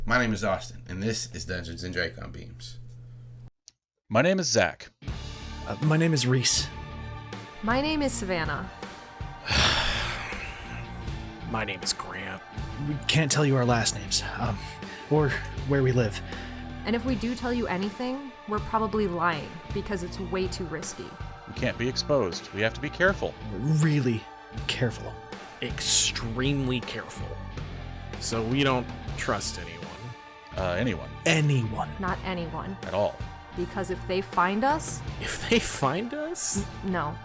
My name is Austin, and this is Dungeons and Dracon Beams. My name is Zac. My name is Reese. My name is Savannah. My name is Grant. We can't tell you our last names, or where we live. And if we do tell you anything, we're probably lying because it's way too risky. We can't be exposed. We have to be careful. Really careful. Extremely careful. So we don't trust anyone. Anyone. Anyone. Not anyone. At all. Because if they find us, If they find us? no.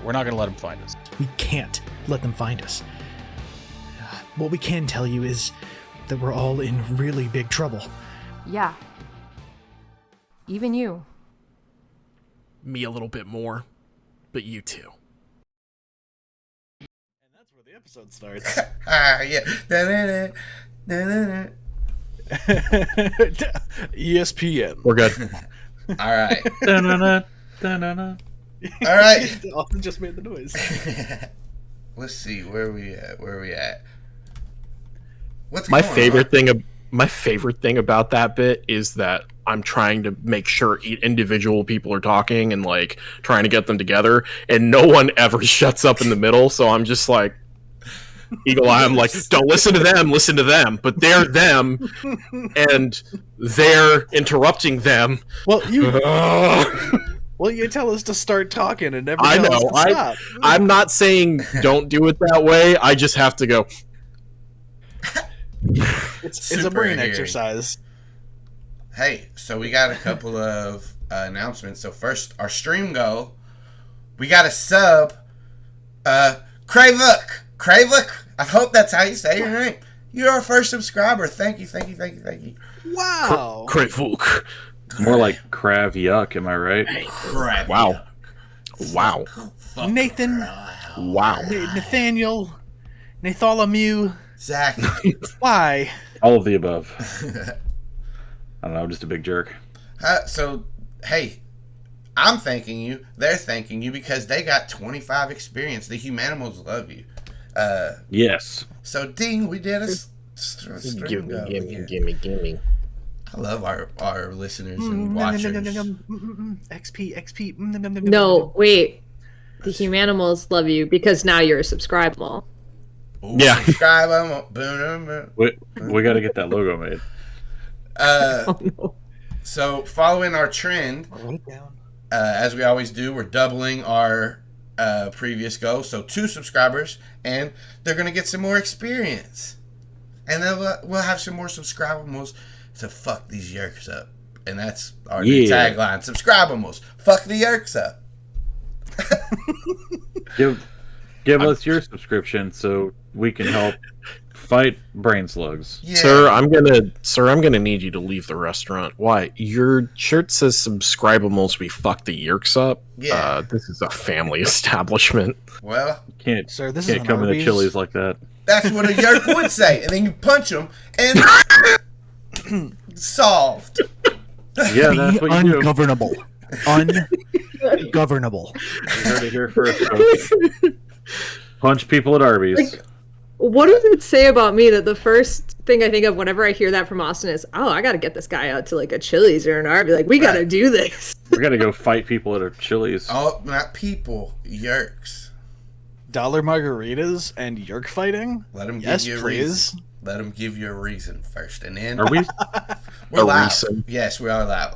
We're not going to let them find us. We can't let them find us. What we can tell you is that we're all in really big trouble. Yeah. Even you. Me a little bit more, but you too. And that's where the episode starts. Yeah. Da-da-da, da-da-da. ESPN. We're good. All right. Da-na-na, da-na-na. All right. Austin just made the noise. Let's see where we at. What's My going favorite thing about that bit is that I'm trying to make sure individual people are talking and like trying to get them together, and no one ever shuts up in the middle. So I'm just like, eagle eye. I'm like, don't listen to them, listen to them. But they're them, and they're interrupting them. Well, you tell us to start talking and never I tell know. us to stop. I'm not saying don't do it that way. I just have to go. It's a Super brain hairy. exercase. Hey, so we got a couple of announcements. So first, our stream goal. We got a sub. Kravuk. I hope that's how you say your name. You're our first subscriber. Thank you. Wow. Kravuk. More like Krav Yuck, am I right? Crap. Wow. Wow. Fuck. Nathan. Wow. Nathaniel. Natholomew. Zach. Why? All of the above. I don't know, I'm just a big jerk. So, hey, I'm thanking you. They're thanking you because they got 25 experience. The Humanimals love you. Yes. So, ding, we did a stream goal. Yeah. Gimme. I love our listeners and watchers. XP. No, wait. The Humanimals love you because now you're a subscribable. Ooh, Yeah. Subscribe. Boom. We got to get that logo made. Oh, no. So, following our trend, as we always do, we're doubling our previous goal. So 2 subscribers, and they're going to get some more experience. And then we'll have some more subscribables to fuck these Yeerks up. And that's our new tagline. Subscribables. Fuck the Yeerks up. Give us your subscription so we can help fight brain slugs. Yeah. Sir, I'm gonna need you to leave the restaurant. Why? Your shirt says subscribables. We fuck the Yeerks up. Yeah. This is a family establishment. Well, Can't Sir, this is can't an come into Arby's. Chili's like that. that's what a Yeerk would say. And then you punch them, and solved. Yeah, that's what you do. Ungovernable. Ungovernable. You heard it here first. Folks. Punch people at Arby's. Like, what does it say about me that the first thing I think of whenever I hear that from Austin is, oh, I gotta get this guy out to like a Chili's or an Arby's. Like, we gotta do this. We got to go fight people at a Chili's. Oh, not people. Yeerks. Dollar margaritas and Yeerk fighting? Let them Yes, give you a please. reason. Let them give you a reason first, and then Are we we're A live. reason. Yes, we are live.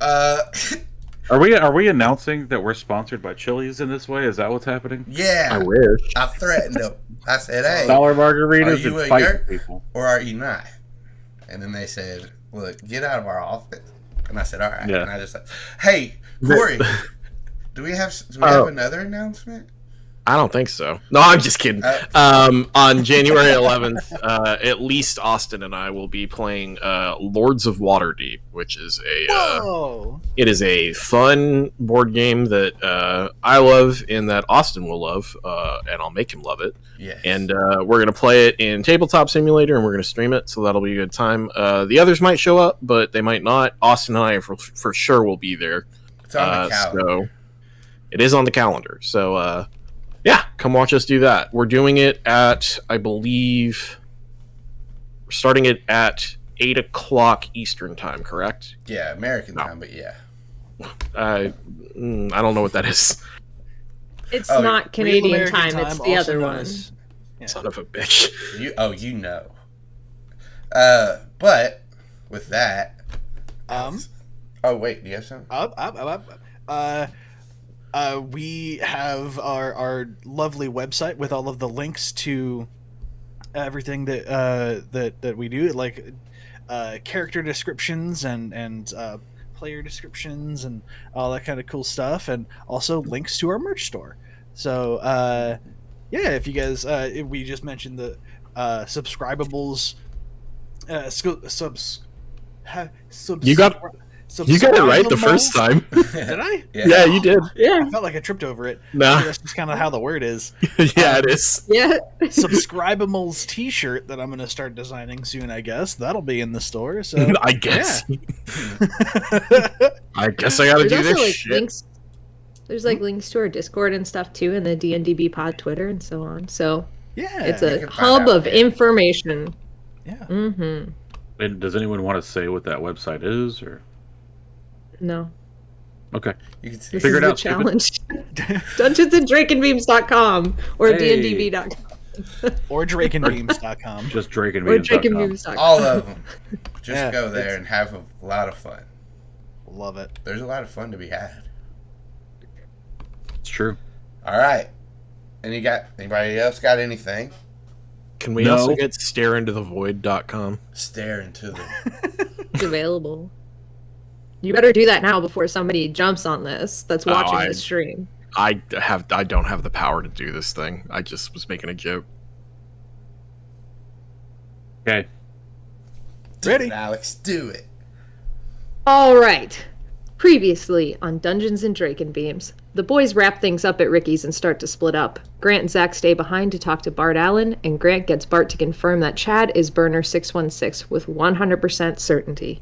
are we announcing that we're sponsored by Chili's in this way? Is that what's happening? Yeah. I wish. I threatened them. I said, "Hey, Dollar are margaritas you a and fight Yeerk people. or are you not?" And then they said, "Look, get out of our office." And I said, "All right." Yeah. And I just said, "Hey, Corey, do we have another announcement?" I don't think so. No, I'm just kidding. On January 11th, at least Austin and I will be playing Lords of Waterdeep, which is it is a fun board game that I love and that Austin will love, and I'll make him love it. Yes. And we're going to play it in Tabletop Simulator, and we're going to stream it, so that'll be a good time. The others might show up, but they might not. Austin and I for sure will be there. It's on the calendar. So it is on the calendar. So, yeah, come watch us do that. We're doing it at, I believe, we're starting it at 8 o'clock Eastern time, correct? Yeah, American time, but yeah. I don't know what that is. It's Oh, not Canadian Real American time, it's the also other known one. as- Son of a bitch. You know. But with that, oh wait, do you have something? We have our lovely website with all of the links to everything that we do, like character descriptions and player descriptions and all that kind of cool stuff, and also links to our merch store. So yeah, if you guys, we just mentioned the subscribables. You got it right the first time. Did I? Yeah, you did. Yeah. I felt like I tripped over it. Nah. That's just kind of how the word is. Yeah, it is. Yeah. Subscribables t-shirt that I'm going to start designing soon, I guess. That'll be in the store. So I guess. yeah. I guess I gotta There's do also this like shit. links. There's like links to our Discord and stuff too, and the D&DB pod Twitter and so on. So Yeah. it's you a can find hub out of there. information. Yeah. Mm-hmm. And does anyone want to say what that website is, or No. okay? You can see. This Figure is it the out, stupid. challenge. DungeonsandDraconBeams.com or Hey. dndb.com Or draconbeams.com. Just Drake and or Beams. draconbeams.com. All of them. Just Yeah, go there it's- and have a lot of fun. Love it. There's a lot of fun to be had. It's true. All right. Anybody else got anything? Can we No. also get stareintothevoid.com? Stare into the. It's available. You better do that now before somebody jumps on this that's watching I- the stream. I don't have the power to do this thing. I just was making a joke. Okay. Do Ready? it, Alex, do it. All right. Previously on Dungeons and Dracon Beams, the boys wrap things up at Ricky's and start to split up. Grant and Zac stay behind to talk to Bart Allen, and Grant gets Bart to confirm that Chad is Burner 616 with 100% certainty.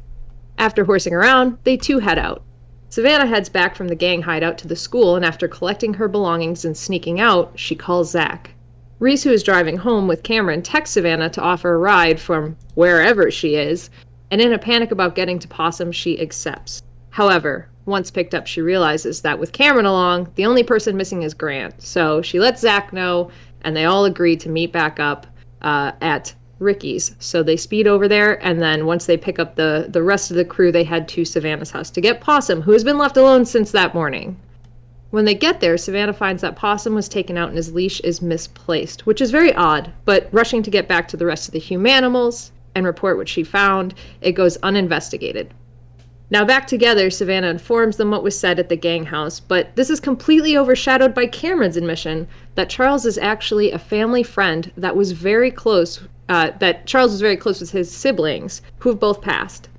After horsing around, they too head out. Savannah heads back from the gang hideout to the school, and after collecting her belongings and sneaking out, she calls Zac. Reese, who is driving home with Cameron, texts Savannah to offer a ride from wherever she is, and in a panic about getting to Possum, she accepts. However, once picked up, she realizes that with Cameron along, the only person missing is Grant. So she lets Zac know, and they all agree to meet back up at Ricky's. So they speed over there, and then once they pick up the rest of the crew, they head to Savannah's house to get Possum, who has been left alone since that morning. When they get there, Savannah finds that Possum was taken out and his leash is misplaced, which is very odd, but rushing to get back to the rest of the humanimals and report what she found, it goes uninvestigated. Now back together, Savannah informs them what was said at the gang house, but this is completely overshadowed by Cameron's admission that Charles is actually a family friend that was very close, that Charles was very close with his siblings, who have both passed.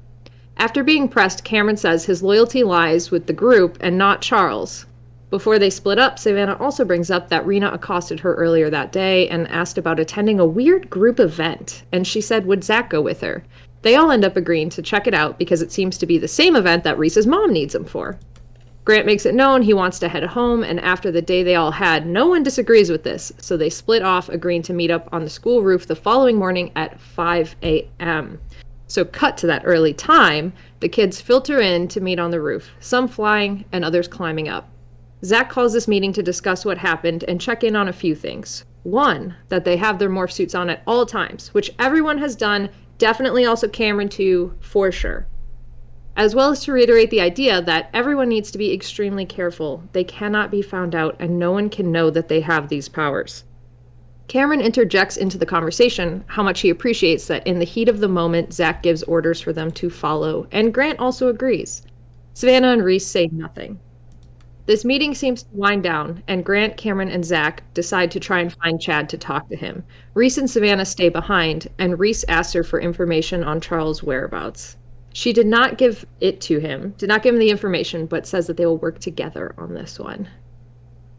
After being pressed, Cameron says his loyalty lies with the group and not Charles. Before they split up, Savannah also brings up that Rena accosted her earlier that day and asked about attending a weird group event, and she said would Zac go with her. They all end up agreeing to check it out because it seems to be the same event that Reese's mom needs him for. Grant makes it known he wants to head home, and after the day they all had, no one disagrees with this, so they split off, agreeing to meet up on the school roof the following morning at 5 a.m. So cut to that early time, the kids filter in to meet on the roof, some flying and others climbing up. Zac calls this meeting to discuss what happened and check in on a few things. One, that they have their morph suits on at all times, which everyone has done, definitely also Cameron too, for sure. As well as to reiterate the idea that everyone needs to be extremely careful. They cannot be found out and no one can know that they have these powers. Cameron interjects into the conversation how much he appreciates that in the heat of the moment, Zac gives orders for them to follow, and Grant also agrees. Savannah and Reese say nothing. This meeting seems to wind down, and Grant, Cameron, and Zac decide to try and find Chad to talk to him. Reese and Savannah stay behind, and Reese asks her for information on Charles' whereabouts. She did not give it to him, did not give him the information, but says that they will work together on this one.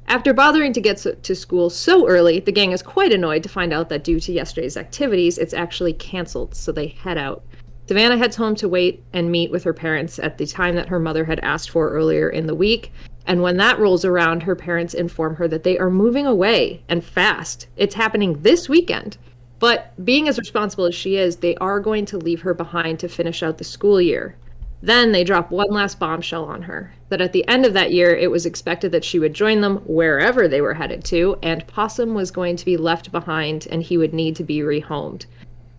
After bothering to get to school so early, the gang is quite annoyed to find out that due to yesterday's activities, it's actually canceled, so they head out. Savannah heads home to wait and meet with her parents at the time that her mother had asked for earlier in the week, and when that rolls around, her parents inform her that they are moving away, and fast. It's happening this weekend. But being as responsible as she is, they are going to leave her behind to finish out the school year. Then they drop one last bombshell on her, that at the end of that year, it was expected that she would join them wherever they were headed to, and Possum was going to be left behind and he would need to be rehomed.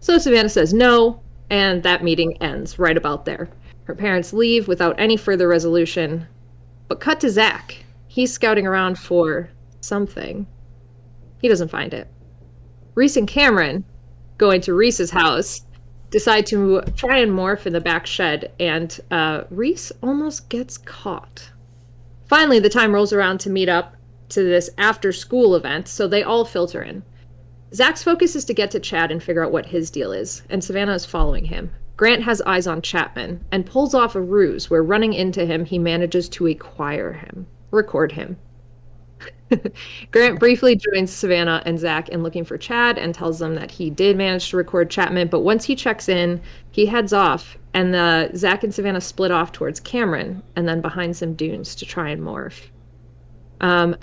So Savannah says no, and that meeting ends right about there. Her parents leave without any further resolution. But cut to Zac. He's scouting around for something. He doesn't find it. Reese and Cameron, going to Reese's house, decide to try and morph in the back shed, and Reese almost gets caught. Finally, the time rolls around to meet up to this after-school event, so they all filter in. Zac's focus is to get to Chad and figure out what his deal is, and Savannah is following him. Grant has eyes on Chapman, and pulls off a ruse where, running into him, he manages to record him. Grant briefly joins Savannah and Zac in looking for Chad and tells them that he did manage to record Chapman, but once he checks in, he heads off, and Zac and Savannah split off towards Cameron and then behind some dunes to try and morph.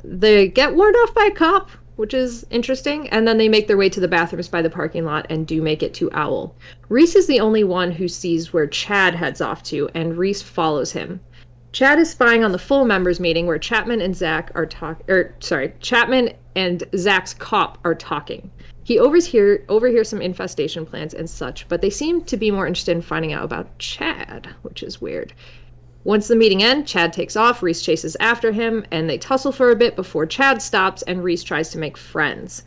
They get warned off by a cop, which is interesting, and then they make their way to the bathrooms by the parking lot and do make it to Owl. Reese is the only one who sees where Chad heads off to, and Reese follows him. Chad is spying on the full members meeting where Chapman and Zac's cop are talking. He overhears some infestation plans and such, but they seem to be more interested in finding out about Chad, which is weird. Once the meeting ends, Chad takes off, Reese chases after him, and they tussle for a bit before Chad stops and Reese tries to make friends.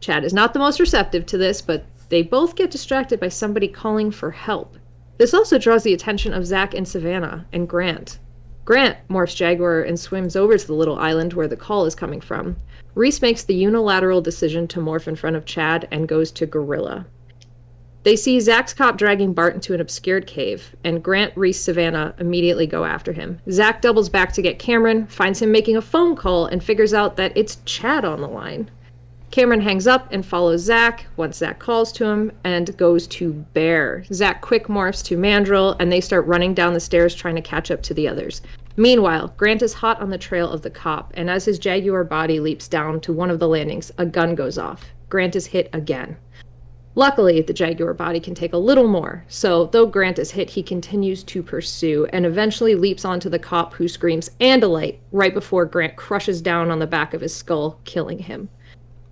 Chad is not the most receptive to this, but they both get distracted by somebody calling for help. This also draws the attention of Zac and Savannah and Grant. Grant morphs Jaguar and swims over to the little island where the call is coming from. Reese makes the unilateral decision to morph in front of Chad and goes to Gorilla. They see Zac's cop dragging Bart into an obscured cave, and Grant, Reese, Savannah immediately go after him. Zac doubles back to get Cameron, finds him making a phone call, and figures out that it's Chad on the line. Cameron hangs up and follows Zac once Zac calls to him and goes to Bear. Zac quick morphs to Mandrill, and they start running down the stairs trying to catch up to the others. Meanwhile, Grant is hot on the trail of the cop, and as his Jaguar body leaps down to one of the landings, a gun goes off. Grant is hit again. Luckily, the Jaguar body can take a little more, so though Grant is hit, he continues to pursue and eventually leaps onto the cop, who screams "and a light" right before Grant crushes down on the back of his skull, killing him.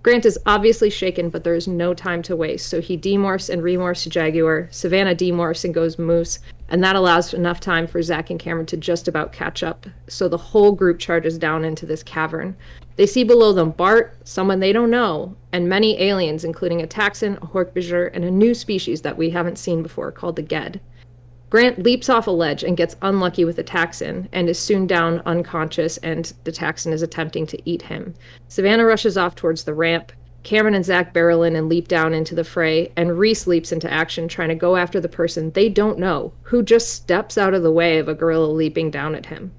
Grant is obviously shaken, but there is no time to waste, so he demorphs and remorphs to Jaguar. Savannah demorphs and goes Moose, and that allows enough time for Zac and Cameron to just about catch up, so the whole group charges down into this cavern. They see below them Bart, someone they don't know, and many aliens, including a Taxxon, a Hork-Bajir, and a new species that we haven't seen before called the Ged. Grant leaps off a ledge and gets unlucky with the Taxxon, and is soon down unconscious, and the Taxxon is attempting to eat him. Savannah rushes off towards the ramp. Cameron and Zac barrel in and leap down into the fray, and Reese leaps into action trying to go after the person they don't know, who just steps out of the way of a gorilla leaping down at him.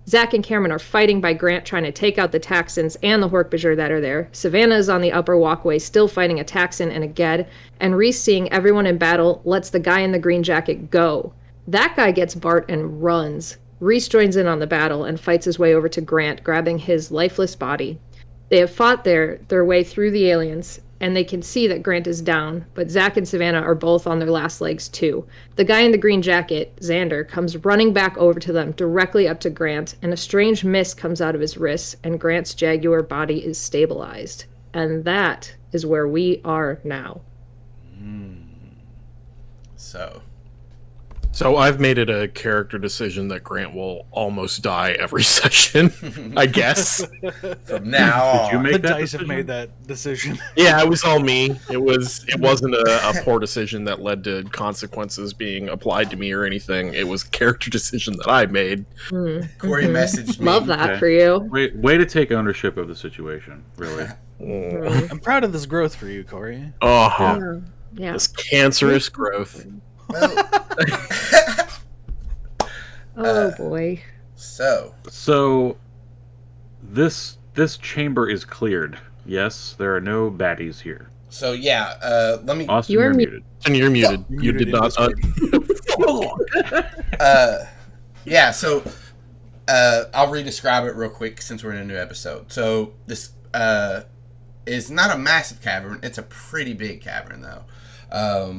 Zac and Cameron are fighting by Grant trying to take out the Taxxons and the Hork-Bajir that are there. Savannah is on the upper walkway still fighting a Taxxon and a Ged, and Reese, seeing everyone in battle, lets the guy in the green jacket go. That guy gets Bart and runs. Reese joins in on the battle and fights his way over to Grant, grabbing his lifeless body. They have fought their way through the aliens, and they can see that Grant is down, but Zac and Savannah are both on their last legs too. The guy in the green jacket, Xander, comes running back over to them, directly up to Grant, and a strange mist comes out of his wrists, and Grant's Jaguar body is stabilized. And that is where we are now. So I've made it a character decision that Grant will almost die every session, I guess. From now on. Did you make The that dice decision? have made that decision. Yeah, it was all me. It wasn't a poor decision that led to consequences being applied to me or anything. It was a character decision that I made. Corey messaged me. Love that Okay. for you. Way to take ownership of the situation, really. I'm proud of this growth for you, Corey. Oh, Yeah. this cancerous growth. Well, Oh boy. So this chamber is cleared. Yes, there are no baddies here. so yeah, let me. Austin, You are you're mu- muted. And you're muted. You're You muted did in not. Discord. Yeah, so I'll re-describe it real quick since we're in a new episode. So this is not a massive cavern. It's a pretty big cavern, though.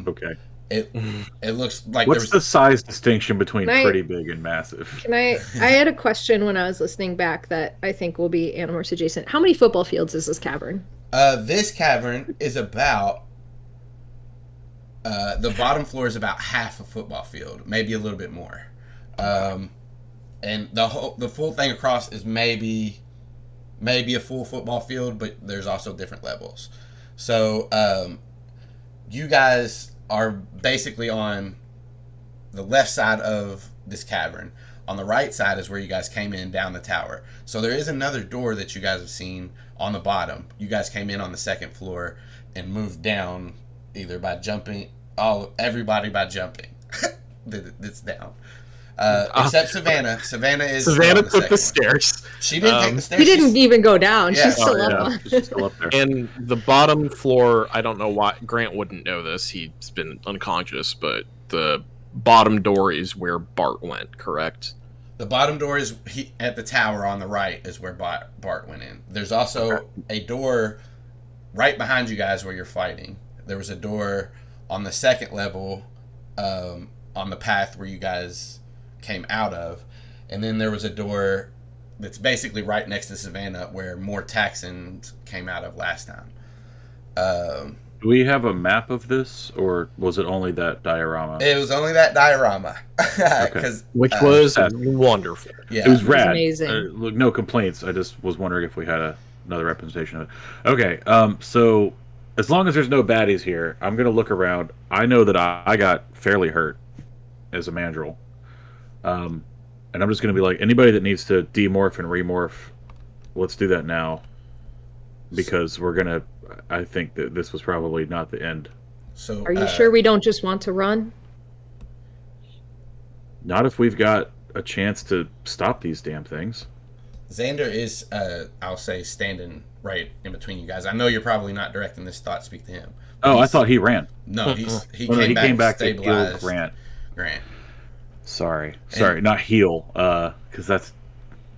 Okay. It looks like What's the size distinction between Can I- pretty big and massive? Can I had a question when I was listening back that I think will be Animorphs adjacent. How many football fields is this cavern? This cavern is about the bottom floor is about half a football field, maybe a little bit more, and the full thing across is maybe a full football field, but there's also different levels. So you guys are basically on the left side of this cavern. On the right side is where you guys came in down the tower. So there is another door that you guys have seen on the bottom. You guys came in on the second floor and moved down either by jumping, everybody by jumping. It's down. Except Savannah. Savannah took the stairs. She didn't take the stairs. She didn't even go down. Yeah. She's still up on. She's still up there. And the bottom floor, I don't know why Grant wouldn't know this. He's been unconscious, but the bottom door is where Bart went, correct? The bottom door is at the tower on the right is where Bart went in. There's also a door right behind you guys where you're fighting. There was a door on the second level on the path where you guys came out of. And then there was a door that's basically right next to Savannah where more Texans came out of last time. Do we have a map of this, or was it only that diorama? It was only that diorama. Which was wonderful. It was rad. amazing. Look, no complaints. I just was wondering if we had another representation of it. Okay, so as long as there's no baddies here, I'm going to look around. I know that I got fairly hurt as a mandrill. And I'm just going to be like, anybody that needs to demorph and remorph, let's do that now. Because I think that this was probably not the end. So, Are you sure we don't just want to run? Not if we've got a chance to stop these damn things. Xander is, I'll say, standing right in between you guys. I know you're probably not directing this thought speak to him. Oh, I thought he ran. No, he came back to heal stabilize Grant. Sorry, not heal, because that's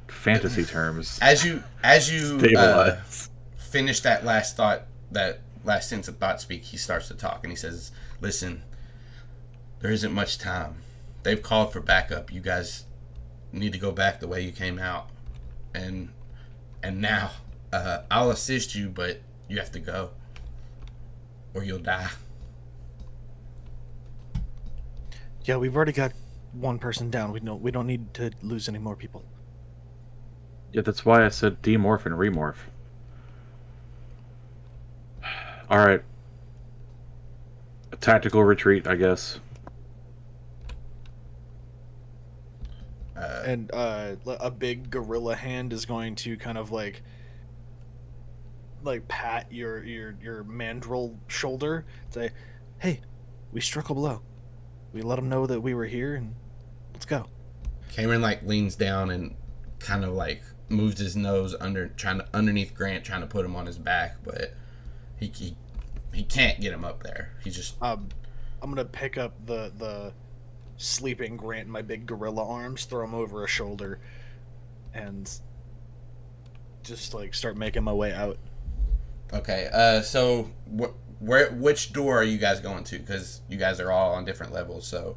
fantasy terms. As you Stabilize. finish that last sentence of thought speak, he starts to talk and he says, "Listen, there isn't much time. They've called for backup. You guys need to go back the way you came out, and now I'll assist you, but you have to go, or you'll die." Yeah, we've already got one person down. We don't need to lose any more people. Yeah, that's why I said demorph and remorph. All right. A tactical retreat, I guess. And a big gorilla hand is going to kind of like pat your mandrill shoulder, say, "Hey, we struck a blow. We let them know that we were here, and let's go." Cameron leans down and kind of moves his nose underneath Grant, trying to put him on his back, but he can't get him up there. He's just I'm gonna pick up the sleeping Grant in my big gorilla arms, throw him over a shoulder, and just start making my way out. okay. So which door are you guys going to? Because you guys are all on different levels. So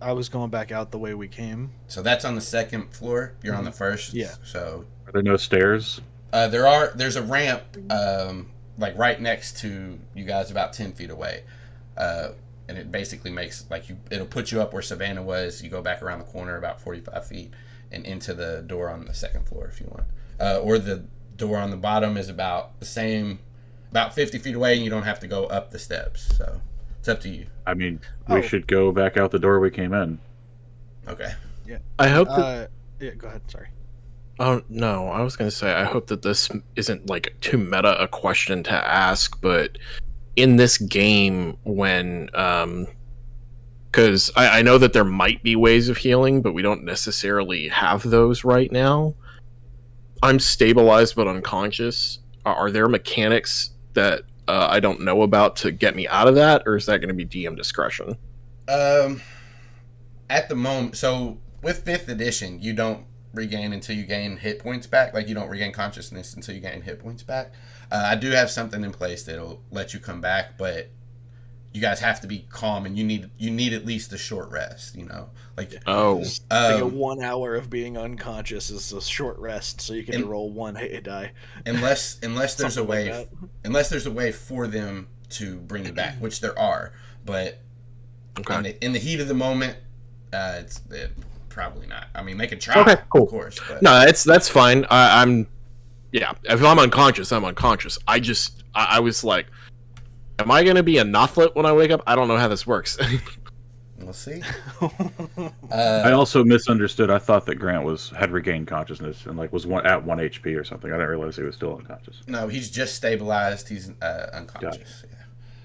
I was going back out the way we came. So that's on the second floor. You're on the first. Yeah. So Are there no stairs? there's a ramp right next to you guys, about 10 feet away, and it basically makes it'll put you up where Savannah was. You go back around the corner about 45 feet and into the door on the second floor if you want, or the door on the bottom is about the same, about 50 feet away, and you don't have to go up the steps. So it's up to you. I mean, we should go back out the door we came in. Okay. Yeah. I hope that... Yeah, go ahead. Sorry. Oh, no, I was going to say, I hope that this isn't too meta a question to ask, but in this game when, because I know that there might be ways of healing, but we don't necessarily have those right now. I'm stabilized but unconscious. Are there mechanics that I don't know about to get me out of that, or is that going to be DM discretion? At the moment, so with 5th edition, you don't regain until you gain hit points back. Like, you don't regain consciousness until you gain hit points back. I do have something in place that'll let you come back, but you guys have to be calm, and you need at least a short rest. Like I think 1 hour of being unconscious is a short rest, so you can roll one hit die. Unless there's a way, for them to bring you back, which there are, but in the heat of the moment, it's probably not. I mean, they could try, okay, cool. Of course. But. No, that's fine. I'm if I'm unconscious, I'm unconscious. I was like, am I going to be a Nothlet when I wake up? I don't know how this works. We'll see. I also misunderstood. I thought that Grant had regained consciousness and was at 1 HP or something. I didn't realize he was still unconscious. No, he's just stabilized. He's unconscious. Yeah.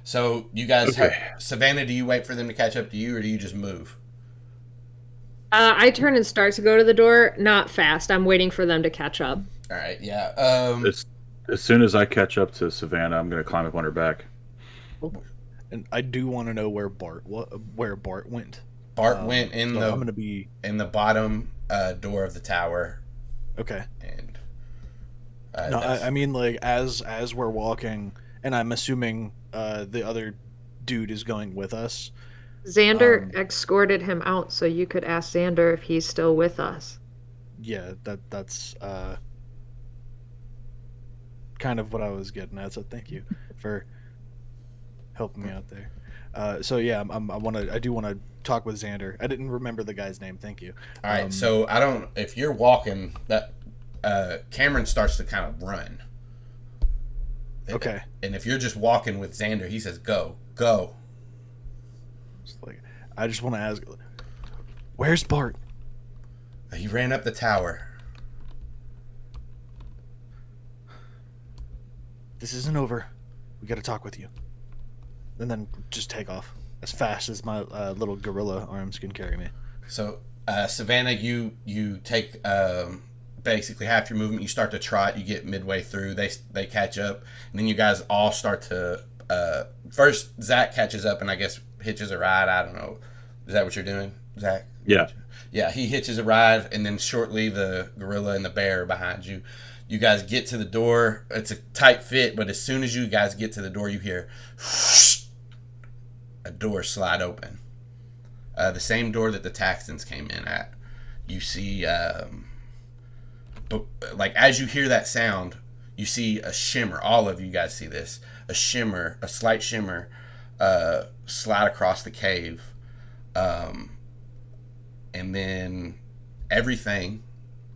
So you guys have Savannah. Do you wait for them to catch up to you, or do you just move? I turn and start to go to the door. Not fast. I'm waiting for them to catch up. All right. Yeah. As soon as I catch up to Savannah, I'm going to climb up on her back. And I do want to know where Bart went. Bart went in so I'm going to be in the bottom door of the tower. Okay. And no, I mean, like, as we're walking, and I'm assuming the other dude is going with us. Xander escorted him out, so you could ask Xander if he's still with us. Yeah, that's kind of what I was getting at. So thank you for helping me out there. So yeah, I do want to talk with Xander. I didn't remember the guy's name. Thank you. All right, so if you're walking, that Cameron starts to kind of run. Okay. And if you're just walking with Xander, he says, "Go." Like, I just want to ask, where's Bart? He ran up the tower. This isn't over. We got to talk with you. And then just take off as fast as my little gorilla arms can carry me. So, Savannah, you take basically half your movement. You start to trot. You get midway through. They catch up, and then you guys all start to. First, Zac catches up, and I guess hitches a ride. I don't know. Is that what you're doing, Zac? Yeah. Yeah, he hitches a ride, and then shortly the gorilla and the bear are behind you. You guys get to the door. It's a tight fit, but as soon as you guys get to the door, you hear whoosh, a door slide open. The same door that the Taxtons came in at. You see, but like as you hear that sound, you see a shimmer. All of you guys see this. A slight shimmer, slide across the cave. And then everything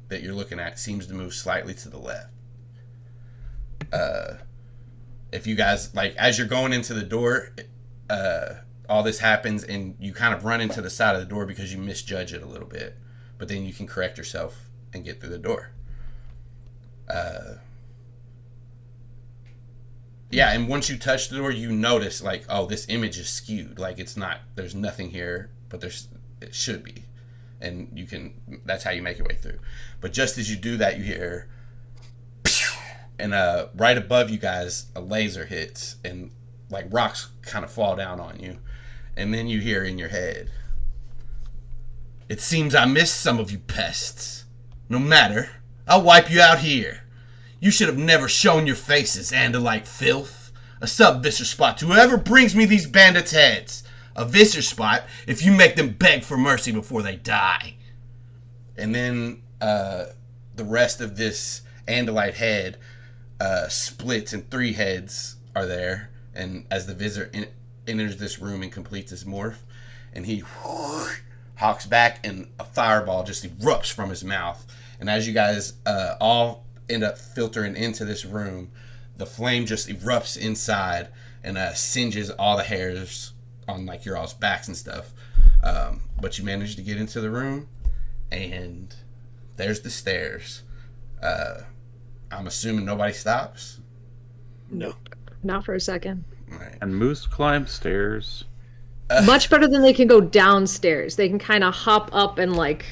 that you're looking at seems to move slightly to the left. If you guys, like, as you're going into the door, all this happens and you kind of run into the side of the door because you misjudge it a little bit. But then you can correct yourself and get through the door. Yeah, and once you touch the door, you notice, like, oh, this image is skewed. Like, it's not, there's nothing here, but it should be. And that's how you make your way through. But just as you do that, you hear, and right above you guys, a laser hits, and, like, rocks kind of fall down on you. And then you hear in your head, "It seems I missed some of you pests. No matter, I'll wipe you out here. You should have never shown your faces, Andalite filth. A sub-Visser spot to whoever brings me these bandits' heads. A Visser spot if you make them beg for mercy before they die." And then the rest of this Andalite head splits, and 3 heads are there. And as the Visser enters this room and completes his morph, and he hawks back, and a fireball just erupts from his mouth. And as you guys all end up filtering into this room, the flame just erupts inside and singes all the hairs on, like, your all's backs and stuff. But you manage to get into the room, and there's the stairs. I'm assuming nobody stops. No. Not for a second. Right. And Moose climb stairs. Much better than they can go downstairs. They can kind of hop up and, like,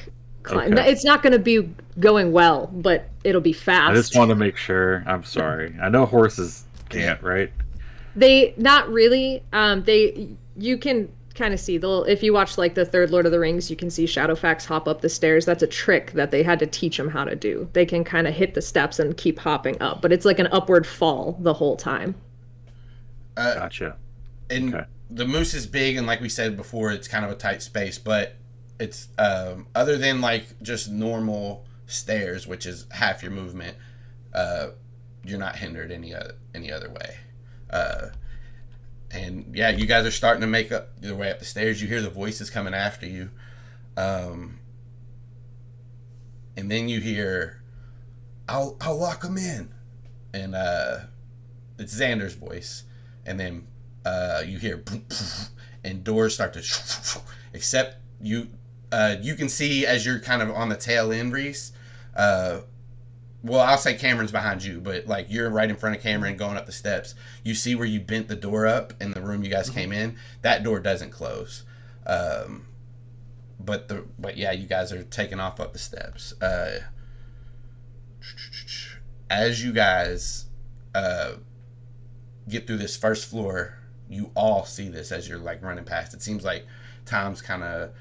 climb. Okay. It's not going to be going well, but it'll be fast. I just want to make sure. I'm sorry. I know horses can't, right? They not really. You can kind of see if you watch like the third Lord of the Rings, you can see Shadowfax hop up the stairs. That's a trick that they had to teach them how to do. They can kind of hit the steps and keep hopping up, but it's like an upward fall the whole time. Gotcha. And the moose is big, and like we said before, it's kind of a tight space, but it's other than like just normal stairs, which is half your movement, you're not hindered any other way. And yeah, you guys are starting to make up your way up the stairs. You hear the voices coming after you, and then you hear, "I'll lock them in," and it's Xander's voice, and then you hear, and doors start to, except you can see as you're kind of on the tail end, Reese. Well, I'll say Cameron's behind you, but like you're right in front of Cameron going up the steps. You see where you bent the door up in the room you guys came in. That door doesn't close. But yeah, you guys are taking off up the steps. As you guys get through this first floor, you all see this as you're like running past. It seems like time's kind of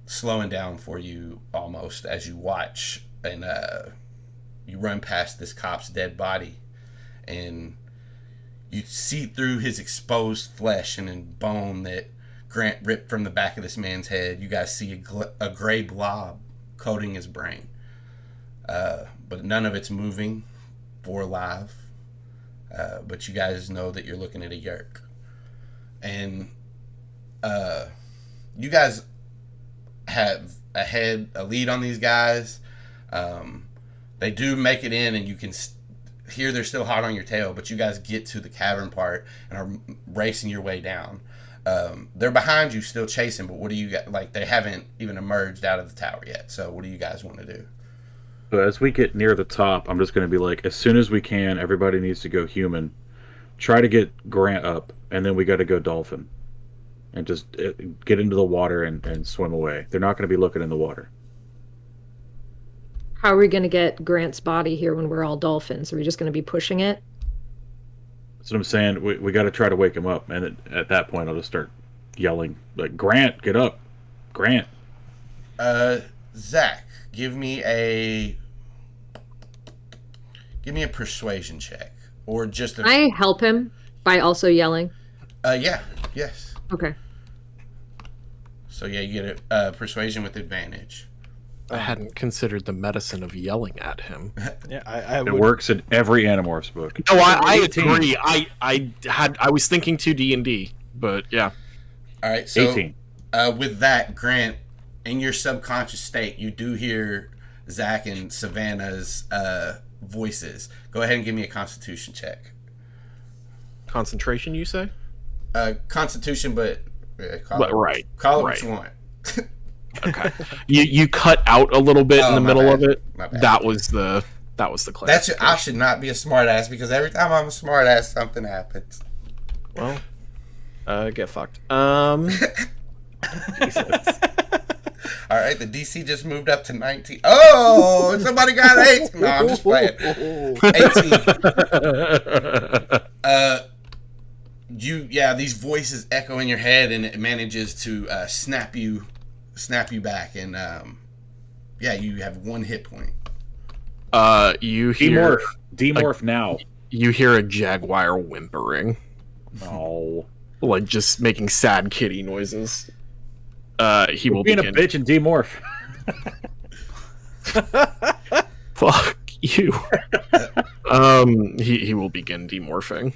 slowing down for you almost as you watch, and you run past this cop's dead body, and you see through his exposed flesh and bone that Grant ripped from the back of this man's head. You guys see a gray blob coating his brain, but none of it's moving or alive. But you guys know that you're looking at a Yeerk, and you guys have a lead on these guys. They do make it in, and you can hear they're still hot on your tail, but you guys get to the cavern part and are racing your way down. They're behind you, still chasing, but what do you got? Like, they haven't even emerged out of the tower yet, so what do you guys want to do? So as we get near the top, I'm just going to be like, as soon as we can, everybody needs to go human. Try to get Grant up, and then we got to go dolphin. And just get into the water and swim away. They're not going to be looking in the water. How are we going to get Grant's body here when we're all dolphins? Are we just going to be pushing it? That's what I'm saying. We got to try to wake him up. And at that point, I'll just start yelling, like, Grant, get up. Grant. Zac, give me a persuasion check. Or just Can I help him by also yelling? Yeah. Yes. Okay. So yeah, you get a persuasion with advantage. I hadn't considered the medicine of yelling at him. Yeah, It works in every Animorphs book. No, I agree. I was thinking 2D&D, but yeah. All right, so 18. With that, Grant, in your subconscious state, you do hear Zac and Savannah's voices. Go ahead and give me a Constitution check. Concentration, you say? Constitution, but call it what you want. Okay. You cut out a little bit in the middle of it. That was the class. I should not be a smartass because every time I'm a smartass, something happens. Well, get fucked. Jesus. All right, the DC just moved up to 19. Oh, somebody got 18. No, I'm just playing. 18. These voices echo in your head, and it manages to snap you back, and you have 1 hit point. You hear Demorph now. You hear a jaguar whimpering. No. Like just making sad kitty noises. He will being a bitch and demorph. Fuck you. He will begin demorphing.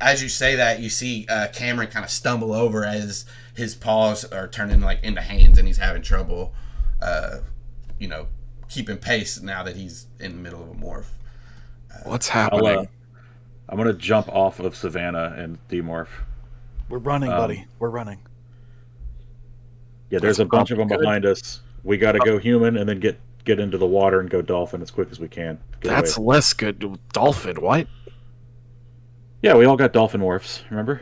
As you say that, you see Cameron kind of stumble over as his paws are turning into hands, and he's having trouble, keeping pace now that he's in the middle of a morph. What's happening? I'm gonna jump off of Savannah and demorph. We're running, buddy. We're running. Yeah, there's a bunch of them behind us. We got to go human and then get into the water and go dolphin as quick as we can. That's less good. Dolphin, what? Yeah, we all got dolphin morphs, remember?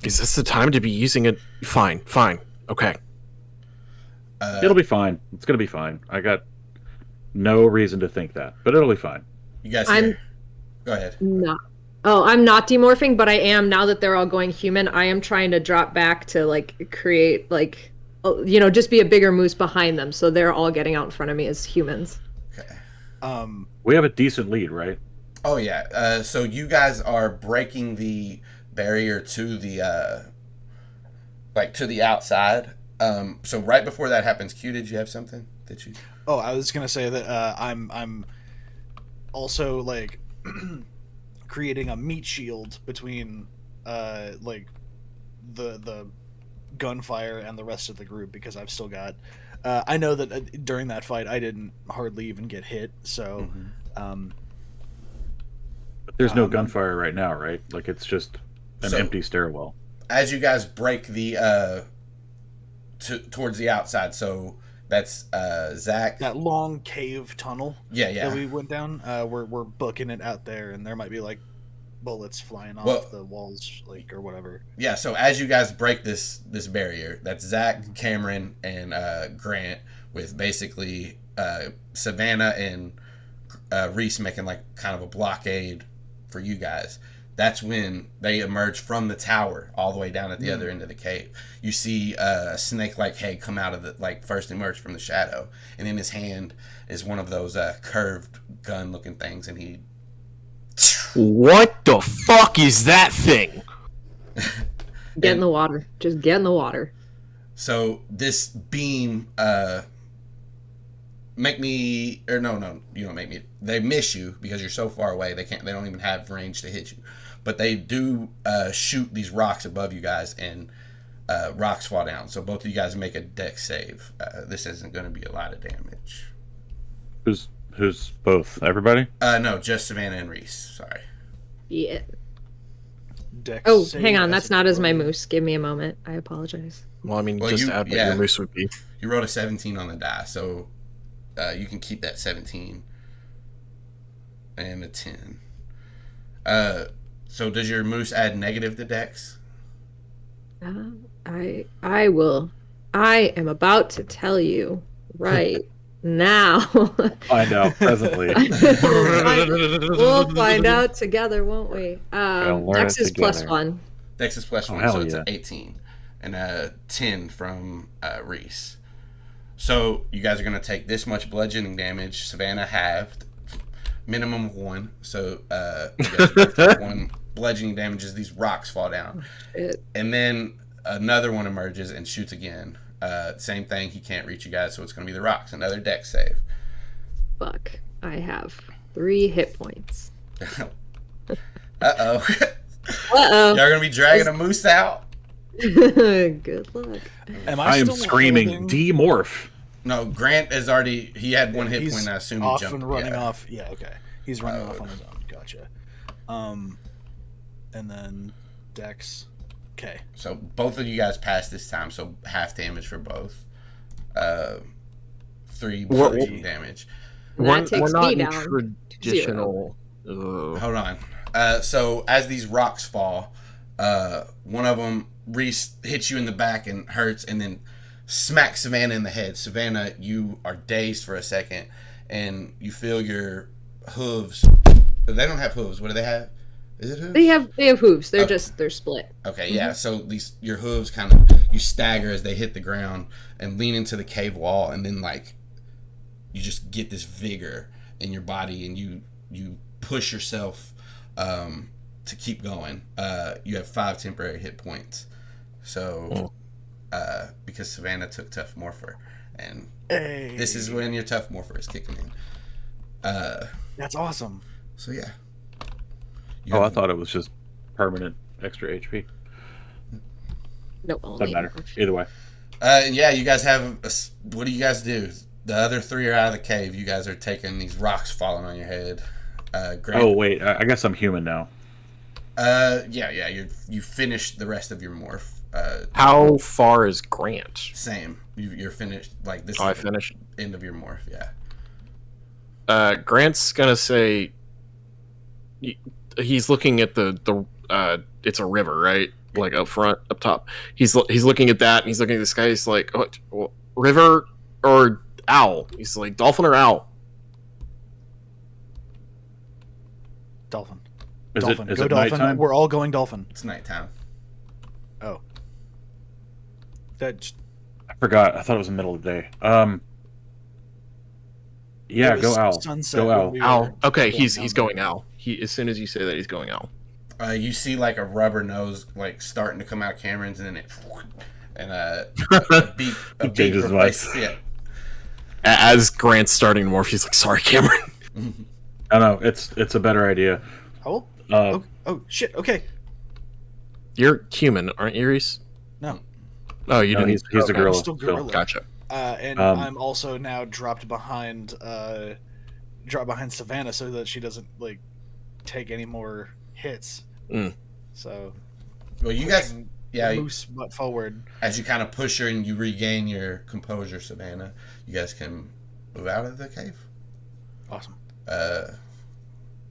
Is this the time to be using it? Fine. Okay. It'll be fine. It's going to be fine. I got no reason to think that, but it'll be fine. You guys go ahead. No. Oh, I'm not demorphing, but I am, now that they're all going human, I am trying to drop back to, like, create, like, just be a bigger moose behind them, so they're all getting out in front of me as humans. Okay. We have a decent lead, right? Oh yeah. So you guys are breaking the barrier to the to the outside. So right before that happens, Q, did you have something that you? Oh, I was gonna say that I'm also like creating a meat shield between like the gunfire and the rest of the group, because I've still got. I know that during that fight I didn't hardly even get hit, so. But there's no gunfire right now, right? Like it's just an empty stairwell. As you guys break the towards the outside, so that's Zac. That long cave tunnel. Yeah. That we went down. We're booking it out there, and there might be like bullets flying off the walls, like, or whatever. Yeah. So as you guys break this barrier, that's Zac, Cameron, and Grant, with basically Savannah and Reese making like kind of a blockade for you guys. That's when they emerge from the tower all the way down at the other end of the cave. You see a snake-like head come out of the, like, first emerge from the shadow, and in his hand is one of those curved gun-looking things, and he... What the fuck is that thing? Get in the water. Just get in the water. So this beam... make me... Or no, you don't make me... They miss you because you're so far away. They don't even have range to hit you. But they do shoot these rocks above you guys, and rocks fall down. So both of you guys make a dex save. This isn't going to be a lot of damage. Who's both? Everybody? No, just Savannah and Reese. Sorry. Yeah. Dex Hang on. That's not as my moose. Give me a moment. I apologize. Well, I mean, just add what your moose would be. You rolled a 17 on the die, so you can keep that 17 and a 10. So does your moose add negative to dex? I will. I am about to tell you right now. Find out presently. We'll find out together, won't we? Dex is +1. Dex is +1, Oh, so it's yeah. an 18. And a 10 from Reese. So you guys are going to take this much bludgeoning damage. Savannah halved. Minimum of 1. So you guys both take 1 bludgeoning damage as these rocks fall down. And then another one emerges and shoots again. Same thing. He can't reach you guys, so it's going to be the rocks. Another dex save. Fuck. I have 3 hit points. Uh-oh. Uh-oh. Y'all going to be dragging a moose out? Good luck. I am screaming, holding... demorph. No, Grant is already... He had 1 hit He's point. I assume off he jumped. and running yeah. off. Yeah, okay. He's running off on his own. Gotcha. And then Dex. Okay. So both of you guys passed this time, so half damage for both. 3 bludgeoning damage. That takes we're not me down traditional. Hold on. So as these rocks fall, one of them, Reese, hits you in the back and hurts, and then smacks Savannah in the head. Savannah, you are dazed for a second, and you feel your hooves. They don't have hooves. What do they have? Is it hooves? They have hooves. They're they're split. Okay, yeah. So your hooves kind of, you stagger as they hit the ground and lean into the cave wall, and then like you just get this vigor in your body, and you push yourself to keep going. You have 5 temporary hit points. So because Savannah took Tough Morpher, and this is when your Tough Morpher is kicking in. That's awesome. So yeah. I thought it was just permanent extra HP. No, Doesn't matter. Either way. Yeah, you guys have. What do you guys do? The other 3 are out of the cave. You guys are taking these rocks falling on your head. Grant, Oh wait, I guess I'm human now. yeah. You finished the rest of your morph. How far is Grant? Same. You're finished. Like this. I is the finished. end of your morph. Yeah. Grant's gonna say. He's looking at the it's a river, right? Like up front, up top. He's looking at that, and he's looking at this guy. He's like, oh, river or owl? He's like, dolphin or owl? Dolphin. Dolphin. Is Go it dolphin. nighttime? We're all going dolphin. It's nighttime. Oh. That I forgot. I thought it was the middle of the day. Yeah, it was go owl. sunset Go when owl. we were Owl. Okay, going he's down going there. owl. As soon as you say that, he's going owl. You see like a rubber nose like starting to come out of Cameron's, and then it and a beep Changes replaces voice. it. As Grant's starting to morph, he's like, "Sorry, Cameron." I know it's a better idea. Owl? Uh, Oh shit. Okay. You're human, aren't you, Reese? No. Oh, you No, didn't. he's a okay. gorilla. Still gorilla. Gotcha. And I'm also now dropped behind Savannah so that she doesn't like take any more hits. Mm. So Well, you guys, yeah, moose butt forward. as you kind of push her and you regain your composure, Savannah, you guys can move out of the cave. Awesome.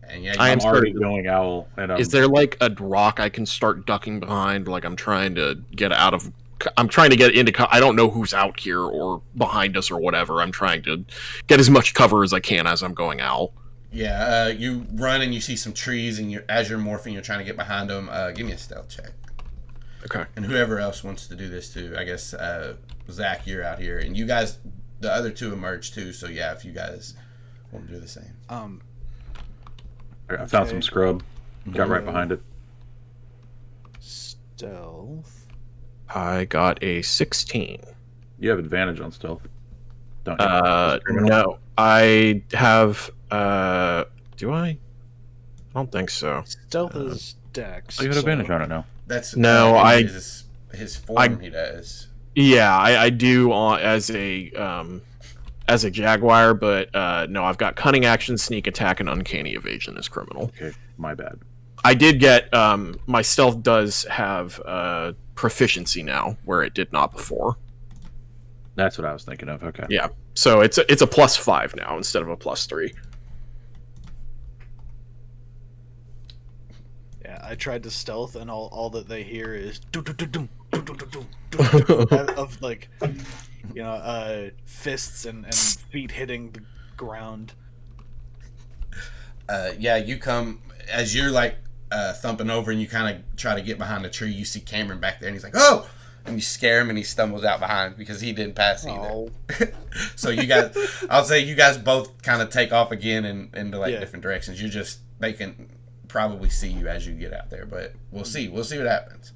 And yeah, I am I'm already starting to- going owl. And Is there like a rock I can start ducking behind? Like I'm trying to get out of. I'm trying to get into. I don't know who's out here or behind us or whatever. I'm trying to get as much cover as I can as I'm going owl. yeah, you run and you see some trees, and as you're morphing, you're trying to get behind them. Give me a stealth check. Okay. And whoever else wants to do this too, I guess Zac, you're out here, and you guys, the other two emerged too. So yeah, if you guys want to do the same. I found some scrub. Got right behind it. Stealth. I got a 16. You have advantage on stealth. Don't you? No, I have. Do I? I don't think so. Stealth is dex. Oh, you had advantage on it now. That's No, his form. He does. Yeah, I do as a jaguar, but no, I've got cunning action, sneak attack, and uncanny evasion as criminal. Okay, my bad. I did get my stealth does have proficiency now, where it did not before. That's what I was thinking of. Okay. Yeah, so it's a +5 now instead of a +3. Yeah, I tried to stealth, and all that they hear is of like, fists and feet hitting the ground. Yeah, you come as you're like thumping over, and you kind of try to get behind a tree. You see Cameron back there, and he's like, "Oh!" And you scare him, and he stumbles out behind because he didn't pass either. So you guys, I'll say you guys both kind of take off again into like different directions. They can probably see you as you get out there, but we'll see. We'll see what happens.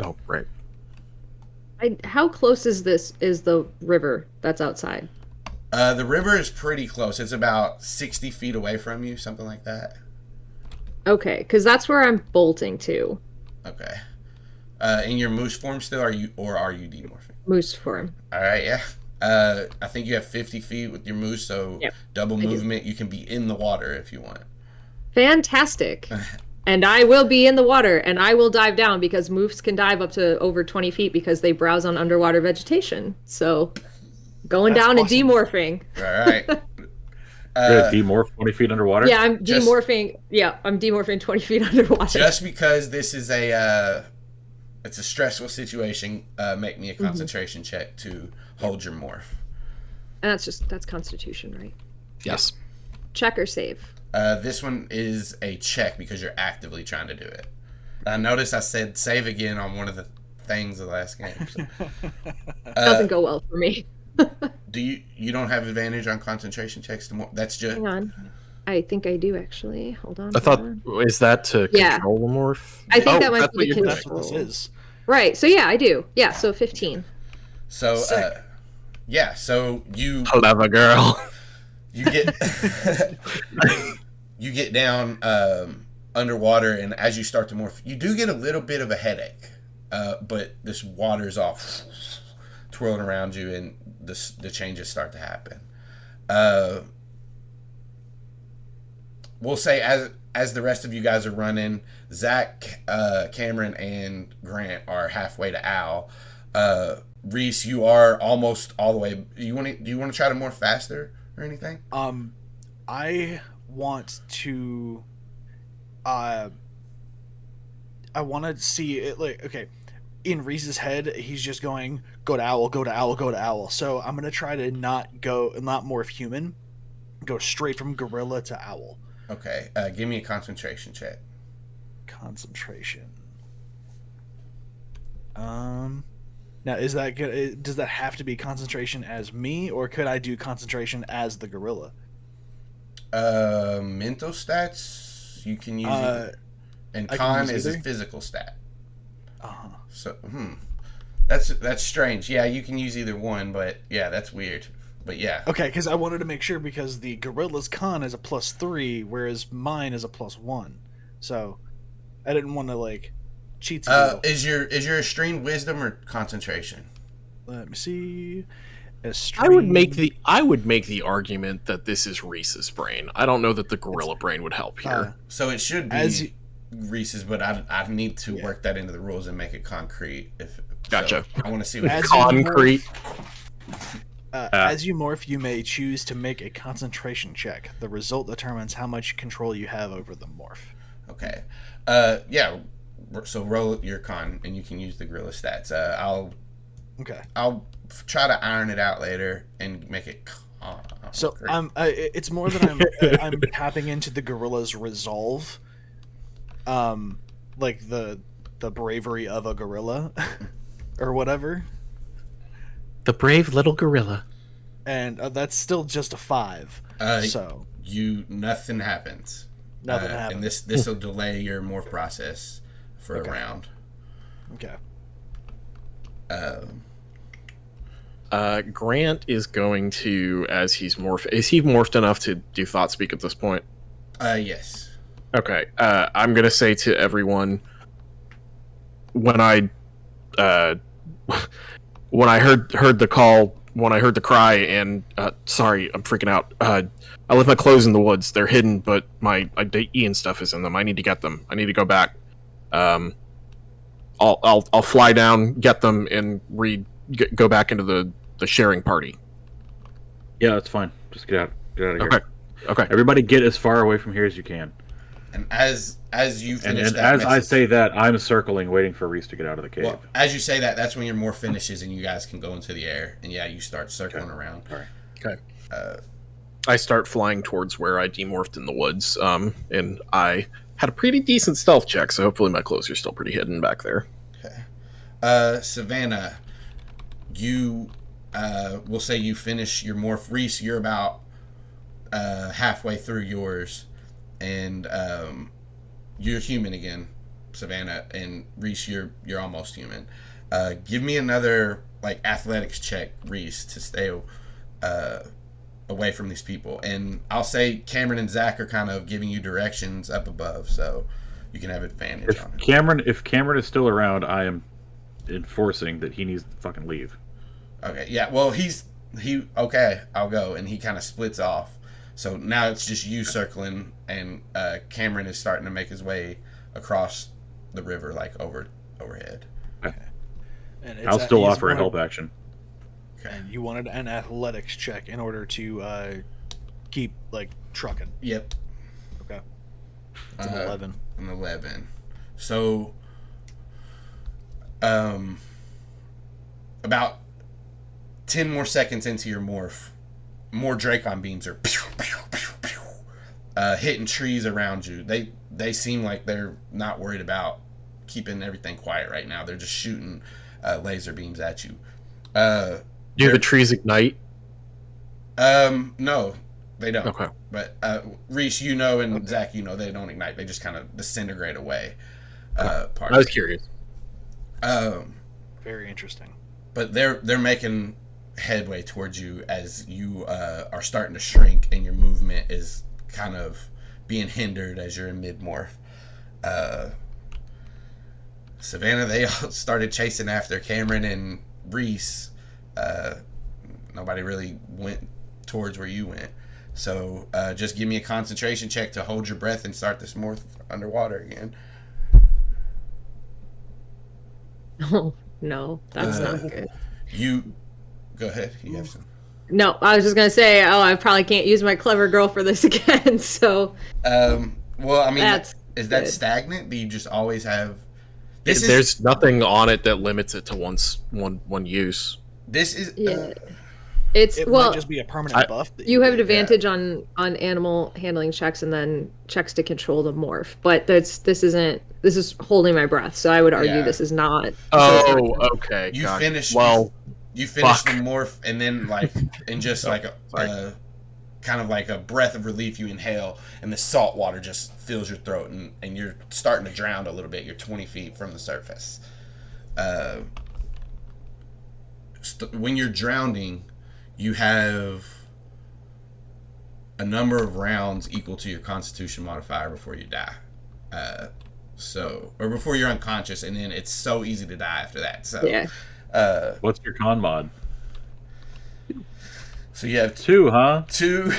Oh, right. How close is the river that's outside? The river is pretty close. It's about 60 feet away from you, something like that. Okay, because that's where I'm bolting to. Okay. In your moose form still, are you demorphing? Moose form. All right, yeah. I think you have 50 feet with your moose, so double movement. You can be in the water if you want. Fantastic. And I will be in the water, and I will dive down because moose can dive up to over 20 feet because they browse on underwater vegetation. So going That's down awesome. and demorphing. All right. You're gonna demorph 20 feet underwater? Yeah, I'm demorphing. I'm demorphing 20 feet underwater. Just because this is it's a stressful situation, make me a concentration check to hold your morph. And that's Constitution, right? Yes. Check or save? This one is a check because you're actively trying to do it. I noticed I said save again on one of the things of the last game. So. Doesn't go well for me. Do you don't have advantage on concentration checks? That's just. Hang on. I think I do actually. Hold on. I thought, hold on. is that to control the morph? I think that might that's be what you're doing. That's what this is. Right. So yeah, I do. Yeah. So 15. So so you Clever girl. you get you get down underwater, and as you start to morph, you do get a little bit of a headache, but this water's off twirling around you, and the changes start to happen. We'll say as the rest of you guys are running, Zac, Cameron, and Grant are halfway to Owl. Reese, you are almost all the way. Do you want to try to morph faster or anything? I want to. I want to see it. Like, okay, in Reese's head, he's just going, "Go to Owl, go to Owl, go to Owl." So I'm gonna try to not morph human, go straight from gorilla to Owl. Okay, give me a concentration check. Concentration. Now, is that good? Does that have to be concentration as me, or could I do concentration as the gorilla? Mental stats you can use, and con is a physical stat. So, that's strange. Yeah, you can use either one, but yeah, that's weird. But yeah. Okay, because I wanted to make sure because the gorilla's con is a +3, whereas mine is a +1. So, I didn't want to like cheat. Is your extreme wisdom or concentration? Let me see. I would make the argument that this is Reese's brain. I don't know that the gorilla brain would help here. So it should be Reese's, but I need to work that into the rules and make it concrete. Gotcha. So I want to see what concrete. As you morph, you may choose to make a concentration check. The result determines how much control you have over the morph. Okay. Yeah. So roll your con, and you can use the gorilla stats. I'll try to iron it out later and make it. So it's more that I'm tapping into the gorilla's resolve, like the bravery of a gorilla, or whatever. The brave little gorilla. And that's still just a 5. So nothing happens. Nothing happens. And this will delay your morph process for a round. Okay. Grant is going to, as he's morphed. Is he morphed enough to do thought speak at this point? Yes. Okay. I'm gonna say to everyone when I heard the call, when I heard the cry, and sorry, I'm freaking out. I left my clothes in the woods. They're hidden, but my Ian stuff is in them. I need to get them. I need to go back. I'll fly down, get them, and go back into the sharing party. Yeah, that's fine. Just get out of here. Okay. Everybody get as far away from here as you can. And as you finish and that as I say that, I'm circling, waiting for Reese to get out of the cave. Well, as you say that, that's when your morph finishes and you guys can go into the air. And yeah, you start circling around. All right. Okay. I start flying towards where I demorphed in the woods. And I had a pretty decent stealth check, so hopefully my clothes are still pretty hidden back there. Okay. Savannah, you we'll say you finish your morph. Reese, you're about halfway through yours. And you're human again, Savannah, and Reese, you're almost human. Give me another like athletics check, Reese, to stay away from these people. And I'll say Cameron and Zac are kind of giving you directions up above, so you can have advantage on it. If Cameron is still around, I am enforcing that he needs to fucking leave. Okay, yeah. Well, okay. I'll go, and he kind of splits off. So now it's just you circling, and Cameron is starting to make his way across the river, like overhead. Okay. And I'll still offer a help action. Okay. And you wanted an athletics check in order to keep like trucking. Yep. Okay. It's an 11. An 11. So, about 10 more seconds into your morph, more Dracon Beams are hitting trees around you. They seem like they're not worried about keeping everything quiet right now. They're just shooting laser beams at you. Do the trees ignite? No, they don't. Okay. But Reese, and Zac, they don't ignite. They just kind of disintegrate away. I was curious. Very interesting. But they're making headway towards you as you are starting to shrink, and your movement is kind of being hindered as you're in mid-morph. Savannah, they all started chasing after Cameron and Reese. Nobody really went towards where you went. So just give me a concentration check to hold your breath and start this morph underwater again. Oh, no, that's not good. You go ahead. You have some. No, I was just gonna say, I probably can't use my clever girl for this again. So. Well, I mean, that's is that stagnant? Do you just always have? There's nothing on it that limits it to one use. This is. Yeah. It's It well, might just be a permanent buff. That you have get. advantage on animal handling checks and then checks to control the morph. But this is holding my breath. So I would argue Yeah. this is not. Oh, okay. You gotcha. finish. Well, you finish the fuck. morph, and then like, and just like sorry. a kind of like a breath of relief, you inhale, and the salt water just fills your throat, and you're starting to drown a little bit. You're 20 feet from the surface. When you're drowning, you have a number of rounds equal to your Constitution modifier before you die. Or before you're unconscious, and then it's so easy to die after that. So Yeah. What's your con mod? So you have 2, huh? 2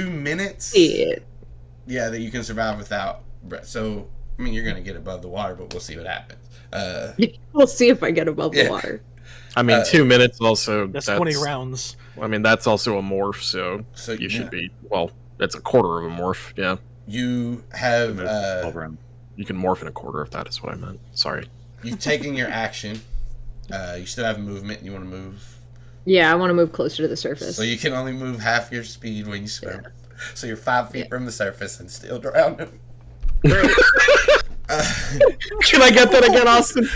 minutes. Yeah, that you can survive without breath. So I mean, you're gonna get above the water, but we'll see what happens. We'll see if I get above the water. I mean, 2 minutes also. That's 20 rounds. I mean, that's also a morph, so you should be. Well, that's a quarter of a morph. Yeah. You have. 12 rounds. You can morph in a quarter if that is what I meant. Sorry. You've taken your action. You still have movement. You want to move. Yeah, I want to move closer to the surface. So you can only move half your speed when you swim. Yeah. So you're 5 feet from the surface and still drowning. Great. Can I get that again, Austin?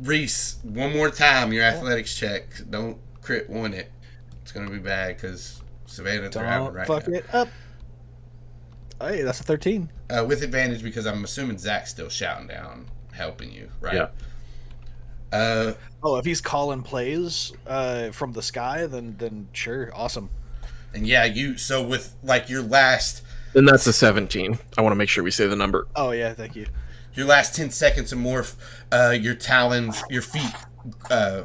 Reese, one more time, your athletics check. Don't crit one it. It's gonna be bad because Savannah's drowning right fuck now. it up. Hey, that's a 13. With advantage because I'm assuming Zac's still shouting down, helping you, right? Yeah. If he's calling plays from the sky, then sure, awesome. And yeah, so with like your last. Then that's a 17. I want to make sure we say the number. Oh yeah, thank you. Your last 10 seconds of morph, your talons, your feet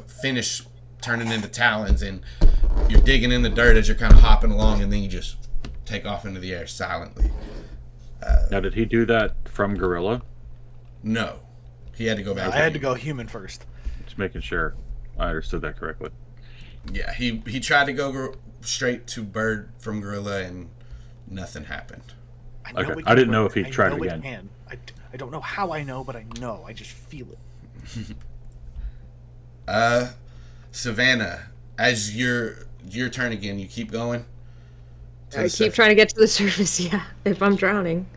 finish turning into talons, and you're digging in the dirt as you're kind of hopping along, and then you just take off into the air silently. Now, did he do that from Gorilla? No. He had to go back. I had to go human first. Just making sure I understood that correctly. Yeah, he tried to go straight to bird from Gorilla, and nothing happened. Okay, I didn't know if he tried it again. I don't know how I know, but I know. I just feel it. Savannah, as your turn again, you keep going. I keep trying to get to the surface. Yeah, if I'm drowning.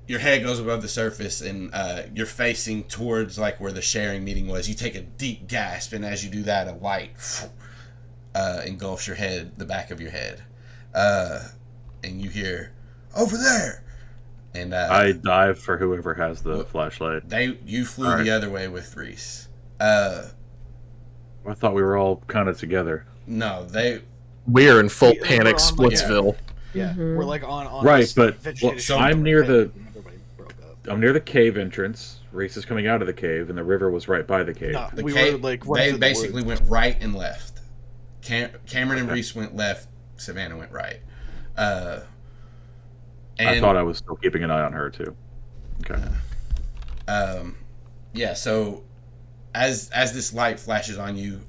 Your head goes above the surface, and you're facing towards like where the sharing meeting was. You take a deep gasp, and as you do that, a light engulfs your head, the back of your head, and you hear over there. And I dive for whoever has the flashlight. You flew the other way with Reese. I thought we were all kind of together. No, we're in full panic, Splitsville. Yeah, we're like on right, but I'm near the cave entrance. Reese is coming out of the cave, and the river was right by the cave. No, were like they basically went right and left. Cameron and Reese went left. Savannah went right. I thought I was still keeping an eye on her too. Okay. Yeah. So, as this light flashes on you,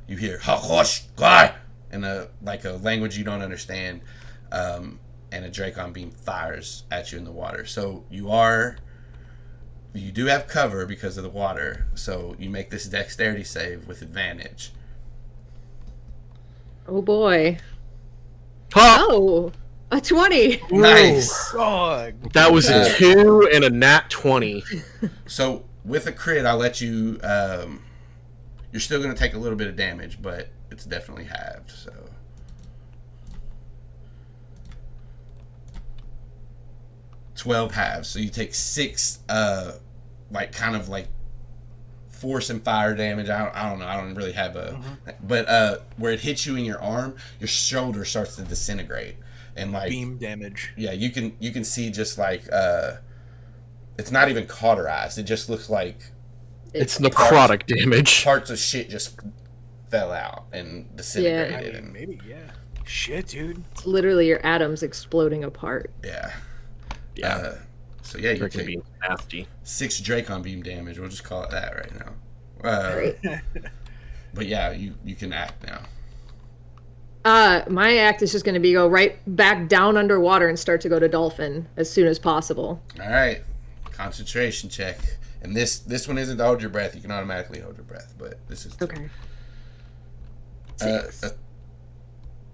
you hear "Hakosh Guy" in a language you don't understand, and a Dracon beam fires at you in the water. So you do have cover because of the water. So you make this dexterity save with advantage. Oh boy. Huh. Oh. A 20. Nice. Oh, that was a 2 and a nat 20. So with a crit, I'll let you. You're still going to take a little bit of damage, but it's definitely halved. So 12 halves. So you take 6, kind of force and fire damage. I don't know. I don't really have a. But where it hits you in your arm, your shoulder starts to disintegrate. And beam damage. Yeah, you can see just it's not even cauterized. It just looks like it's necrotic damage. Parts of shit just fell out and disintegrated. Yeah, I mean, maybe shit, dude. It's literally your atoms exploding apart. Yeah. Yeah. So yeah, you take take nasty. 6 Dracon beam damage. We'll just call it that right now. But yeah, you can act now. My act is just going to be go right back down underwater and start to go to dolphin as soon as possible. All right. Concentration check. And this one isn't to hold your breath. You can automatically hold your breath, but this is Okay.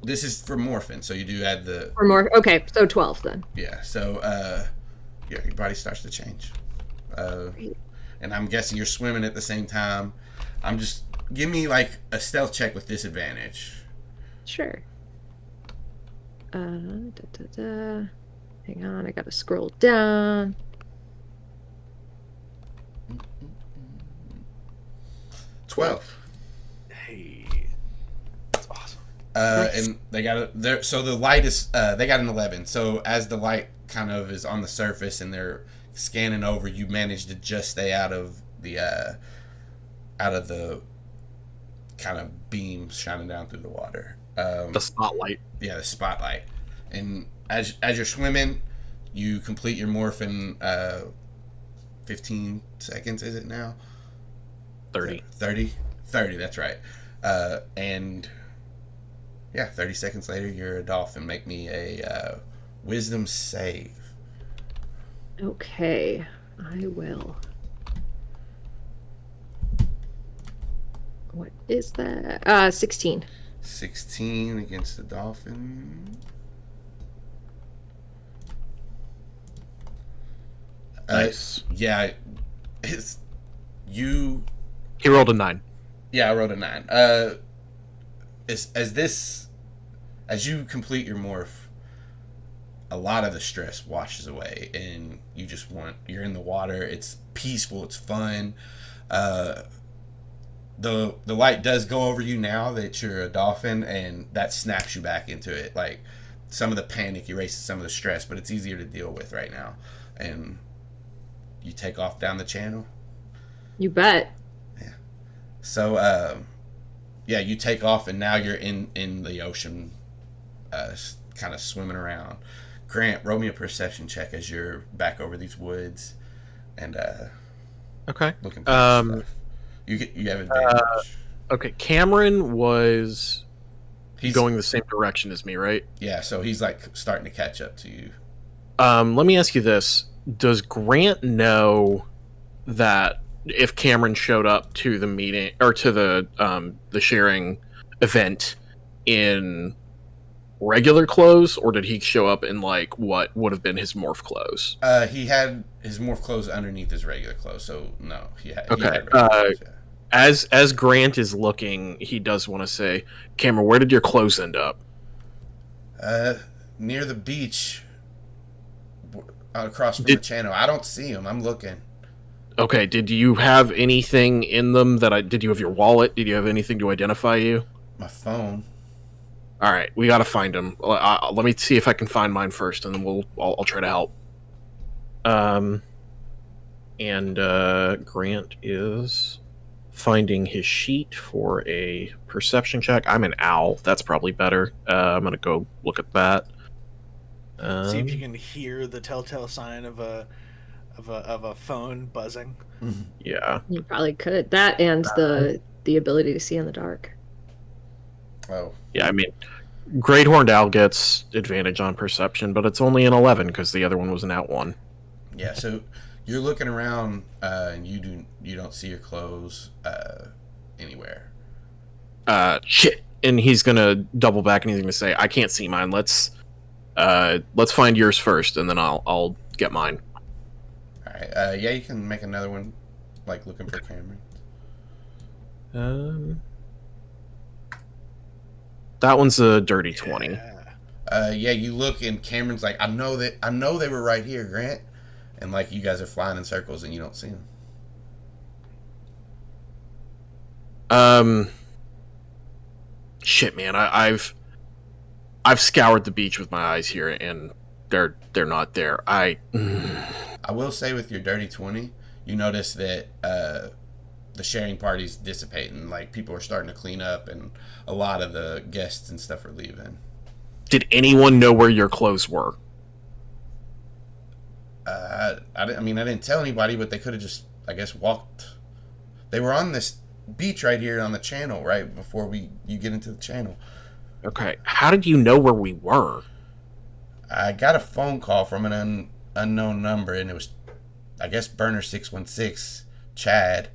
this is for morphine, so you do add the Or more. Okay, so 12 then. yeah. So yeah, your body starts to change. And I'm guessing you're swimming at the same time. Give me like a stealth check with disadvantage. Sure. Hang on, I gotta scroll down. 12. Hey, that's awesome. Nice. And they got so the light is they got an 11. So as the light kind of is on the surface and they're scanning over, you manage to just stay out of the kind of beams shining down through the water. The spotlight. Yeah, the spotlight. And as you're swimming, you complete your morph in 15 seconds. Is it now? 30. 30, that's right. And yeah, 30 seconds later, you're a dolphin. Make me a wisdom save. Okay, I will. What is that? 16. 16 against the dolphin. Nice. Yeah, it's you. He rolled a 9. Yeah, I rolled a 9. As you complete your morph, a lot of the stress washes away, and you're in the water. It's peaceful. It's fun. The light does go over you now that you're a dolphin, and that snaps you back into it. Like some of the panic erases some of the stress, but it's easier to deal with right now. And you take off down the channel. You bet. So, yeah, you take off, and now you're in the ocean, kind of swimming around. Grant, roll me a perception check as you're back over these woods, and Okay. looking for stuff. You have advantage. Okay, Cameron was He's going the same direction as me, right? Yeah, so he's like starting to catch up to you. Let me ask you this. Does Grant know that if Cameron showed up to the meeting or to the sharing event in regular clothes, or did he show up in like what would have been his morph clothes? He had his morph clothes underneath his regular clothes, so no, he had Okay. regular clothes, yeah. As Grant is looking, he does want to say, Cameron, where did your clothes end up? Near the beach, across from the channel. I don't see him. I'm looking. Okay, did you have anything in them did you have your wallet? Did you have anything to identify you? My phone. All right, we got to find him. Let me see if I can find mine first, and then I'll try to help. Grant is finding his sheet for a perception check. I'm an owl. That's probably better. I'm gonna go look at that. See if you can hear the telltale sign of a phone buzzing. Yeah. You probably could. That and the ability to see in the dark. Oh. Yeah, I mean, Great Horned Owl gets advantage on perception, but it's only an 11 because the other one was an out 1. Yeah, so you're looking around, and you don't see your clothes anywhere. Shit. And he's gonna double back and he's gonna say, I can't see mine. Let's find yours first, and then I'll get mine. All right. Yeah, you can make another one, like looking for Cameron. That one's a dirty 20. Yeah, you look, and Cameron's like, I know they were right here, Grant. And like you guys are flying in circles, and you don't see them. Shit, man. I've scoured the beach with my eyes here, and they're not there. I will say, with your dirty 20, you notice that the sharing party's dissipating. Like people are starting to clean up, and a lot of the guests and stuff are leaving. Did anyone know where your clothes were? I didn't tell anybody, but they could have just, I guess, walked. They were on this beach right here on the channel, right before you get into the channel. Okay, how did you know where we were? I got a phone call from an unknown number, and it was I guess Burner 616, Chad.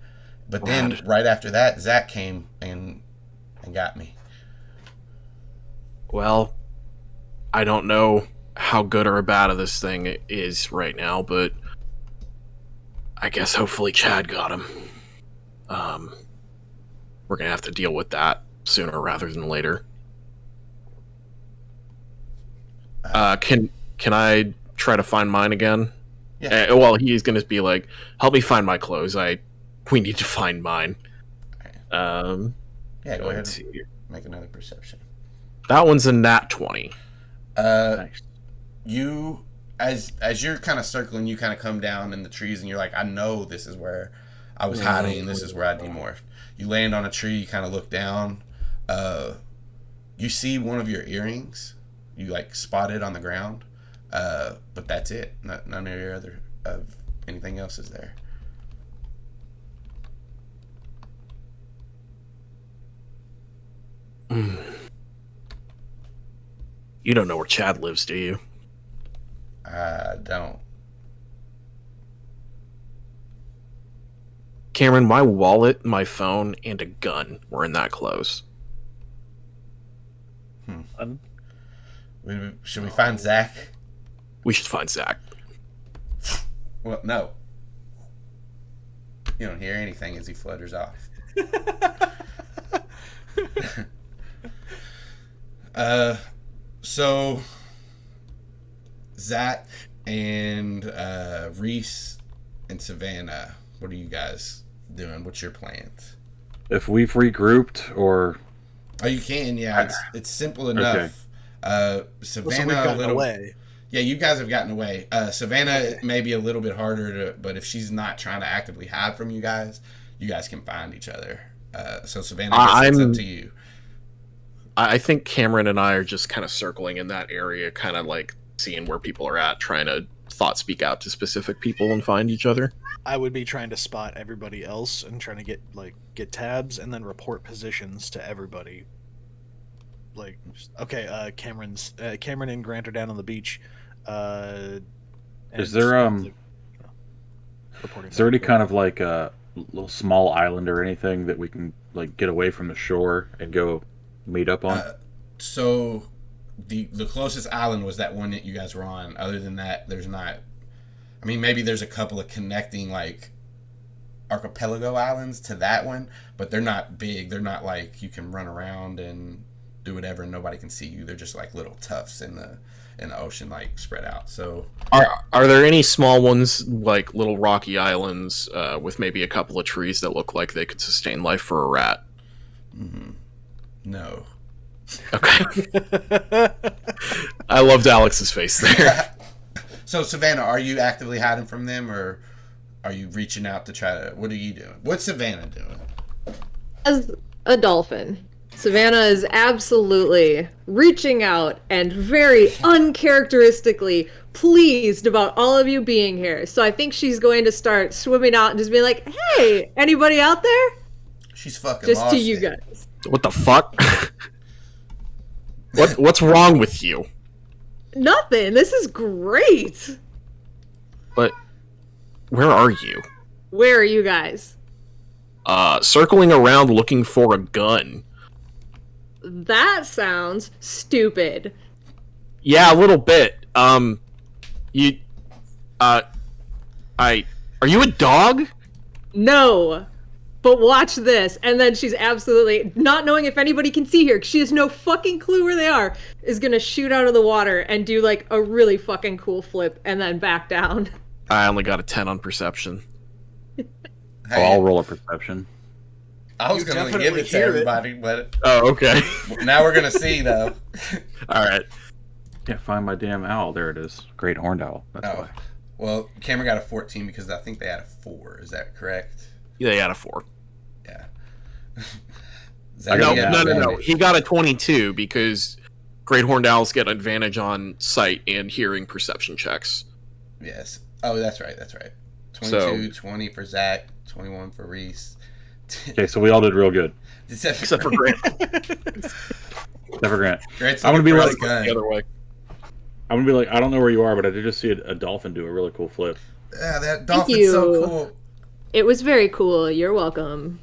But then right after that, Zac came and got me. Well, I don't know how good or bad of this thing is right now, but I guess hopefully Chad got him. We're gonna have to deal with that sooner rather than later. Can I try to find mine again? Yeah. Well, he's gonna be like, "Help me find my clothes. We need to find mine." Yeah, go ahead and make another perception. That one's a nat 20. Nice. You, as you're kind of circling, you kind of come down in the trees, and you're like, I know this is where I was hiding, and this is where I demorphed. You land on a tree, you kind of look down. You see one of your earrings. You like spot it on the ground, but that's it. None of your other of anything else is there. You don't know where Chad lives, do you? I don't. Cameron, my wallet, my phone, and a gun were in that clothes. Should we find Zac? We should find Zac. Well, no. You don't hear anything as he flutters off. So Zac and Reese and Savannah, what are you guys doing? What's your plans? If we've regrouped, or Oh, you can, yeah. It's simple enough. Savannah, So we've gotten away. Yeah, you guys have gotten away. Savannah may be a little bit harder to, but if she's not trying to actively hide from you guys can find each other. So Savannah, it's up to you. I think Cameron and I are just kind of circling in that area, kind of like seeing where people are at, trying to thought speak out to specific people and find each other. I would be trying to spot everybody else and trying to get tabs and then report positions to everybody. Like, okay, Cameron and Grant are down on the beach. is there already kind of like a little small island or anything that we can like get away from the shore and go meet up on? So the closest island was that one that you guys were on. Other than that, there's not. I mean, maybe there's a couple of connecting like archipelago islands to that one, but they're not big. They're not like you can run around and do whatever and nobody can see you. They're just like little tufts in the ocean, like spread out. So are there any small ones, like little rocky islands with maybe a couple of trees that look like they could sustain life for a rat? No. Okay. I loved Alex's face there. So Savannah, are you actively hiding from them, or are you reaching out to try to? What are you doing? What's Savannah doing? As a dolphin, Savannah is absolutely reaching out and very uncharacteristically pleased about all of you being here. So I think she's going to start swimming out and just be like, "Hey, anybody out there?" She's fucking Just lost to you it. guys. What the fuck? What's wrong with you? Nothing. This is great. But where are you? Where are you guys? Circling around looking for a gun. That sounds stupid. Yeah, a little bit. Are you a dog? No. But watch this. And then she's absolutely, not knowing if anybody can see her, 'cause she has no fucking clue where they are, is gonna shoot out of the water and do like a really fucking cool flip and then back down. I only got a 10 on perception. I'll roll a perception. I was going to give it to everybody, but Oh, okay. now we're going to see, though. All right. Can't find my damn owl. There it is. Great horned owl. That's why. Well, Cameron got a 14 because I think they had a 4. Is that correct? Yeah, they got a 4. Yeah. No. He got a 22 because Great Horned Owls get advantage on sight and hearing perception checks. Yes. Oh, that's right. 22, 20 for Zac, 21 for Reese. Okay, so we all did real good. Except for Grant. Except for Grant. Grant's I'm gonna be like The other way. I don't know where you are, but I did just see a dolphin do a really cool flip. Yeah, that Thank dolphin's so you. cool. It was very cool. You're welcome.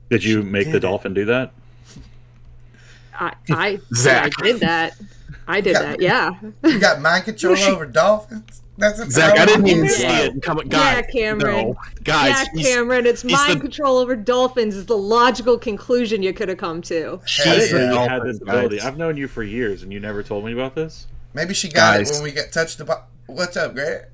Did you make the dolphin do that? I Zach. did that. I did that. Yeah. You got mind control over dolphins? That's a Zach, I didn't even Yeah. see it. Come on, guys. Yeah, Cameron. No. Guys, Yeah, Cameron. It's he's mind the- control over dolphins is the logical conclusion you could have come to. I She's didn't the know you had dolphin, this ability. guys. I've known you for years, and you never told me about this. Maybe she got Guys. it when we get touched the What's up, Grant?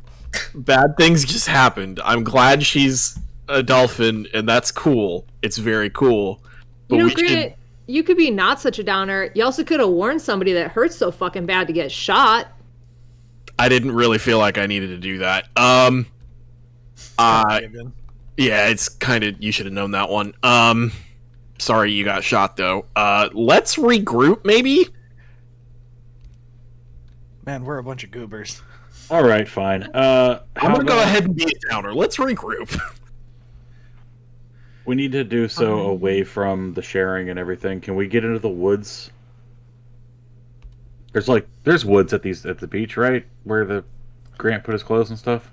Bad things just happened. I'm glad she's a dolphin, and that's cool. It's very cool. But You know, we should- Grant, you could be not such a downer. You also could have warned somebody that hurts so fucking bad to get shot. I didn't really feel like I needed to do that. Yeah, it's kind of, you should have known that one. Sorry you got shot though. Let's regroup maybe? Man, we're a bunch of goobers. All right, fine. I'm gonna go ahead and be a downer. Let's regroup. We need to do so away from the sharing and everything. Can we get into the woods? There's woods at the beach, right? Where the Grant put his clothes and stuff.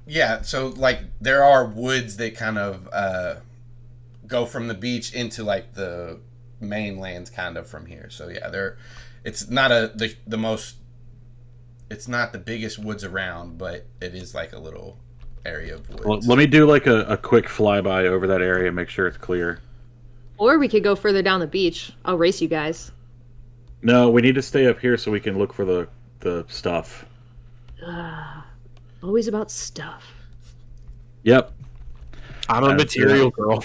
Yeah, so like there are woods that kind of go from the beach into like the mainlands kind of from here. So yeah, it's not it's not the biggest woods around, but it is like a little area of woods. Well, let me do like a quick flyby over that area, make sure it's clear. Or we could go further down the beach. I'll race you guys. No, we need to stay up here so we can look for the stuff. Always about stuff. Yep. I'm a material girl.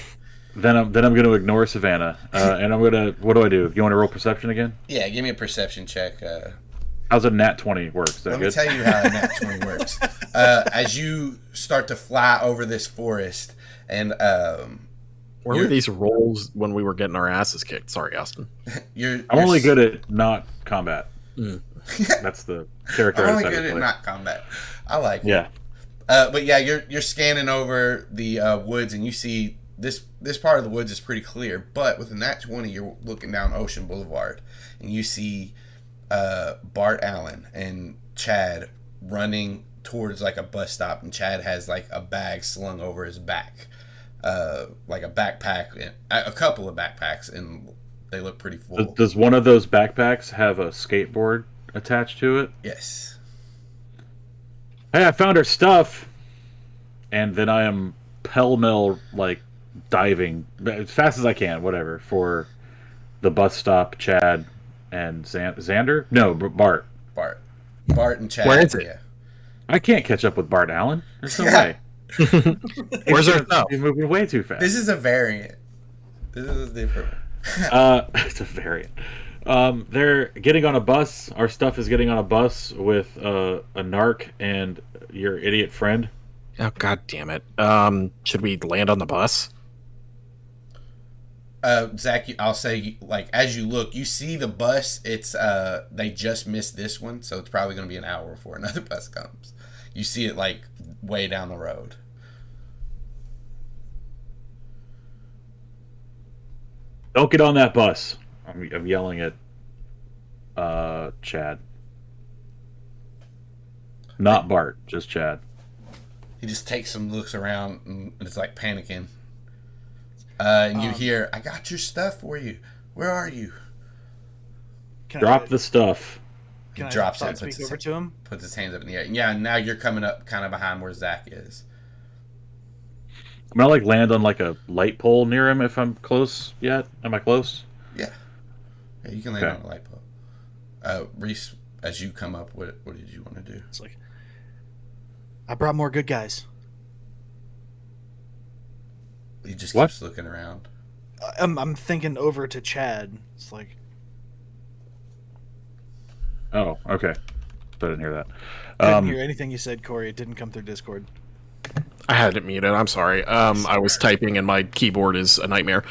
Then I'm going to ignore Savannah, and I'm gonna. What do? You want to roll perception again? Yeah, give me a perception check. How's a nat 20 work? Is that Let good? me tell you how a nat 20 works. As you start to fly over this forest, and Where were these rolls when we were getting our asses kicked? Sorry, Austin. I'm only good at not combat. That's the character. I'm I only decided good to at play. not combat. I like it. Yeah. But yeah, you're scanning over the woods, and you see this part of the woods is pretty clear. But with a nat 20, you're looking down Ocean Boulevard, and you see Bart Allen and Chad running towards like a bus stop, and Chad has like a bag slung over his back, like a backpack, a couple of backpacks, and they look pretty full. Does one of those backpacks have a skateboard attached to it? Yes. Hey, I found her stuff, and then I am pell-mell like diving as fast as I can, whatever, for the bus stop. Chad and Xander? No, Bart. Bart and Chad. Where is it? Yeah. I can't catch up with Bart Allen. There's no way. Where's our stuff? He's moving way too fast. This is a variant. This is different. It's a variant. They're getting on a bus. Our stuff is getting on a bus with a narc and your idiot friend. Oh, god damn it. Should we land on the bus? Zach, I'll say, like, as you look, you see the bus. It's they just missed this one, so it's probably going to be an hour before another bus comes. You see it like way down the road. Don't get on that bus. I'm yelling at Chad. Not Bart, just Chad. He just takes some looks around and it's like panicking. And you hear, "I got your stuff for you. Where are you?" Drop the stuff. Can drops I it, thought speak over to him? puts his hands up in the air. Yeah, now you're coming up kind of behind where Zach is. I'm gonna like land on like a light pole near him if I'm close yet. Am I close? Yeah, you can land Okay. on a light pole. Reese, as you come up, what did you want to do? It's like, I brought more good guys. He just What? keeps looking around. I'm thinking over to Chad. It's like, Oh, okay. So I didn't hear that. I didn't hear anything you said, Corey. It didn't come through Discord. I had it muted. I'm sorry. I was typing and my keyboard is a nightmare.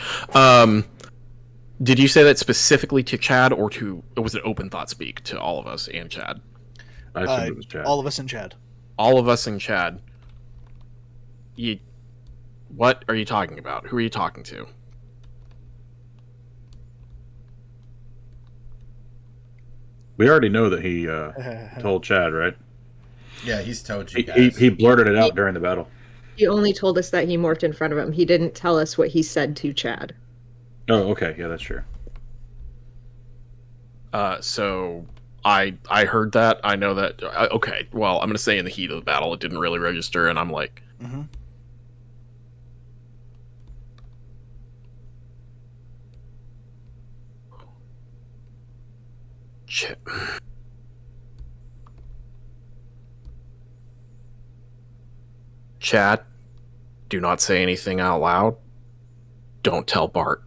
Did you say that specifically to Chad or was it open thought speak to all of us and Chad? I assumed it was Chad. All of us and Chad. All of us and Chad. What are you talking about? Who are you talking to? We already know that he told Chad, right? Yeah, he's told you He guys. he blurted it out during the battle. He only told us that he morphed in front of him. He didn't tell us what he said to Chad. Oh, okay. Yeah, that's true. So I heard that. I know that. Okay, well, I'm gonna say in the heat of the battle, it didn't really register, and I'm like, Mm-hmm. shit. Chad, do not say anything out loud. Don't tell Bart.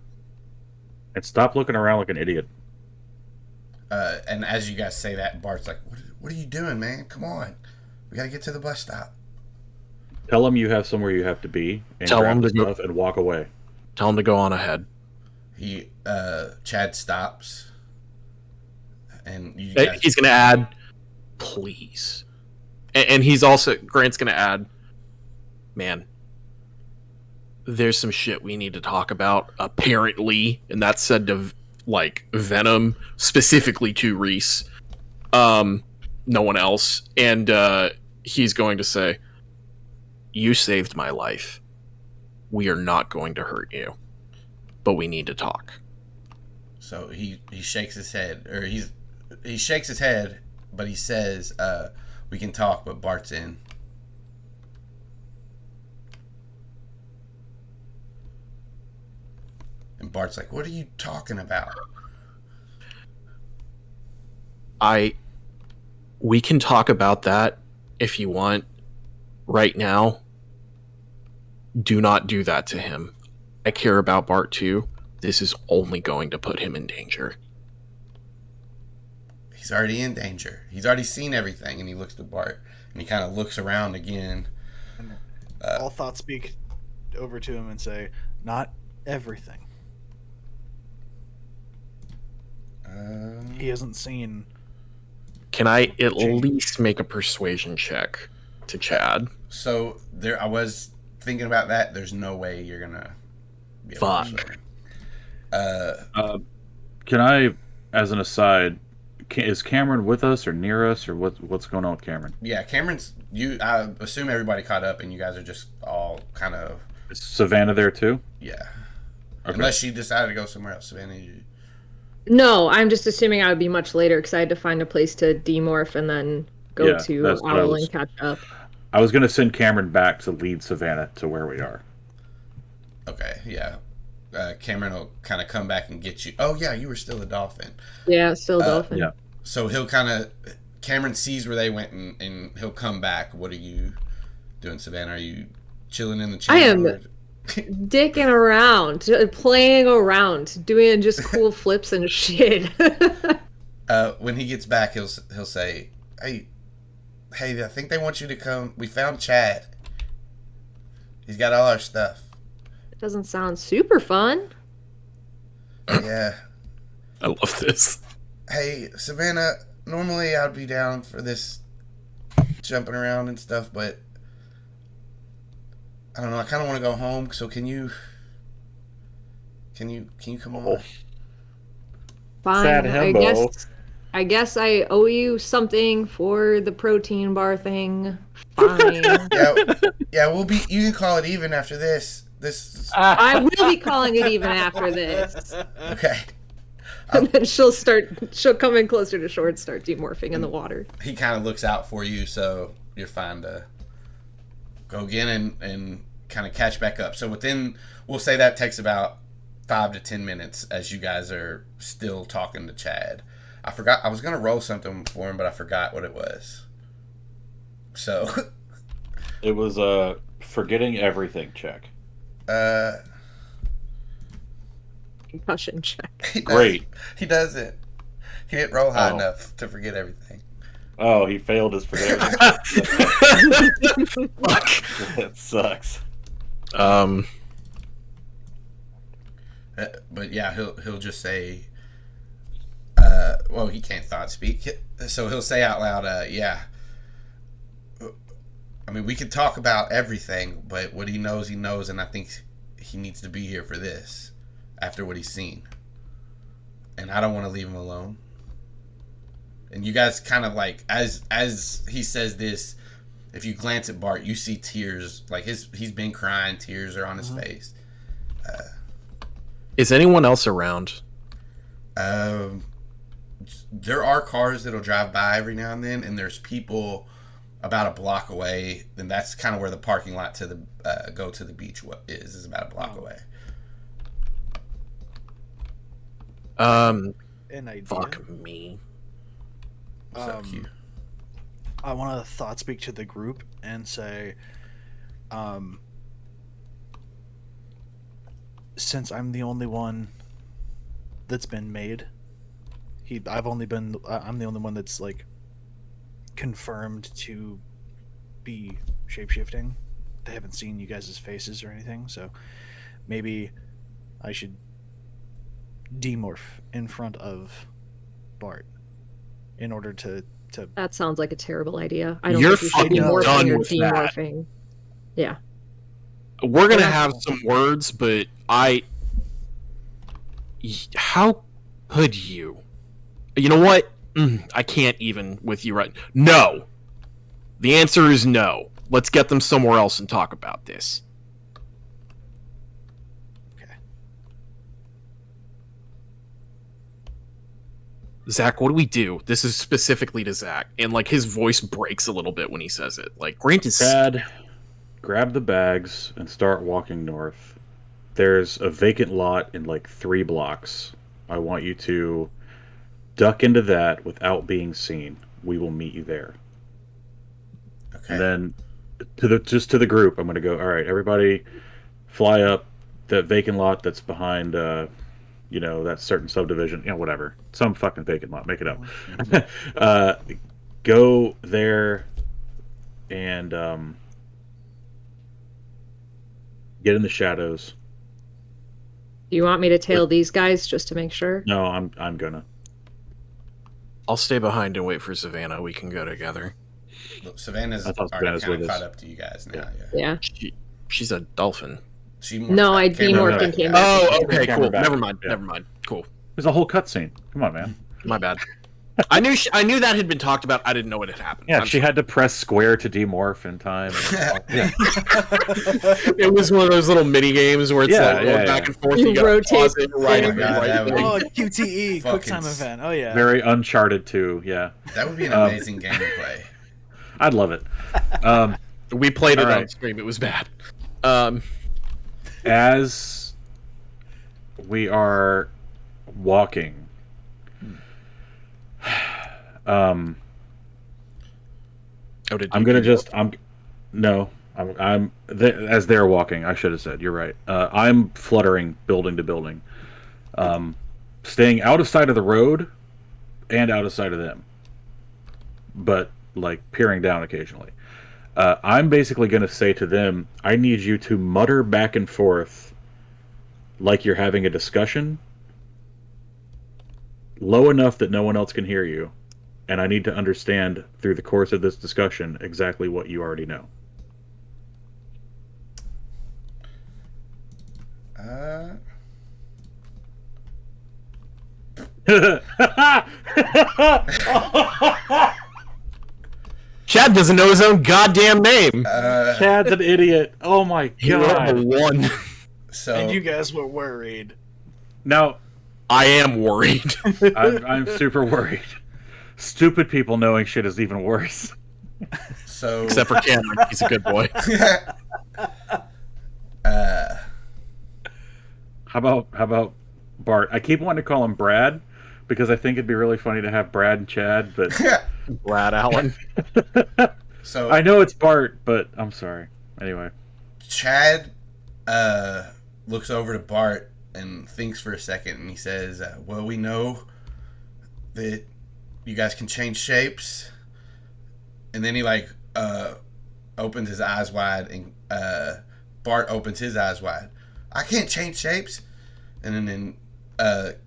And stop looking around like an idiot. And as you guys say that, Bart's like, what are you doing, man? Come on. We got to get to the bus stop. Tell him you have somewhere you have to be, and Tell grab him the to go- stuff and walk away. Tell him to go on ahead. Chad stops. And you Hey, guys... he's gonna add, please. And he's also, Grant's gonna add, man, there's some shit we need to talk about, apparently, and that's said to, like, Venom, specifically to Reese. No one else. And he's going to say, you saved my life. We are not going to hurt you, but we need to talk. So he shakes his head, or he shakes his head, but he says, we can talk, but Bart's in. And Bart's like, what are you talking about? We can talk about that if you want right now. Do not do that to him. I care about Bart too. This is only going to put him in danger. He's already in danger. He's already seen everything, and he looks to Bart, and he kind of looks around again. All thoughts speak over to him and say, "Not everything." He hasn't seen. Can I at least make a persuasion check to Chad? So there, I was thinking about that. There's no way you're gonna be able to Fuck. Can I, as an aside, is Cameron with us or near us, or what's going on with Cameron? Yeah, Cameron's. I assume everybody caught up, and you guys are just all kind of. Is Savannah there too? Yeah. Okay. Unless she decided to go somewhere else, Savannah. No, I'm just assuming I would be much later because I had to find a place to demorph and then go to that's what I Owl was- and catch up. I was going to send Cameron back to lead Savannah to where we are. Okay, yeah. Cameron will kind of come back and get you. Oh, yeah, you were still a dolphin. Yeah, still dolphin. Yeah. So he'll kind of. Cameron sees where they went, and he'll come back. What are you doing, Savannah? Are you chilling in the I am chamber? dicking around, playing around, doing just cool flips and shit. When he gets back, he'll say, "Hey, I think they want you to come. We found Chad. He's got all our stuff." It doesn't sound super fun. Yeah. I love this. Hey, Savannah. Normally, I'd be down for this jumping around and stuff, but I don't know. I kind of want to go home. So can you come on? Fine. Sad himbo. I guess I owe you something for the protein bar thing. Fine. Yeah. We'll be. You can call it even after this. I will be calling it even after this. Okay. And then she'll come in closer to shore and start demorphing in the water. He kind of looks out for you, so you're fine to go again and kind of catch back up. So we'll say that takes about 5 to 10 minutes as you guys are still talking to Chad. I forgot, I was going to roll something for him, but I forgot what it was. So. It was forgetting everything check. Concussion check. Great. He doesn't. He didn't roll high enough to forget everything. Oh, he failed his forgetting. Fuck. That sucks. But yeah, he'll just say, well, he can't thought speak, so he'll say out loud, yeah. I mean, we could talk about everything, but what he knows, and I think he needs to be here for this, after what he's seen. And I don't want to leave him alone. And you guys kind of like, as he says this, if you glance at Bart, you see tears. Like he's been crying. Tears are on his face. Is anyone else around? There are cars that'll drive by every now and then, and there's people about a block away, and that's kind of where the parking lot to the go to the beach is about a block away. An idea. Fuck me. So cute. I want to thought speak to the group and say, since I'm the only one that's been made, I'm the only one that's like confirmed to be shapeshifting. They haven't seen you guys' faces or anything, so maybe I should demorph in front of Bart in order to That sounds like a terrible idea. I don't You're think you should be fucking morphing done or with that. demorphing. Yeah. We're gonna have some words, but how could you? You know what? I can't even with you right. No. The answer is no. Let's get them somewhere else and talk about this. Okay. Zac, what do we do? This is specifically to Zac, and like his voice breaks a little bit when he says it. Like Grant is Dad, grab the bags and start walking north. There's a vacant lot in like 3 blocks. I want you to duck into that without being seen. We will meet you there. Okay. And then to the group, I'm going to go, all right, everybody fly up that vacant lot that's behind that certain subdivision, whatever. Some fucking vacant lot, make it up. Go there and get in the shadows. Do you want me to tail these guys just to make sure? No, I'm gonna. I'll stay behind and wait for Savannah. We can go together. Look, Savannah's I thought already Savannah's kind with of us. caught up to you guys now. Yeah. She's a dolphin. She No, I demorphed and came back. Oh, okay, Camera cool. back. Never mind. Yeah. Never mind. Cool. There's a whole cutscene. Come on, man. My bad. I knew that had been talked about. I didn't know it had happened. Yeah, I'm she had to press square to demorph in time. Yeah. It was one of those little mini games where it's going back and forth. You You gotta rotate pause it, right, Oh my God, right, that would right. Oh, QTE, Fucking QuickTime event. Oh yeah. Very Uncharted 2, yeah. That would be an amazing game to play. I'd love it. We played it All on right. stream. It was bad. As we are walking, I'm gonna just as they're walking. I should have said. You're right. I'm fluttering building to building, staying out of sight of the road, and out of sight of them, but like peering down occasionally. I'm basically gonna say to them, I need you to mutter back and forth, like you're having a discussion, low enough that no one else can hear you. And I need to understand through the course of this discussion exactly what you already know. Chad doesn't know his own goddamn name. Chad's an idiot. Oh my god. One. So And you guys were worried. Now, I am worried. I'm super worried. Stupid people knowing shit is even worse. So Except for Cameron. He's a good boy. How about Bart? I keep wanting to call him Brad because I think it'd be really funny to have Brad and Chad, but Brad Allen. so I know it's Bart, but I'm sorry. Anyway, Chad looks over to Bart and thinks for a second, and he says, well, we know that you guys can change shapes. And then he opens his eyes wide, and Bart opens his eyes wide. I can't change shapes. And then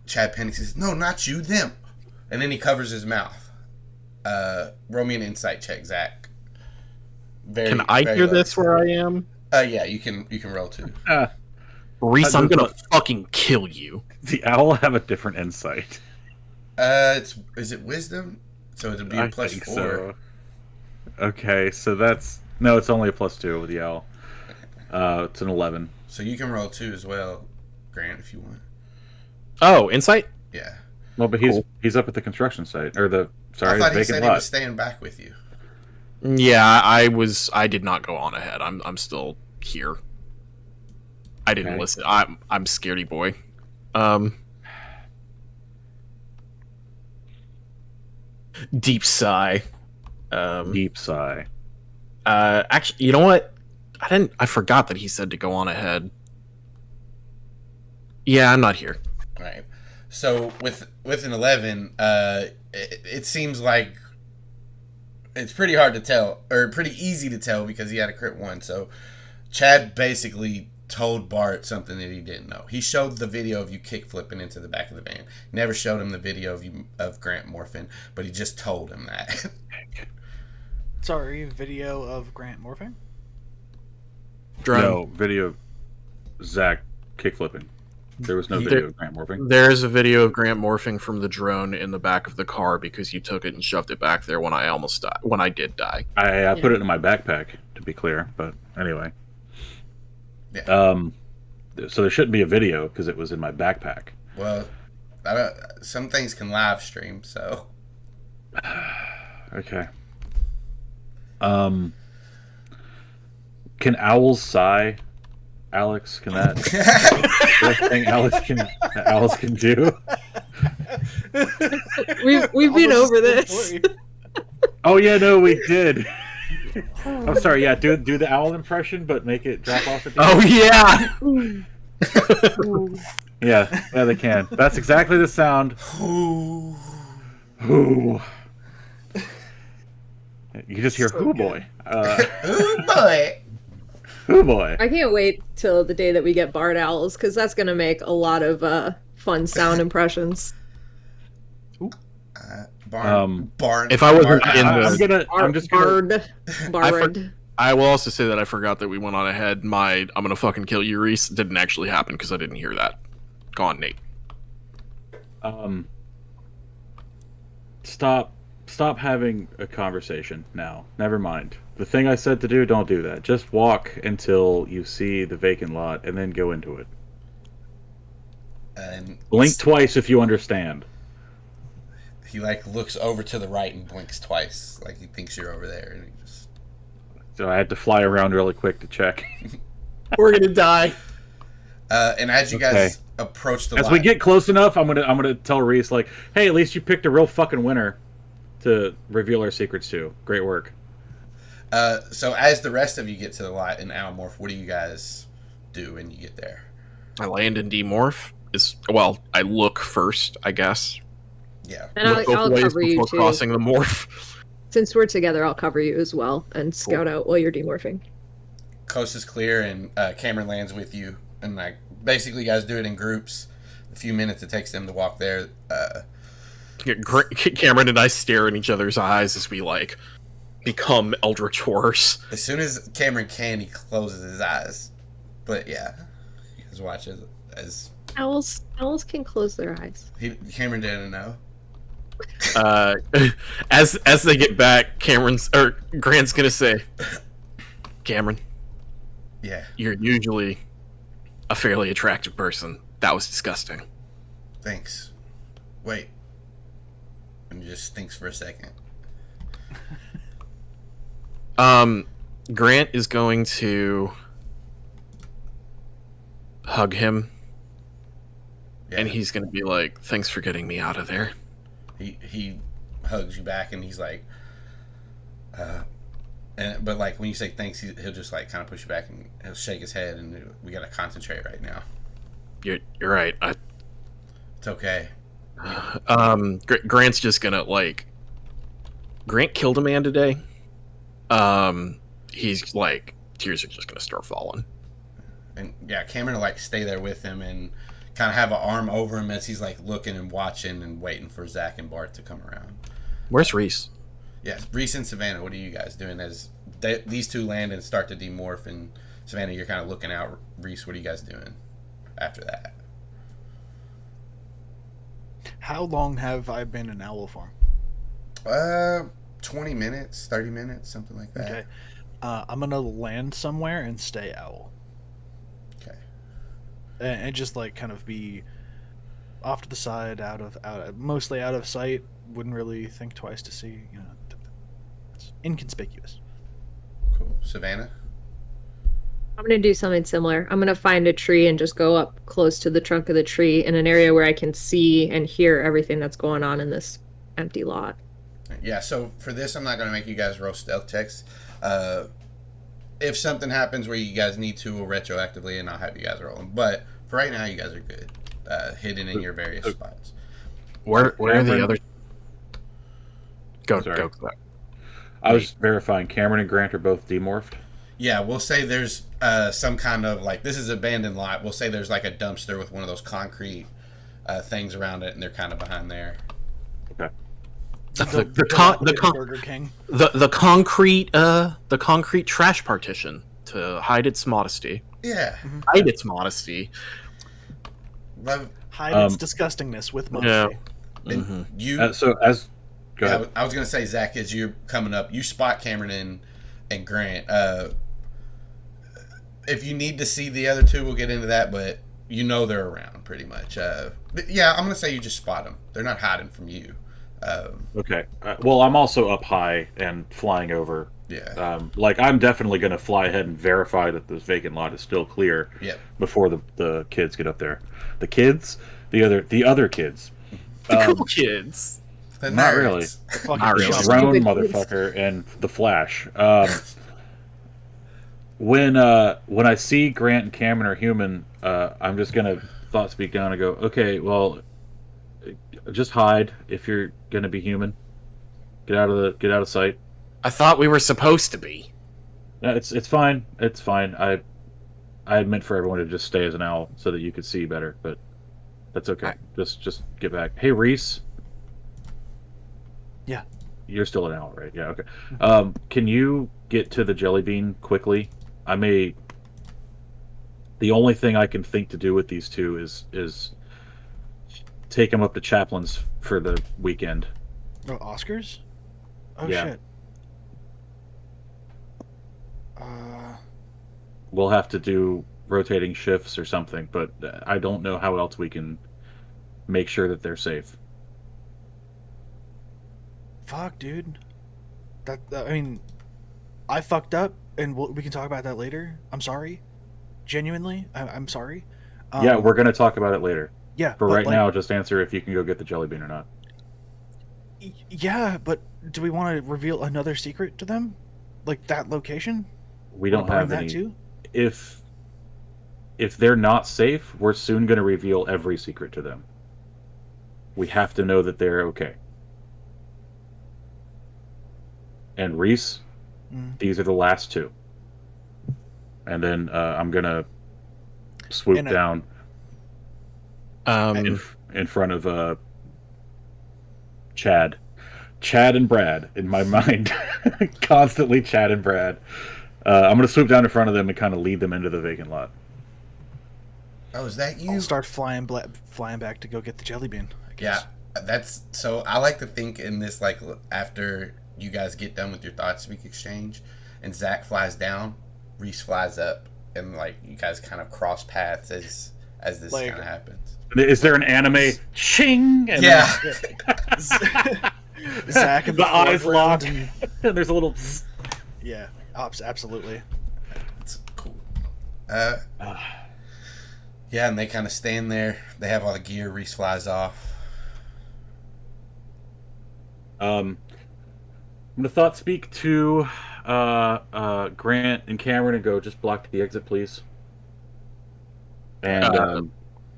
Chad panics and says, no, not you, them. And then he covers his mouth. Roll me an insight check, Zac. Can I hear low. this where I am? Yeah, you can roll too. Reese, I'm gonna fucking kill you. the owl have a different insight. Is it wisdom? So it'd be a I plus think 4. so. Okay, so that's no. It's only a +2 with the owl. It's an 11. So you can roll 2 as well, Grant, if you want. Oh, insight. Yeah. Well, but he's up at the construction site or the I thought he vacant said lot. he was staying back with you. Yeah, I did not go on ahead. I'm still here. I didn't Okay. listen. I'm scaredy boy. Deep sigh. Deep sigh. Actually, you know what? I forgot that he said to go on ahead. Yeah, I'm not here. Right. So with an 11, it seems like it's pretty hard to tell, or pretty easy to tell because he had a crit 1. So Chad basically told Bart something that he didn't know. He showed the video of you kick flipping into the back of the van. Never showed him the video of Grant morphing, but he just told him that. Sorry, video of Grant morphing? Drone. No video of Zac kickflipping. There was no video of Grant morphing. There's a video of Grant morphing from the drone in the back of the car because you took it and shoved it back there when I almost died. When I did die. I put it in my backpack to be clear, but anyway. Yeah. So there shouldn't be a video because it was in my backpack. Well, some things can live stream, so. Okay. Can owls sigh? Alex, can that thing owls can do? We've been over this. Oh yeah, no, we did. I'm sorry. Yeah, do the owl impression, but make it drop off at the end. Oh yeah. Yeah, they can. That's exactly the sound. Ooh. You can just hear "hoo boy." Ooh, boy. Hoo boy. I can't wait till the day that we get Bard Owls, because that's going to make a lot of fun sound impressions. Barn. If I wasn't in I'm just gonna. Bard. I will also say that I forgot that we went on ahead. I'm gonna fucking kill you, Reese, didn't actually happen because I didn't hear that. Go on, Nate. Stop having a conversation now. Never mind. The thing I said to do, don't do that. Just walk until you see the vacant lot and then go into it. And Blink twice if you understand. he looks over to the right and blinks twice, like he thinks you're over there, and he just. So I had to fly around really quick to check. We're gonna die. And as you guys approach the As lot, we get close enough, I'm gonna tell Reese like, hey, at least you picked a real fucking winner to reveal our secrets to. Great work. so as the rest of you get to the lot in Animorph, what do you guys do when you get there? I land in demorph. I look first, I guess. Yeah. And Look both I'll ways cover you before too. crossing the morph. Since we're together, I'll cover you as well and scout out while you're demorphing. Coast is clear, and Cameron lands with you, and basically, you guys do it in groups. A few minutes it takes them to walk there. Cameron and I stare in each other's eyes as we become eldritch horrors. As soon as Cameron can, he closes his eyes. But yeah, you guys watch as Owls can close their eyes. Cameron didn't know. As they get back, Grant's gonna say, Cameron, Yeah. you're usually a fairly attractive person. That was disgusting. Thanks. Wait. And he just thinks for a second. Grant is going to hug him, Yeah. and he's going to be like, thanks for getting me out of there. He hugs you back, and he's like, but when you say thanks, he'll just kind of push you back, and he'll shake his head, and we gotta concentrate right now. You're right. It's okay. Grant's just gonna Grant killed a man today. He's tears are just gonna start falling. And yeah, Cameron will stay there with him and kind of have an arm over him as he's looking and watching and waiting for Zac and Bart to come around. Where's Reese? Yeah, Reese and Savannah, what are you guys doing as these two land and start to demorph? And Savannah, you're kind of looking out. Reese, what are you guys doing after that? How long have I been in owl form? Uh, 20 minutes, 30 minutes, something like that. Okay. I'm gonna land somewhere and stay owl, Okay. and just like kind of be off to the side, mostly out of sight. Wouldn't really think twice to see. It's inconspicuous. Cool. Savannah? I'm going to do something similar. I'm going to find a tree and just go up close to the trunk of the tree in an area where I can see and hear everything that's going on in this empty lot. Yeah, so for this, I'm not going to make you guys roll stealth checks. If something happens where you guys need to, we'll retroactively, and I'll have you guys rolling. But for right now, you guys are good. Hidden in your various spots. Where are the other? Go. I was verifying. Cameron and Grant are both demorphed. Yeah, we'll say there's some kind of, like, this is an abandoned lot. We'll say there's like a dumpster with one of those concrete things around it, and they're kind of behind there. Okay. Burger King. The concrete trash partition to hide its modesty. Yeah. Hide its modesty. Love. Hide its disgustingness with modesty. Yeah. And you. Go ahead. I was gonna say, Zach, as you're coming up, you spot Cameron and Grant. If you need to see the other two, we'll get into that, but you know they're around pretty much. Yeah, I'm gonna say you just spot them. They're not hiding from you. Okay. Well, I'm also up high and flying over. Yeah. I'm definitely going to fly ahead and verify that this vacant lot is still clear. Yep. Before the kids get up there. The kids, the other kids. The cool kids. The not nerds. really. Not really. Drone motherfucker and the Flash. When I see Grant and Cameron are human, I'm just gonna thought speak down and go, okay, well, just hide if you're gonna be human. Get out of sight. I thought we were supposed to be. No, it's fine. It's fine. I meant for everyone to just stay as an owl so that you could see better, but that's okay. Just get back. Hey, Reese. Yeah. You're still an owl, right? Yeah. Okay. Can you get to the jelly bean quickly? The only thing I can think to do with these two is take them up to Chaplin's for the weekend. Oh, Oscars? Oh, yeah. shit. We'll have to do rotating shifts or something, but I don't know how else we can make sure that they're safe. Fuck, dude. I mean, I fucked up, and we can talk about that later. I'm sorry. Genuinely, I'm sorry. Yeah, we're going to talk about it later. Yeah. For right now, just answer if you can go get the jelly bean or not. Yeah, but do we want to reveal another secret to them? Like that location? We don't have that any. Too? If they're not safe, we're soon going to reveal every secret to them. We have to know that they're okay. And Reese, these are the last two. And then I'm going to swoop down in front of Chad and Brad in my mind. Constantly Chad and Brad. I'm going to swoop down in front of them and kind of lead them into the vacant lot. Oh, is that you? I'll start flying back to go get the jelly bean, I guess. Yeah, that's so. I like to think in this, like, after you guys get done with your thought speak exchange, and Zac flies down, Reese flies up, and like you guys kind of cross paths as this kind of happens. Is there an anime ching? And yeah. Zac and the eyes lock, and there's a little. Yeah, absolutely. It's cool. Yeah, and they kind of stand there. They have all the gear. Reese flies off. I'm gonna thought speak to Grant and Cameron and go, just block the exit, please. And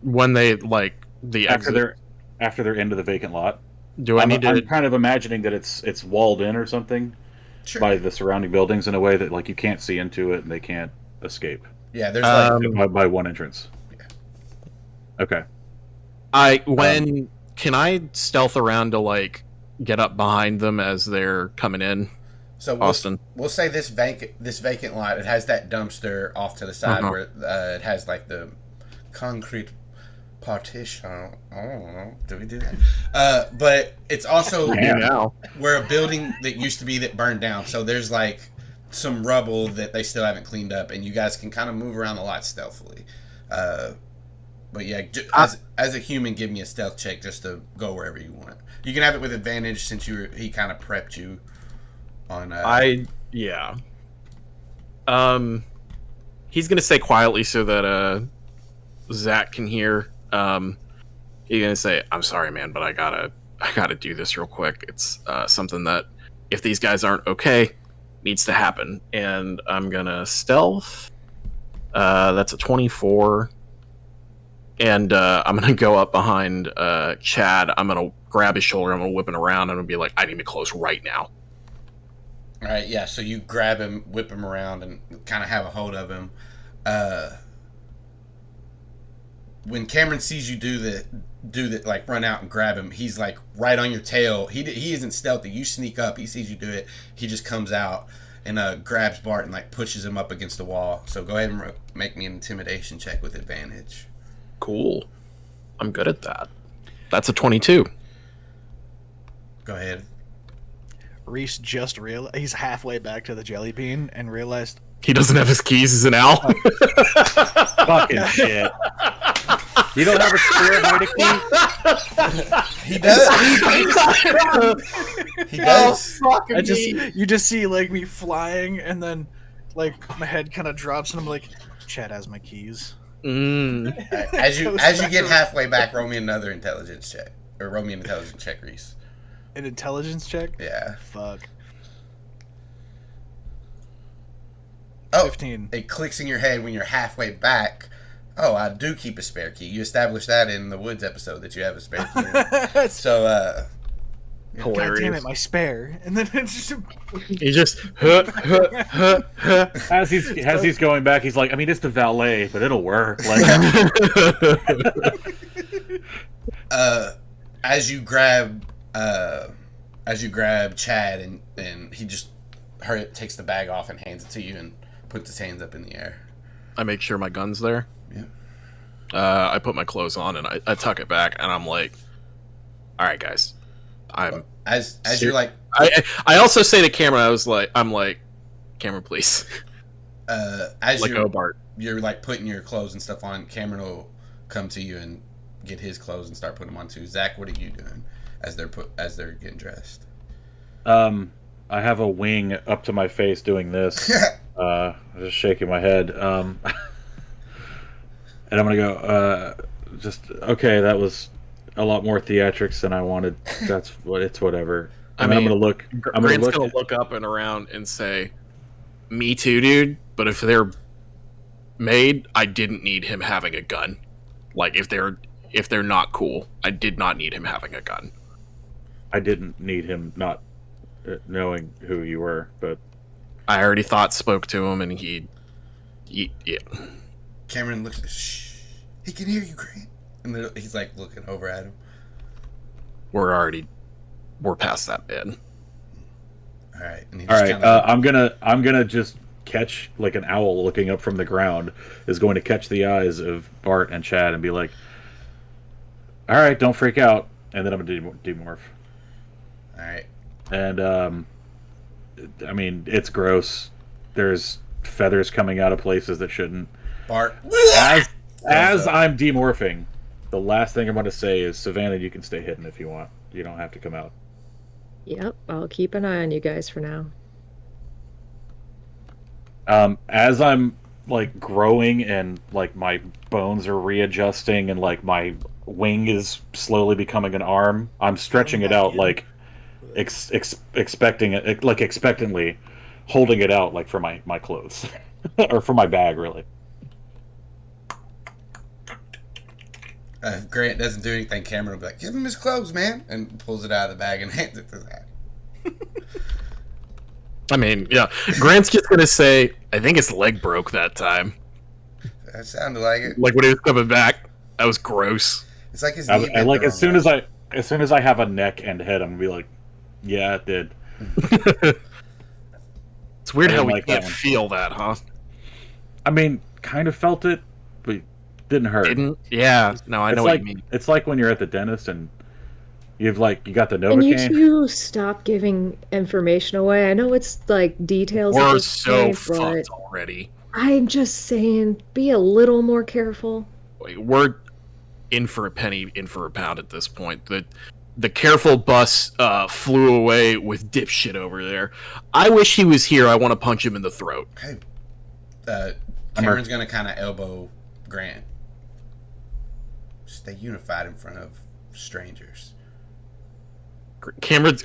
when they like the exit after they're into the vacant lot. I'm kind of imagining that it's walled in or something by the surrounding buildings in a way that like you can't see into it and they can't escape. Yeah, there's like by one entrance. Okay. Can I stealth around to like get up behind them as they're coming in? So we'll say this vacant lot, it has that dumpster off to the side where it has like the concrete partition. I don't know. Did we do that? But it's also now. we're a building that used to be that burned down. So there's like some rubble that they still haven't cleaned up, and you guys can kind of move around a lot stealthily. But yeah, as a human, give me a stealth check just to go wherever you want. You can have it with advantage since he kind of prepped you on. He's gonna say quietly so that Zac can hear. He's gonna say, "I'm sorry, man, but I gotta do this real quick. It's something that if these guys aren't okay, needs to happen." And I'm gonna stealth. That's a 24. And I'm gonna go up behind Chad. I'm gonna grab his shoulder. I'm gonna whip him around. I'm gonna be like, "I need to close right now." All right, yeah. So you grab him, whip him around, and kind of have a hold of him. When Cameron sees you do that, like run out and grab him, he's like right on your tail. He isn't stealthy. You sneak up. He sees you do it. He just comes out and grabs Bart and like pushes him up against the wall. So go ahead and make me an intimidation check with advantage. Cool. I'm good at that. That's a 22. Go ahead. Reese just realized he's halfway back to the jelly bean and realized He doesn't have his keys as an owl. Fucking shit. You don't have a spare key? He does. He does. you just see like me flying, and then like my head kind of drops, and I'm like, Chad has my keys. As you get halfway back, roll me another intelligence check, or roll me an intelligence check, Reese. An intelligence check? Yeah. Fuck. Oh, 15. It clicks in your head when you're halfway back. Oh, I do keep a spare key. You established that in the Woods episode that you have a spare key. So, hilarious. God damn it, my spare. And then it's just... He just as he's going back, he's like, I mean, it's the valet, but it'll work. Like, as you grab Chad and he just takes the bag off and hands it to you and puts his hands up in the air. I make sure my gun's there. Yeah. I put my clothes on and I tuck it back and I'm like, all right, guys. As you're like, I also say to Cameron, I'm like, Cameron, please. As like, Bart. You're like putting your clothes and stuff on. Cameron will come to you and get his clothes and start putting them on too. Zac, what are you doing as they're getting dressed? I have a wing up to my face doing this. Just shaking my head. And I'm gonna go. Okay. That was a lot more theatrics than I wanted. It's whatever. I'm gonna look. Grant's gonna look up and around and say, "Me too, dude. But if they're made, I didn't need him having a gun. Like if they're not cool, I did not need him having a gun. I didn't need him not knowing who you were, but I already spoke to him, and he yeah." Cameron looks. Shh. He can hear you, Grant. And then he's like looking over at him. We're past that bit. All right. And all right. I'm gonna just catch like an owl looking up from the ground is going to catch the eyes of Bart and Chad and be like, "All right, don't freak out." And then I'm gonna demorph. All right. And I mean, it's gross. There's feathers coming out of places that shouldn't. Bart. As I'm demorphing, the last thing I'm going to say is, Savannah, you can stay hidden if you want. You don't have to come out. Yep, I'll keep an eye on you guys for now. As I'm like growing and like my bones are readjusting and like my wing is slowly becoming an arm, I'm stretching it out like expecting it, like expectantly holding it out like for my clothes or for my bag, really. If Grant doesn't do anything, Cameron will be like, "Give him his clothes, man," and pulls it out of the bag and hands it to Zac. I mean, yeah. Grant's just gonna say, "I think his leg broke that time." That sounded like it. Like when he was coming back, that was gross. It's like his knee. I like as soon as I have a neck and head, I'm gonna be like, "Yeah, it did." It's weird how we like can't feel that, huh? I mean, kind of felt it, but Didn't hurt. Didn't? Yeah. No, I know what you mean. It's like when you're at the dentist and you got the Can you Novocaine. two stop giving information away? I know it's like details. at We're this so point, fucked but already. I'm just saying, be a little more careful. We're in for a penny, in for a pound at this point. The careful bus flew away with dipshit over there. I wish he was here. I want to punch him in the throat. Hey, Cameron's gonna kind of elbow Grant. Stay unified in front of strangers. Grant's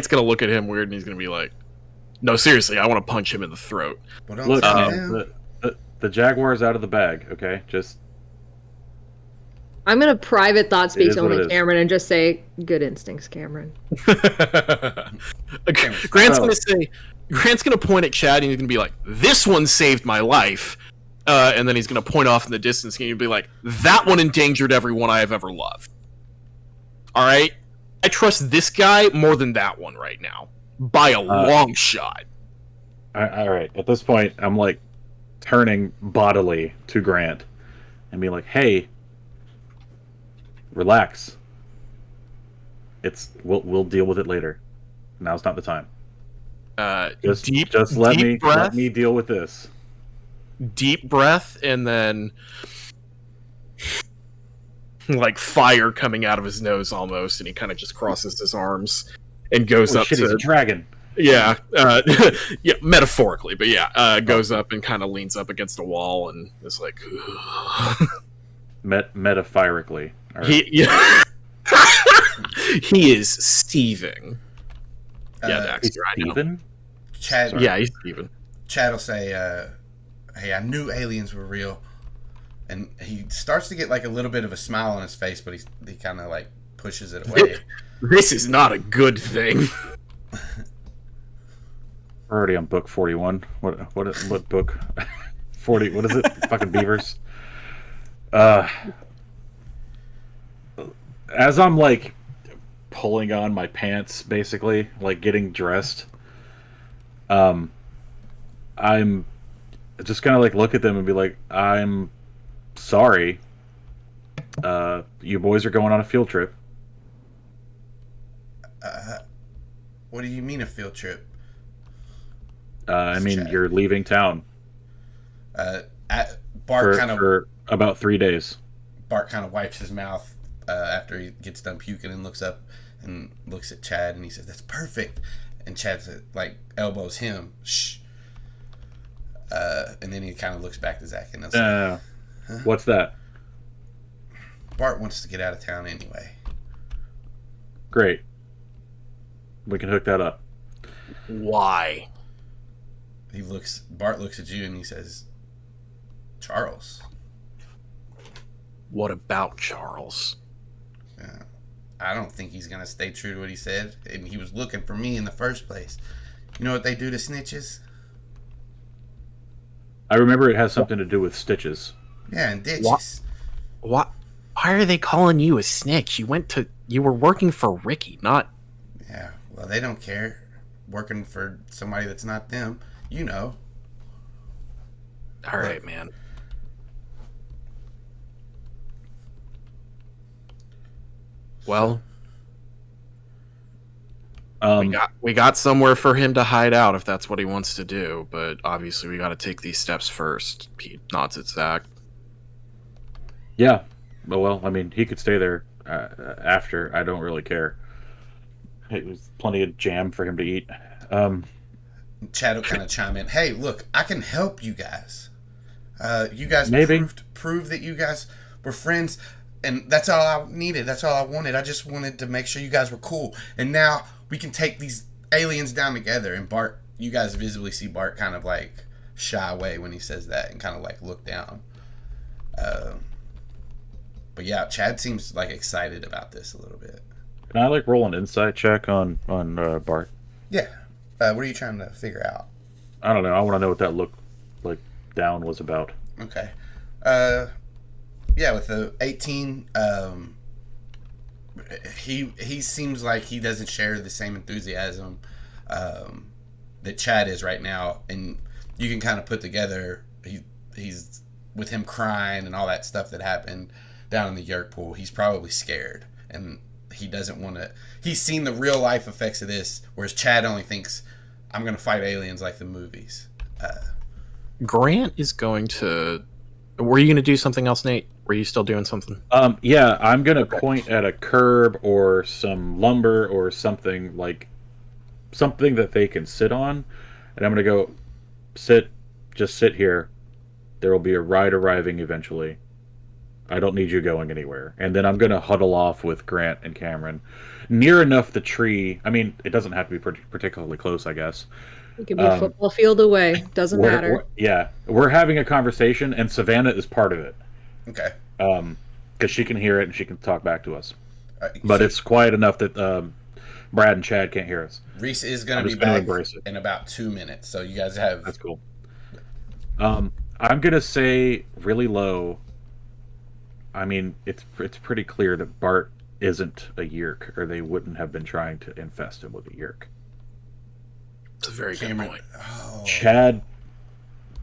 gonna look at him weird, and he's gonna be like, "No, seriously, I want to punch him in the throat." Well, don't Look, tell him. the Jaguar's out of the bag. Okay, just I'm gonna private thought speak is to what only it is. Cameron and just say, "Good instincts, Cameron." Grant's gonna point at Chad, and he's gonna be like, "This one saved my life," and then he's gonna point off in the distance, and he'll be like, "That one endangered everyone I have ever loved." All right, I trust this guy more than that one right now by a long shot. all right. At this point, I'm like turning bodily to Grant and be like, "Hey, relax. We'll deal with it later. Now's not the time. Just let me deal with this." Deep breath, and then like fire coming out of his nose almost, and he kind of just crosses his arms and goes up shit, to he's a dragon. yeah, yeah, metaphorically, but yeah, goes up and kind of leans up against a wall and is like, Metaphorically. All right. He is Steven. Yeah, Daxter, I know. Steven? Chad. Sorry. Yeah, he's Steven. Chad will say, "Hey, I knew aliens were real," and he starts to get like a little bit of a smile on his face, but he kind of like pushes it away. This is not a good thing. We're already on book 41. What book? 40. What is it? Fucking beavers. As I'm like pulling on my pants, basically, like getting dressed, I'm just gonna like look at them and be like, "I'm sorry. You boys are going on a field trip." What do you mean a field trip? I mean, Chad. you're leaving town Bart kind of for about 3 days. Bart kind of wipes his mouth after he gets done puking and looks up and looks at Chad and he says, "That's perfect." And Chad like elbows him. Shh. And then he kind of looks back to Zac and says, What's that? "Bart wants to get out of town anyway." Great. We can hook that up. Why? Bart looks at you and he says, "Charles." What about Charles? I don't think he's going to stay true to what he said. And he was looking for me in the first place. You know what they do to snitches? I remember it has something to do with stitches. Yeah, and ditches. What? Why are they calling you a snitch? You were working for Ricky, not... Yeah, well, they don't care. Working for somebody that's not them. You know. All right, man. Well, we got somewhere for him to hide out if that's what he wants to do, but obviously we got to take these steps first. Pete nods at Zac. Yeah. Well, I mean, he could stay there after. I don't really care. There's plenty of jam for him to eat. Chad will kind of chime in. "Hey, look, I can help you guys. You guys Maybe. proved that you guys were friends, and that's all I needed. That's all I wanted. I just wanted to make sure you guys were cool. And now we can take these aliens down together." And Bart, you guys visibly see Bart kind of like shy away when he says that and kind of like look down. But yeah, Chad seems like excited about this a little bit. Can I like roll an insight check on Bart? Yeah. What are you trying to figure out? I don't know. I want to know what that look like down was about. Okay. Yeah, with the 18, he seems like he doesn't share the same enthusiasm that Chad is right now, and you can kind of put together he's with him crying and all that stuff that happened down in the Yeerk Pool, he's probably scared. And he doesn't want to... He's seen the real life effects of this, whereas Chad only thinks, I'm going to fight aliens like the movies. Grant is going to... Were you going to do something else, Nate? Were you still doing something? Yeah, I'm gonna point at a curb or some lumber or something that they can sit on, and I'm gonna go just sit here. There will be a ride arriving eventually. I don't need you going anywhere. And then I'm gonna huddle off with Grant and Cameron, near enough the tree. I mean, it doesn't have to be particularly close, I guess. It could be a football field away. Doesn't matter. We're having a conversation, and Savannah is part of it. Okay. Because she can hear it and she can talk back to us. But it's quiet enough that Brad and Chad can't hear us. Reese is going to be back in about 2 minutes, so you guys have... That's cool. I'm going to say really low. I mean, it's pretty clear that Bart isn't a Yeerk, or they wouldn't have been trying to infest him with a Yeerk. It's a very good point. Oh.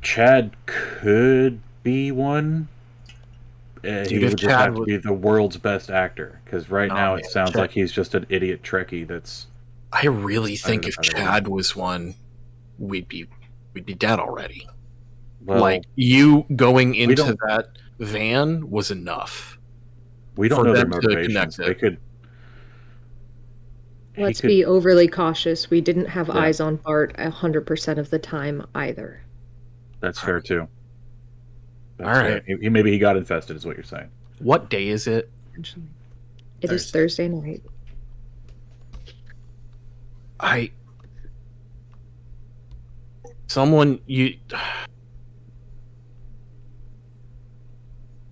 Chad could be one. He would just have to be the world's best actor, because now it sounds like he's just an idiot Trekkie that's... I really think if Chad was one, we'd be dead already. Well, like, you going into that van was enough. We don't know their motivations. They could... Let's be overly cautious. We didn't have eyes on Bart 100% of the time either. That's fair, too. All right. Maybe he got infested, is what you're saying. What day is it? It is Thursday night.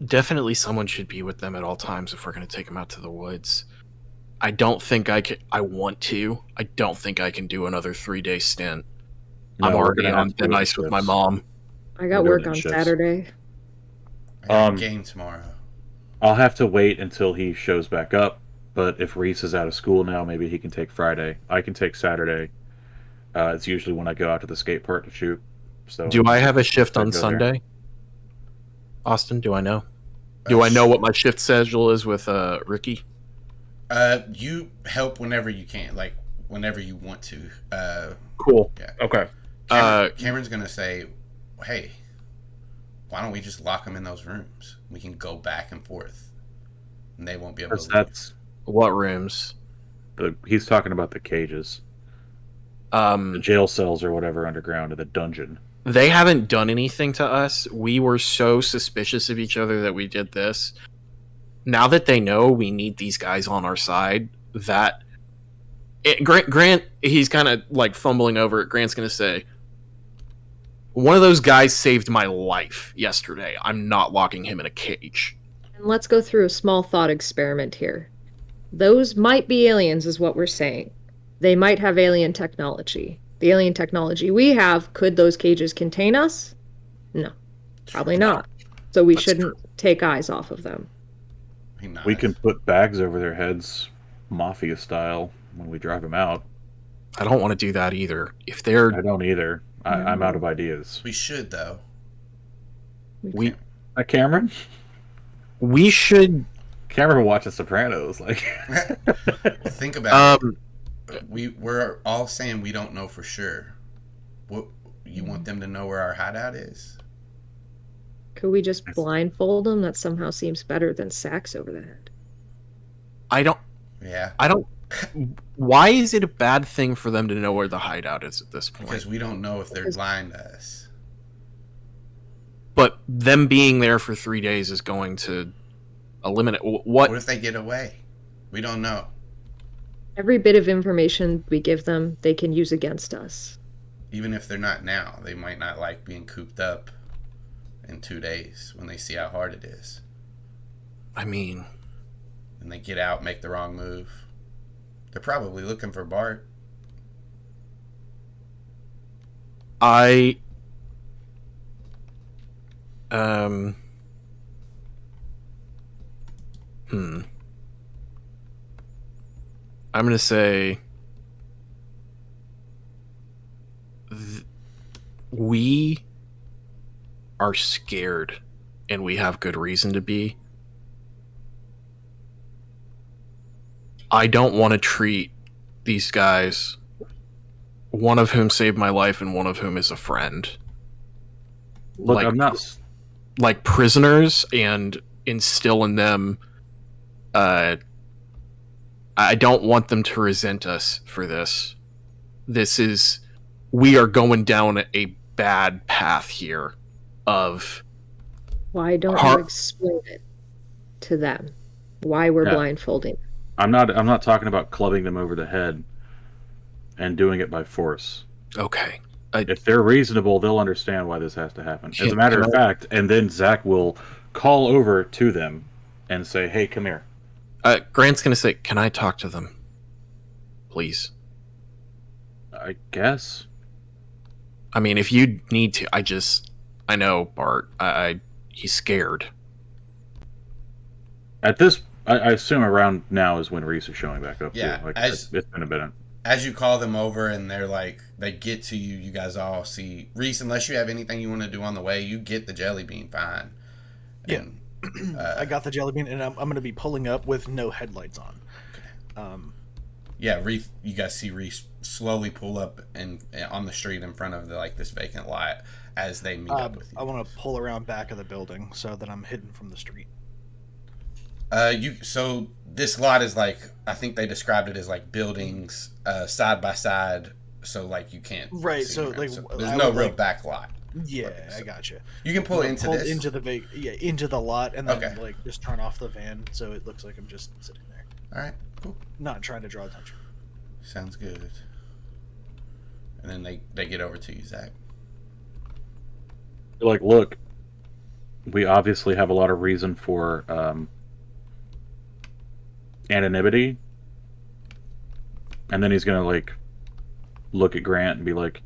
Definitely someone should be with them at all times if we're going to take them out to the woods. I don't think I can. I want to. I don't think I can do another 3-day stint. No, I'm already on thin ice with my mom. I got work on Saturday. I got a game tomorrow. I'll have to wait until he shows back up, but if Reese is out of school now, maybe he can take Friday. I can take Saturday. It's usually when I go out to the skate park to shoot. So do I have a shift on Sunday? There. Austin, do I know? Do I know what my shift schedule is with Ricky? You help whenever you can, like whenever you want to. Cool. Yeah. Okay. Cameron's gonna say, "Hey, why don't we just lock them in those rooms? We can go back and forth, and they won't be able to." That's what rooms? He's talking about the cages, the jail cells or whatever underground, or the dungeon. They haven't done anything to us. We were so suspicious of each other that we did this. Now that they know we need these guys on our side, Grant, he's kind of like fumbling over it. Grant's going to say, one of those guys saved my life yesterday. I'm not locking him in a cage. And let's go through a small thought experiment here. Those might be aliens is what we're saying. They might have alien technology. The alien technology we have, could those cages contain us? No, probably not. So we shouldn't take eyes off of them. We can put bags over their heads, mafia style, when we drive them out. I don't want to do that either. I don't either. I'm out of ideas. We should, though. Cameron? We should... Cameron watches Sopranos. Think about it. We're all saying we don't know for sure. What you want them to know where our hideout is? Could we just blindfold them? That somehow seems better than sacks over the head. I don't. Why is it a bad thing for them to know where the hideout is at this point? Because we don't know if they're lying to us. But them being there for 3 days is going to eliminate... What if they get away? We don't know. Every bit of information we give them, they can use against us. Even if they're not now, they might not like being cooped up in 2 days when they see how hard it is. I mean... And they get out, make the wrong move. They're probably looking for Bart. I'm going to say we are scared and we have good reason to be, I don't want to treat these guys, one of whom saved my life and one of whom is a friend, Look, like, I'm not. like prisoners and instill in them. I don't want them to resent us for this. We are going down a bad path here of. Why don't you explain it to them? Why we're blindfolding? I'm not talking about clubbing them over the head and doing it by force. Okay. If they're reasonable, they'll understand why this has to happen. As a matter of fact, and then Zac will call over to them and say, "Hey, come here." Grant's gonna say, "Can I talk to them, please?" I guess. I mean, if you need to, I know Bart. He's scared. At this, I assume around now is when Reese is showing back up. Yeah, too. Like, it's been a bit. As you call them over and they get to you, you guys all see Reese. Unless you have anything you want to do on the way, you get the jelly bean fine. And, I got the jelly bean, and I'm going to be pulling up with no headlights on. Reese, you guys see Reese slowly pull up on the street in front of this vacant lot as they meet up with you. I want to pull around back of the building so that I'm hidden from the street. So this lot is I think they described it as buildings side by side, so you can't see around. So there's no real back lot. Yeah, Okay, so I gotcha. You can pull into this into the lot, and then just turn off the van so it looks like I'm just sitting there. All right, cool. Not trying to draw attention. Sounds good. And then they get over to you, Zac. You're like, look, we obviously have a lot of reason for anonymity, and then he's gonna look at Grant and be like,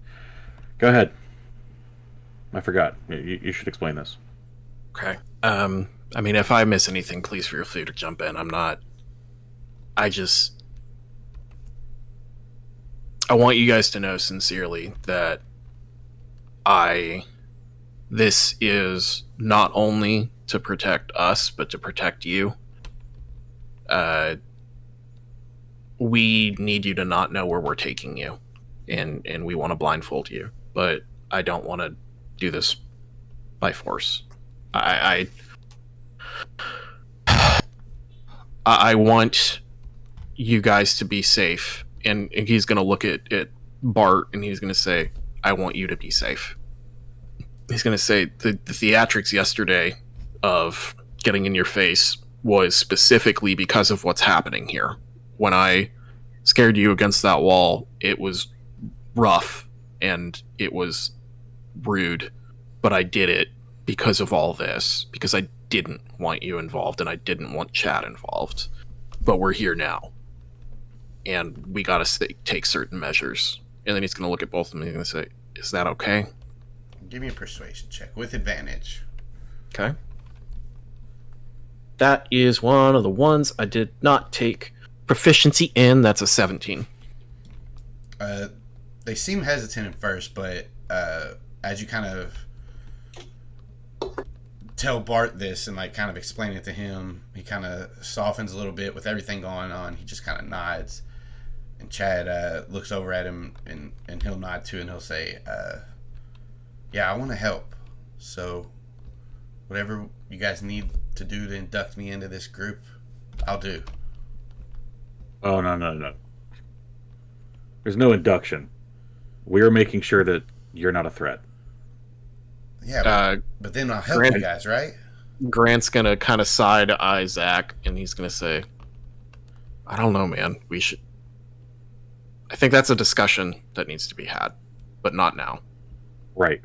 "Go ahead. I forgot. You should explain this." Okay. I mean, if I miss anything, please feel free to jump in. I want you guys to know sincerely that this is not only to protect us, but to protect you. We need you to not know where we're taking you, and we want to blindfold you, but I don't want to do this by force. I want you guys to be safe, and he's going to look at Bart and he's going to say, "I want you to be safe." He's going to say the theatrics yesterday of getting in your face was specifically because of what's happening here. When I scared you against that wall, it was rough and it was rude, but I did it because of all this, because I didn't want you involved and I didn't want Chad involved. But we're here now, and we gotta take certain measures. And then he's gonna look at both of them and he's gonna say, "Is that okay?" Give me a persuasion check with advantage. Okay. That is one of the ones I did not take proficiency in. That's a 17. They seem hesitant at first, but as you kind of tell Bart this and kind of explain it to him, he kind of softens a little bit with everything going on. He just kind of nods, and Chad looks over at him and he'll nod too, and he'll say, "Yeah, I want to help. So whatever you guys need to do to induct me into this group, I'll do." Oh, no. There's no induction. We're making sure that you're not a threat. Yeah, but then I'll help you guys, right? Grant's gonna kind of side eye Zac, and he's gonna say, "I don't know, man. We should. I think that's a discussion that needs to be had, but not now." Right.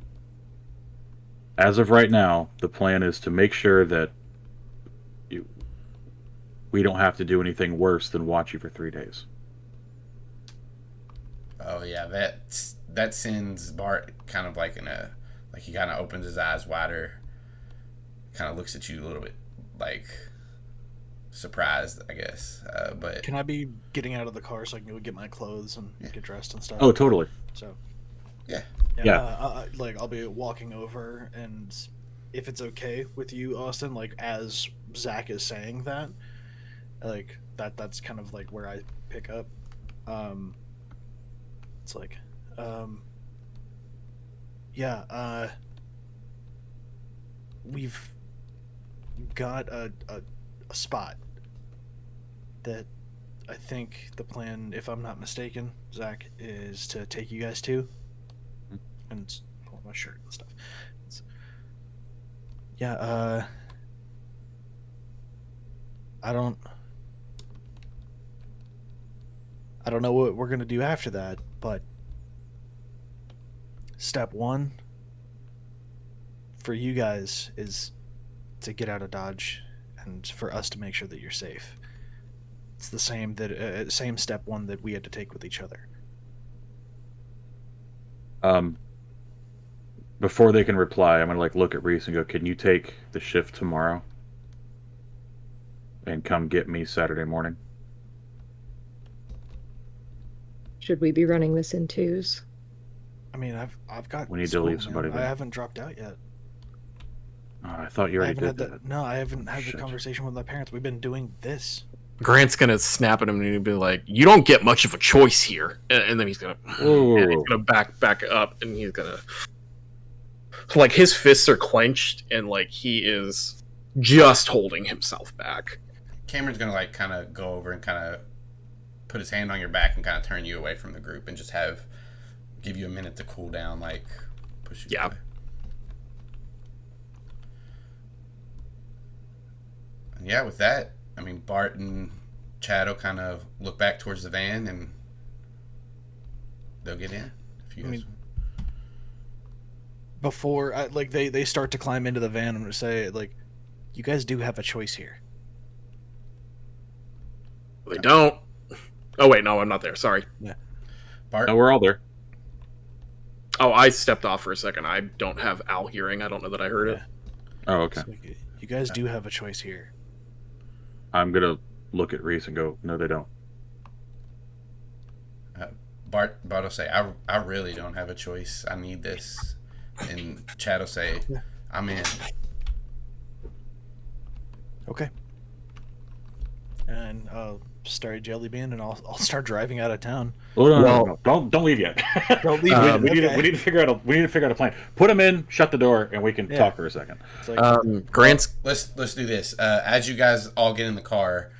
As of right now, the plan is to make sure that we don't have to do anything worse than watch you for 3 days. Oh yeah, that sends Bart kind of he kind of opens his eyes wider, kind of looks at you a little bit surprised, I guess. But can I be getting out of the car so I can go get my clothes and get dressed and stuff? Oh, totally. So yeah. I'll be walking over and if it's okay with you, Austin, like as Zac is saying that, like that's kind of like where I pick up. It's like, yeah, we've got a spot that I think the plan, if I'm not mistaken, Zac, is to take you guys to, and pull my shirt and stuff. Yeah, I don't know what we're gonna do after that, but step one for you guys is to get out of Dodge, and for us to make sure that you're safe. It's the same same step one that we had to take with each other. Before they can reply, I'm gonna look at Reese and go, "Can you take the shift tomorrow and come get me Saturday morning?" Should we be running this in twos? I mean, I've got. We need to school, leave somebody man. I there. haven't dropped out yet. Oh, I thought you already did that. No, I haven't had Shit. the conversation with my parents. We've been doing this. Grant's gonna snap at him and he'll be like, "You don't get much of a choice here," and then he's gonna back up, and he's gonna his fists are clenched and he is just holding himself back. Cameron's gonna kind of go over and kind of put his hand on your back and kind of turn you away from the group and just give you a minute to cool down, push you away. And yeah, with that, I mean, Bart and Chad will kind of look back towards the van and they'll get in. If you guys... Before they start to climb into the van, I'm gonna say you guys do have a choice here. They don't. Oh wait, no, I'm not there. Sorry. Yeah. Bart? No, we're all there. Oh, I stepped off for a second. I don't have owl hearing. I don't know that I heard it. Oh, okay. So you guys do have a choice here. I'm gonna look at Reese and go, "No, they don't." Bart will say, I really don't have a choice. I need this. And Chad will say, I'm in. Okay. And I'll start a jelly bean, and I'll start driving out of town. Oh, no. Don't leave yet. Don't leave. We need to figure out a plan. Put them in, shut the door, and we can talk for a second. Grant's. Let's do this. As you guys all get in the car,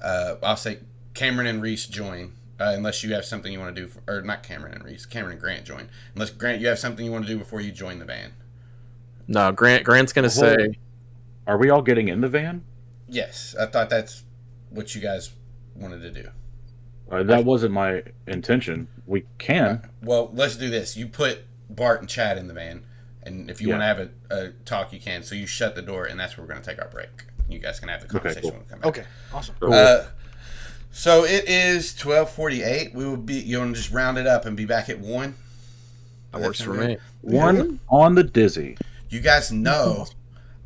I'll say Cameron and Reese join. Unless you have something you want to do, or not Cameron and Reese, Cameron and Grant join. Unless Grant, you have something you want to do before you join the van. No, Grant's gonna say. Are we all getting in the van? Yes, I thought that's what you guys wanted to do. That wasn't my intention. We can. Well, let's do this. You put Bart and Chad in the van, and if you want to have a talk, you can. So you shut the door, and that's where we're going to take our break. You guys can have the conversation when we come back. Okay, awesome. So it is 12:48. We will be. You want to just round it up and be back at 1? That works for me. 1 on the dizzy. You guys know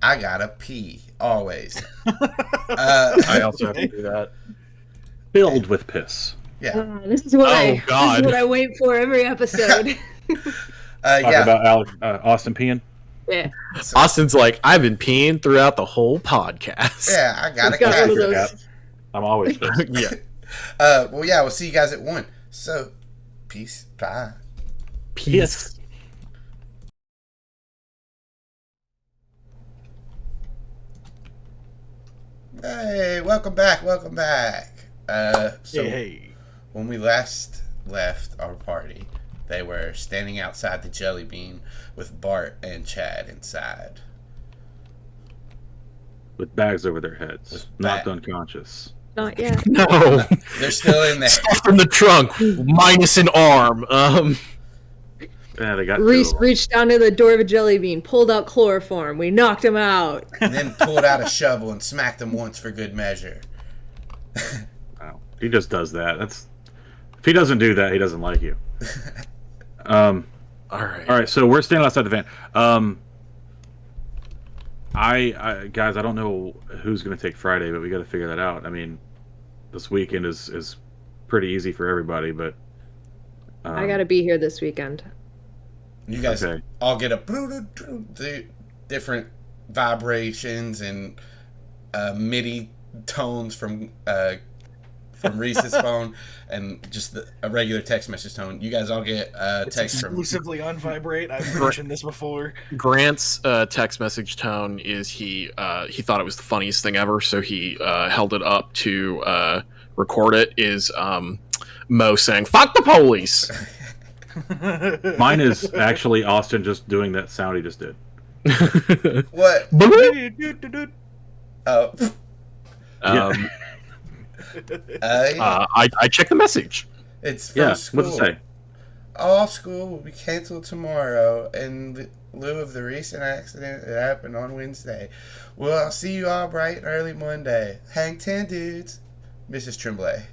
I gotta pee always. I also have to do that. Filled with piss. Yeah. This is what God. This is what I wait for every episode. Yeah. About Austin peeing. Yeah. Austin's like, I've been peeing throughout the whole podcast. Yeah, I got He's got one of it. those. I'm always pissed. Yeah. Well, yeah, we'll see you guys at 1. So, peace. Bye. Peace. Hey, welcome back. So Hey. when we last left our party, they were standing outside the Jelly Bean with Bart and Chad inside. With bags over their heads. With Knocked bag- unconscious. Not yet. No. They're still in there. Stuff in the trunk, minus an arm. Yeah, they got Reese 2 of them. reached down to the door of a jelly bean, pulled out chloroform. We knocked him out. And then pulled out a shovel and smacked him once for good measure. Wow. He just does that. If he doesn't do that, he doesn't like you. All right. So we're standing outside the van. I guys, I don't know who's going to take Friday, but we got to figure that out. I mean, this weekend is pretty easy for everybody, but I gotta be here this weekend. You guys Okay. all get a different vibrations and MIDI tones from Reese's phone and just a regular text message tone. You guys all get text from exclusively on vibrate. I've mentioned this before. Grant's text message tone is he thought it was the funniest thing ever, so he held it up to record it. Is Mo saying "fuck the police"? Mine is actually Austin just doing that sound he just did. what? Oh. Um, I checked the message. It's from school. What's it say? All school will be canceled tomorrow in lieu of the recent accident that happened on Wednesday. Well, I'll see you all bright and early Monday. Hang 10, dudes. Mrs. Tremblay.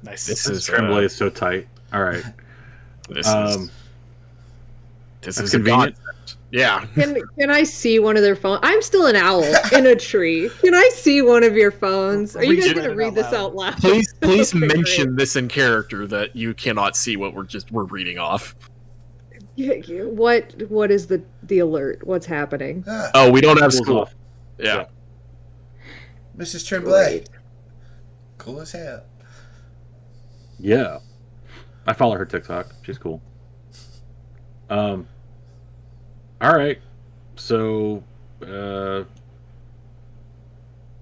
Nice. This is Tremblay is so tight. All right. This is convenient. Yeah. Can I see one of their phones? I'm still an owl in a tree. Can I see one of your phones? Are you guys going to read this out loud? Please Okay, mention great. this in character that you cannot see what we're reading off. What is the alert? What's happening? Oh, we don't have School's school. off. Yeah. Mrs. Tremblay. Great. Cool as hell. Yeah. I follow her TikTok. She's cool. All right. So,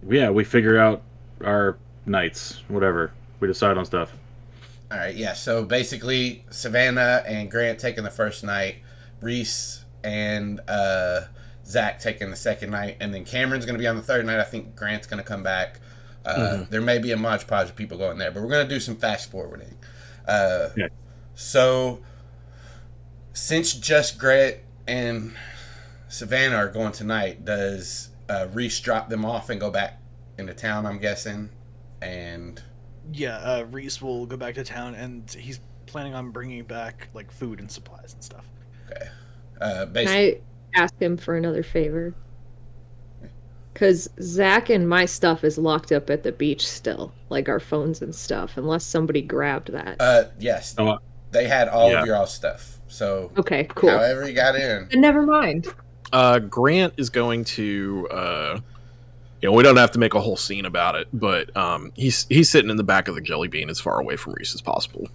we figure out our nights, whatever. We decide on stuff. All right, yeah. So basically, Savannah and Grant taking the first night, Reese and Zac taking the second night, and then Cameron's going to be on the third night. I think Grant's going to come back. There may be a Mod Podge of people going there, but we're going to do some fast forwarding. Yeah. So, since just Grant and Savannah are going tonight, does Reese drop them off and go back into town, I'm guessing? And Yeah, Reese will go back to town, and he's planning on bringing back like food and supplies and stuff. okay, Can basically, I ask him for another favor? Because Zac and my stuff is locked up at the beach still, like our phones and stuff, unless somebody grabbed that. yes, Oh, they had all yeah. of your all stuff. So Okay, cool. however you got in. And never mind. Grant is going to we don't have to make a whole scene about it, but he's sitting in the back of the jelly bean as far away from Reese as possible.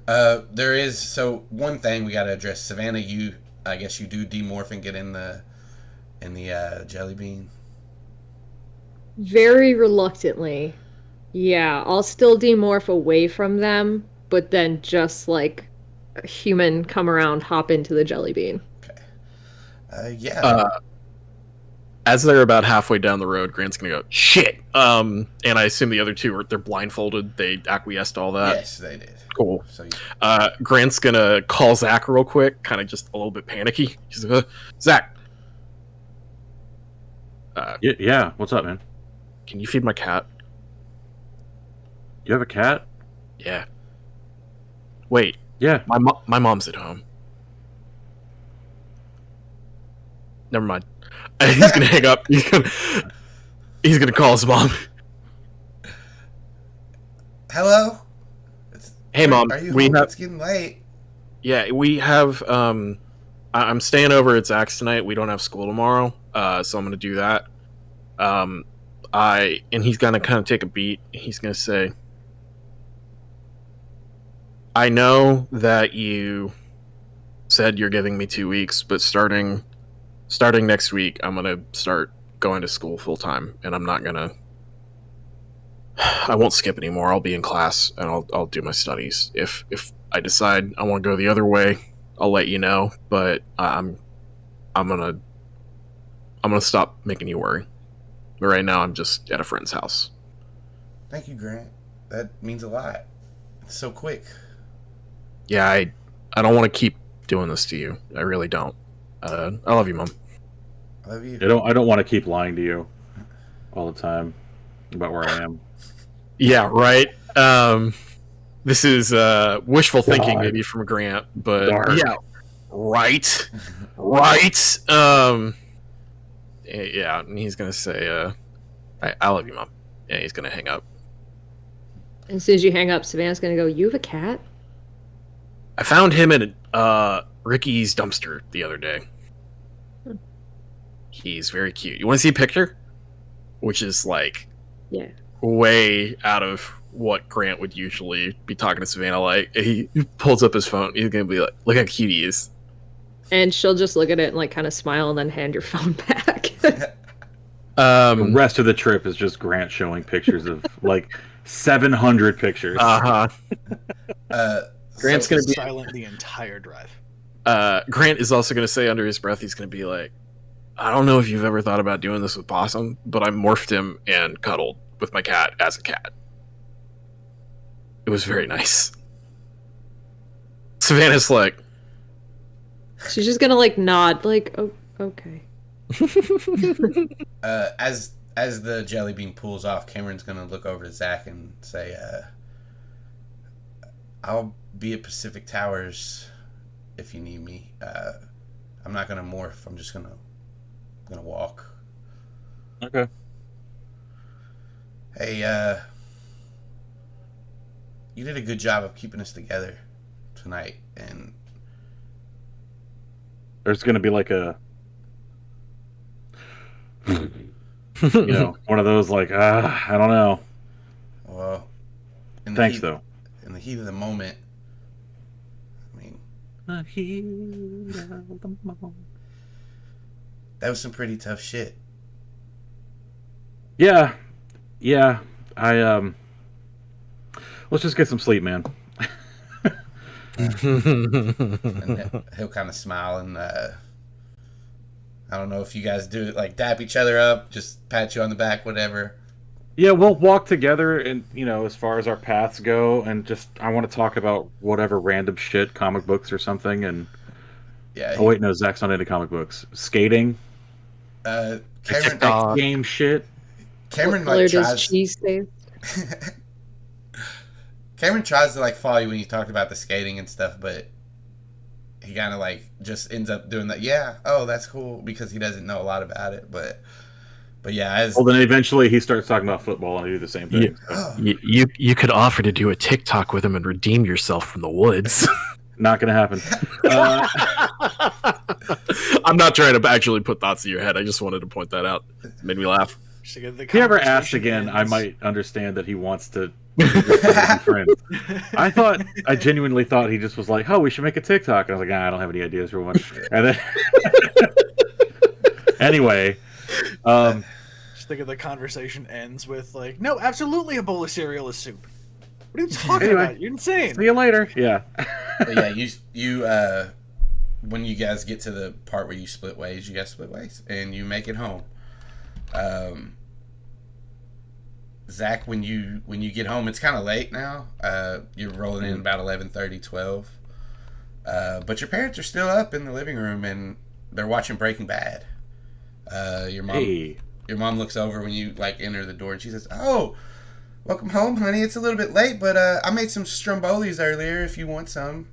There is one thing we got to address. Savannah, I guess you do demorph and get in the jelly bean. Very reluctantly. Yeah, I'll still demorph away from them, but then just like a human come around, hop into the jelly bean. Yeah. As they're about halfway down the road, Grant's gonna go shit. And I assume the other two they're blindfolded. They acquiesced to all that. Yes, they did. Cool. So Grant's gonna call Zac real quick, kind of just a little bit panicky. He's like, Zac. Yeah. What's up, man? Can you feed my cat? You have a cat? Yeah. Wait, Yeah. my mom's at home. Never mind. He's gonna hang up. He's gonna call his mom. hello. Hey, Mom. Are you We home? have It's getting late. Yeah, we have. I'm staying over at Zach's tonight. We don't have school tomorrow, so I'm gonna do that. And he's gonna kind of take a beat. He's gonna say, "I know that you said you're giving me 2 weeks, but starting next week, I'm gonna start going to school full time, and I'm not gonna. I won't skip anymore. I'll be in class, and I'll do my studies. If I decide I want to go the other way, I'll let you know. But I'm gonna stop making you worry. But right now, I'm just at a friend's house." Thank you, Grant. That means a lot. It's so quick. Yeah, I don't want to keep doing this to you. I really don't. I love you, Mom. I love you. I don't want to keep lying to you all the time about where I am. Yeah, right. This is wishful thinking, God. maybe from Grant, but Dark. yeah, right, right. Yeah, and he's gonna say, I love you, Mom." Yeah, he's gonna hang up. And as soon as you hang up, Savannah's gonna go, "You have a cat?" I found him in Ricky's dumpster the other day. He's very cute. You want to see a picture? Which is like Yeah. way out of what Grant would usually be talking to Savannah like. He pulls up his phone. He's gonna be like, "Look how cute he is." And she'll just look at it and like kind of smile and then hand your phone back. The rest of the trip is just Grant showing pictures of like 700 pictures. Grant's gonna be silent the entire drive. Grant is also gonna say under his breath, he's gonna be like, "I don't know if you've ever thought about doing this with Possum, but I morphed him and cuddled with my cat as a cat. It was very nice." Savannah's like, She's just gonna like nod, like, "Oh, okay." As the jelly bean pulls off, Cameron's gonna look over to Zac and say, "I'll be at Pacific Towers if you need me. I'm not gonna morph. I'm just gonna walk." Okay. Hey, you did a good job of keeping us together tonight, and There's going to be like a, one of those like, I don't know. well, Thanks, though. In the heat of the moment, I mean, that was some pretty tough shit. Yeah. Let's just get some sleep, man. And he'll kind of smile and I don't know if you guys do it like dap each other up, just pat you on the back, whatever. Yeah, we'll walk together, and as far as our paths go, and just I want to talk about whatever random shit, comic books or something. And yeah. Oh wait, no, Zach's not into comic books. Skating, Cameron, game shit. Cameron What color like does tries. cheese taste? Cameron tries to like follow you when you talk about the skating and stuff, but he kind of like just ends up doing that. Yeah, oh, that's cool, because he doesn't know a lot about it. But yeah, Well, then eventually he starts talking about football, and I do the same thing. you could offer to do a TikTok with him and redeem yourself from the woods. Not gonna happen. I'm not trying to actually put thoughts in your head. I just wanted to point that out. It made me laugh. If he ever asks again, I might understand that he wants to be friends. I genuinely thought he just was like, "Oh, we should make a TikTok." And I was like, I don't have any ideas for one. And then, anyway, Just think of the conversation ends with like, "No, absolutely, a bowl of cereal is soup." What are you talking about? You're insane. See you later. Yeah. but yeah, you when you guys get to the part where you split ways, and you make it home. Zac, when you get home, it's kind of late now. You're rolling in about 11:30, 12. But your parents are still up in the living room, and they're watching Breaking Bad. Your mom looks over when you like enter the door, and she says, "Oh, welcome home, honey. It's a little bit late, but I made some strombolis earlier if you want some."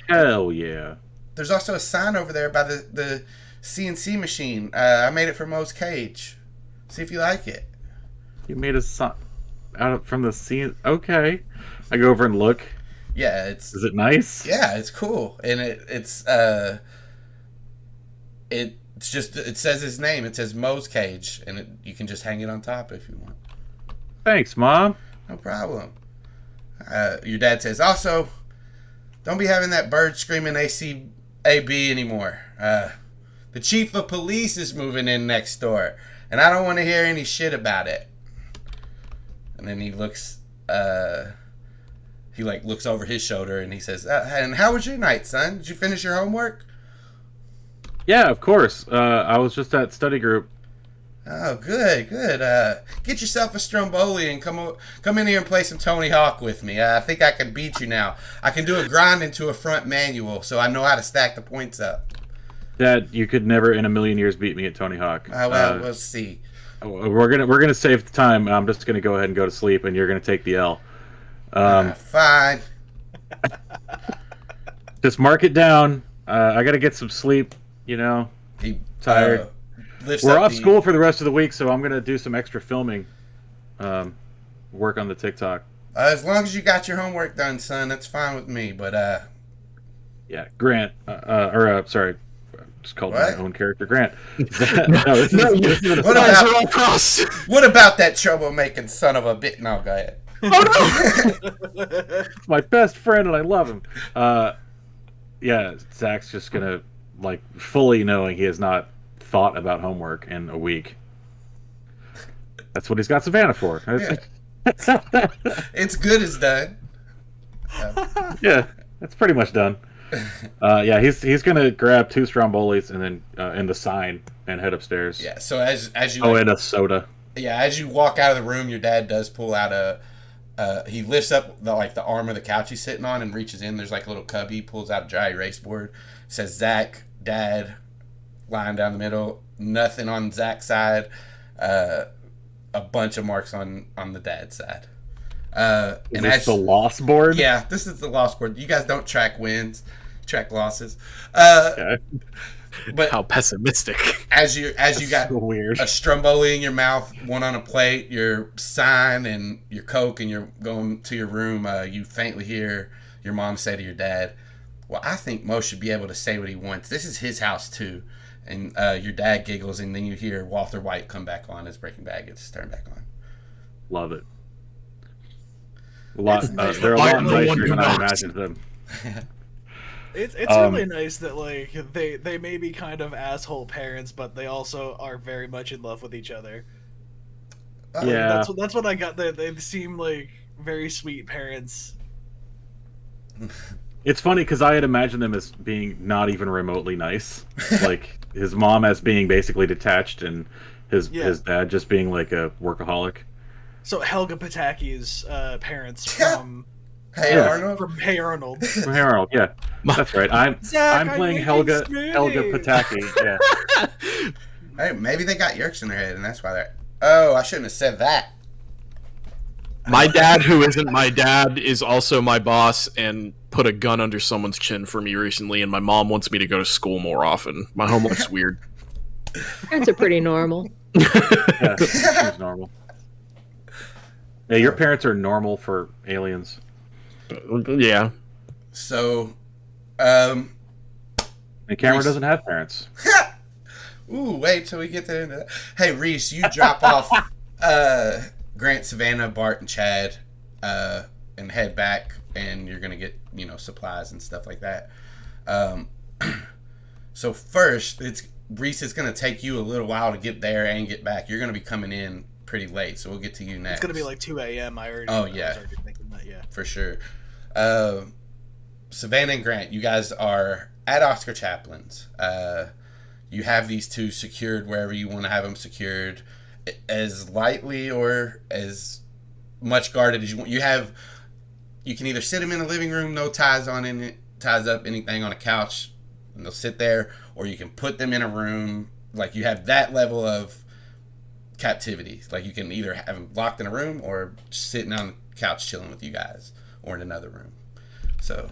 Hell yeah. There's also a sign over there by the CNC machine. I made it for Mo's cage. See if you like it. You made a sign out from the scene. Okay. I go over and look. Yeah, Is it nice? Yeah, it's cool, and it says his name. It says Mo's cage, and you can just hang it on top if you want. Thanks, Mom. No problem. Your dad says, also, don't be having that bird screaming ACAB anymore. The chief of police is moving in next door, and I don't want to hear any shit about it. And then he looks, looks over his shoulder and he says, and how was your night, son? Did you finish your homework? Yeah, of course. I was just at study group. Oh, good. Get yourself a Stromboli and come in here and play some Tony Hawk with me. I think I can beat you now. I can do a grind into a front manual, so I know how to stack the points up. Dad, you could never in a million years beat me at Tony Hawk. We'll see. We're gonna save the time. I'm just gonna go ahead and go to sleep, and you're gonna take the L. Fine. Just mark it down. I gotta get some sleep. Tired. We're off school for the rest of the week, so I'm gonna do some extra filming. Work on the TikTok. As long as you got your homework done, son, that's fine with me. But yeah, Grant. Just called What? my own character Grant. What what about that troublemaking son of a bit? No, go ahead. It's my best friend and I love him. Yeah, Zach's just gonna like fully knowing he has not thought about homework in a week. That's what he's got Savannah for. Yeah. It's good as done. Yeah, that's pretty much done. Yeah, he's gonna grab 2 Strombolis and then and the sign and head upstairs. Yeah. So as you and a soda. Yeah, as you walk out of the room, your dad does pull out he lifts up the arm of the couch he's sitting on and reaches in. There's like a little cubby. Pulls out a dry erase board. Says Zac, Dad, lying down the middle. Nothing on Zac's side. A bunch of marks on the dad's side. Is this the loss board? Yeah, this is the loss board. You guys don't track wins, track losses. Okay. But how pessimistic. As you got so weird. A Stromboli in your mouth, one on a plate, your sign and your Coke, and you're going to your room, you faintly hear your mom say to your dad, "Well, I think Mo should be able to say what he wants. This is his house too." And your dad giggles, and then you hear Walter White come back on as Breaking Bad gets turned back on. Love it. They're a lot nicer than I imagined them. It's really nice that like they may be kind of asshole parents, but they also are very much in love with each other. Yeah, that's what I got. They seem like very sweet parents. It's funny because I had imagined them as being not even remotely nice, like his mom as being basically detached, and his dad just being like a workaholic. So Helga Pataki's parents from Hey Arnold. From Hey Arnold. From Hey Arnold, yeah, that's right. I'm playing Helga Pataki. Yeah. Hey, maybe they got Yeerks in their head, and that's why they're. Oh, I shouldn't have said that. My dad, who isn't my dad, is also my boss and put a gun under someone's chin for me recently, and my mom wants me to go to school more often. My homework's weird. Parents are pretty normal. Yeah, seems normal. Yeah, your parents are normal for aliens. Yeah. So, and Cameron Reese. doesn't have parents. Ooh, wait till we get into that. Hey, Reese, you drop off Grant, Savannah, Bart, and Chad, and head back, and you're gonna get supplies and stuff like that. So first, Reese is gonna take you a little while to get there and get back. You're gonna be coming in pretty late, so we'll get to you next. It's gonna be like 2 a.m. I already. Oh yeah, I was already thinking that, yeah, for sure. Savannah and Grant, you guys are at Oscar Chaplin's. You have these two secured wherever you want to have them secured, as lightly or as much guarded as you want. You can either sit them in a living room, no ties up anything on a couch, and they'll sit there, or you can put them in a room. Like, you have that level of captivity. Like, you can either have them locked in a room or just sitting on the couch chilling with you guys, or in another room. So,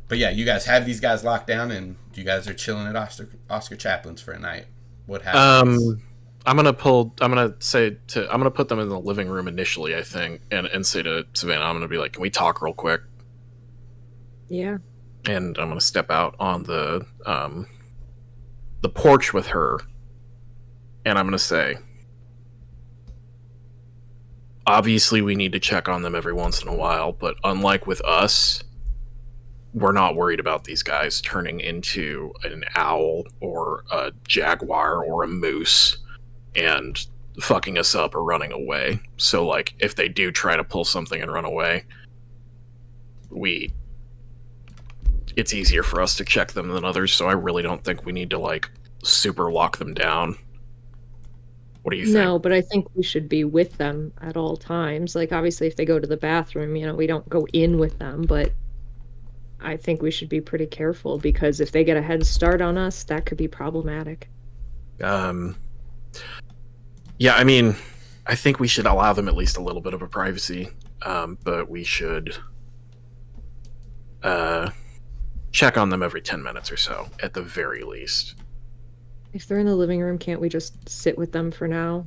but yeah, you guys have these guys locked down, and you guys are chilling at Oscar Chaplin's for a night. What happens? I'm gonna put them in the living room initially, I think, and say to Savannah, I'm gonna be like, "Can we talk real quick?" Yeah. And I'm gonna step out on the porch with her, and I'm gonna say, obviously we need to check on them every once in a while, but unlike with us, we're not worried about these guys turning into an owl or a jaguar or a moose and fucking us up or running away. So, like, if they do try to pull something and run away, it's easier for us to check them than others, so I really don't think we need to, like, super lock them down. What do you think? No, but I think we should be with them at all times. Like, obviously, if they go to the bathroom, we don't go in with them, but I think we should be pretty careful, because if they get a head start on us, that could be problematic. Yeah, I mean, I think we should allow them at least a little bit of a privacy, but we should check on them every 10 minutes or so, at the very least. If they're in the living room, can't we just sit with them for now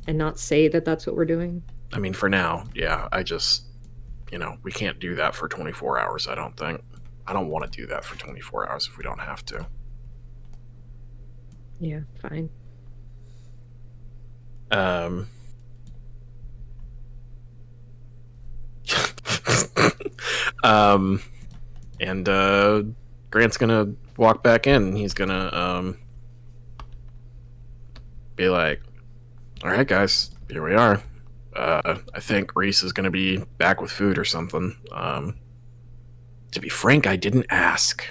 and not say that that's what we're doing? I mean, for now, yeah, we can't do that for 24 hours, I don't think. I don't want to do that for 24 hours if we don't have to. Yeah, fine. Um. um. And Grant's gonna walk back in. He's gonna be like, "All right, guys, here we are. I think Reese is gonna be back with food or something. To be frank, I didn't ask,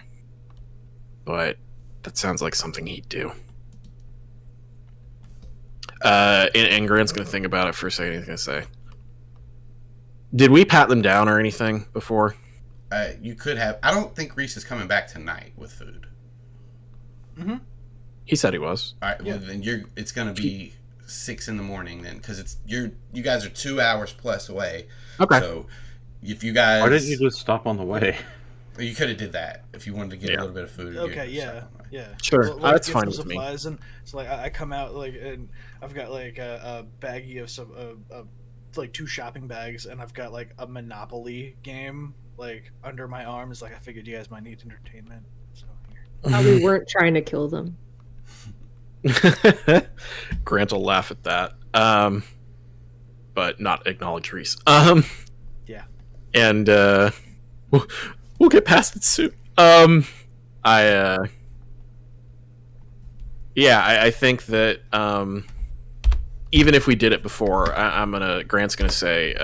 but that sounds like something he'd do." And Grant's gonna think about it for a second. He's gonna say, "Did we pat them down or anything before?" You could have. I don't think Reese is coming back tonight with food. Mm-hmm. He said he was. All right, well then it's gonna be 6 in the morning then, because you guys are 2 hours plus away. Okay. So if you guys, Why didn't you just stop on the way? you could have did that if you wanted to get a little bit of food. Okay, yeah. Sure, that's get fine some with me. supplies, and so like I come out like, and I've got like a baggie of some like 2 shopping bags, and I've got like a Monopoly game like under my arm. It's like, I figured you guys might need entertainment, so here. Probably weren't trying to kill them. Grant will laugh at that, but not acknowledge Reese. Yeah. And we'll get past it soon. I think that even if we did it before, Grant's gonna say,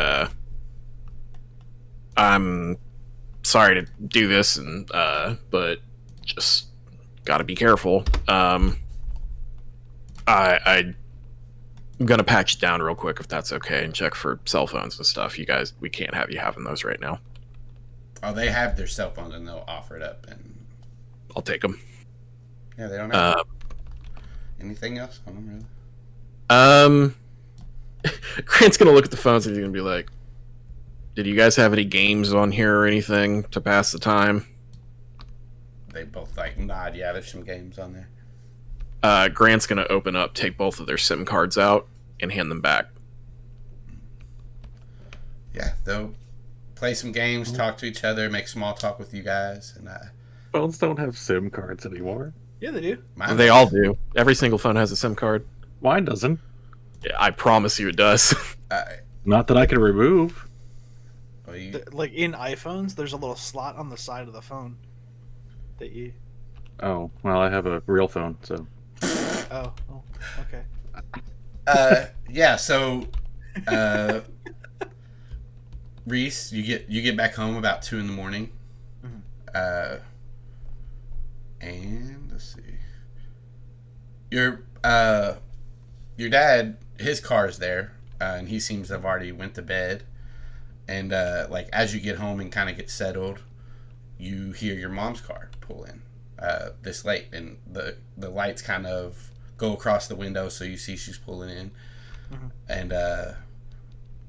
I'm sorry to do this, and but just gotta be careful. I'm gonna patch it down real quick if that's okay, and check for cell phones and stuff. You guys, we can't have you having those right now. Oh, they have their cell phones and they'll offer it up, and I'll take them. yeah, they don't have anything else on them really. Grant's gonna look at the phones and he's gonna be like, "Did you guys have any games on here or anything to pass the time?" They both like nod. Yeah, there's some games on there. Grant's gonna open up, take both of their SIM cards out, and hand them back. Yeah, they'll play some games, talk to each other, make small talk with you guys, and Phones don't have SIM cards anymore. Yeah, they do. They all do. Every single phone has a SIM card. Mine doesn't. Yeah, I promise you it does. Not that I can remove. Like in iPhones, there's a little slot on the side of the phone that you. Oh, well, I have a real phone, so. Oh, okay. Yeah. So, Reese, you get back home about 2 in the morning. Mm-hmm. And let's see. Your dad, his car's there, and he seems to have already went to bed. And like as you get home and kind of get settled, you hear your mom's car pull in this late, and the lights kind of go across the window, so you see she's pulling in. Mm-hmm. And a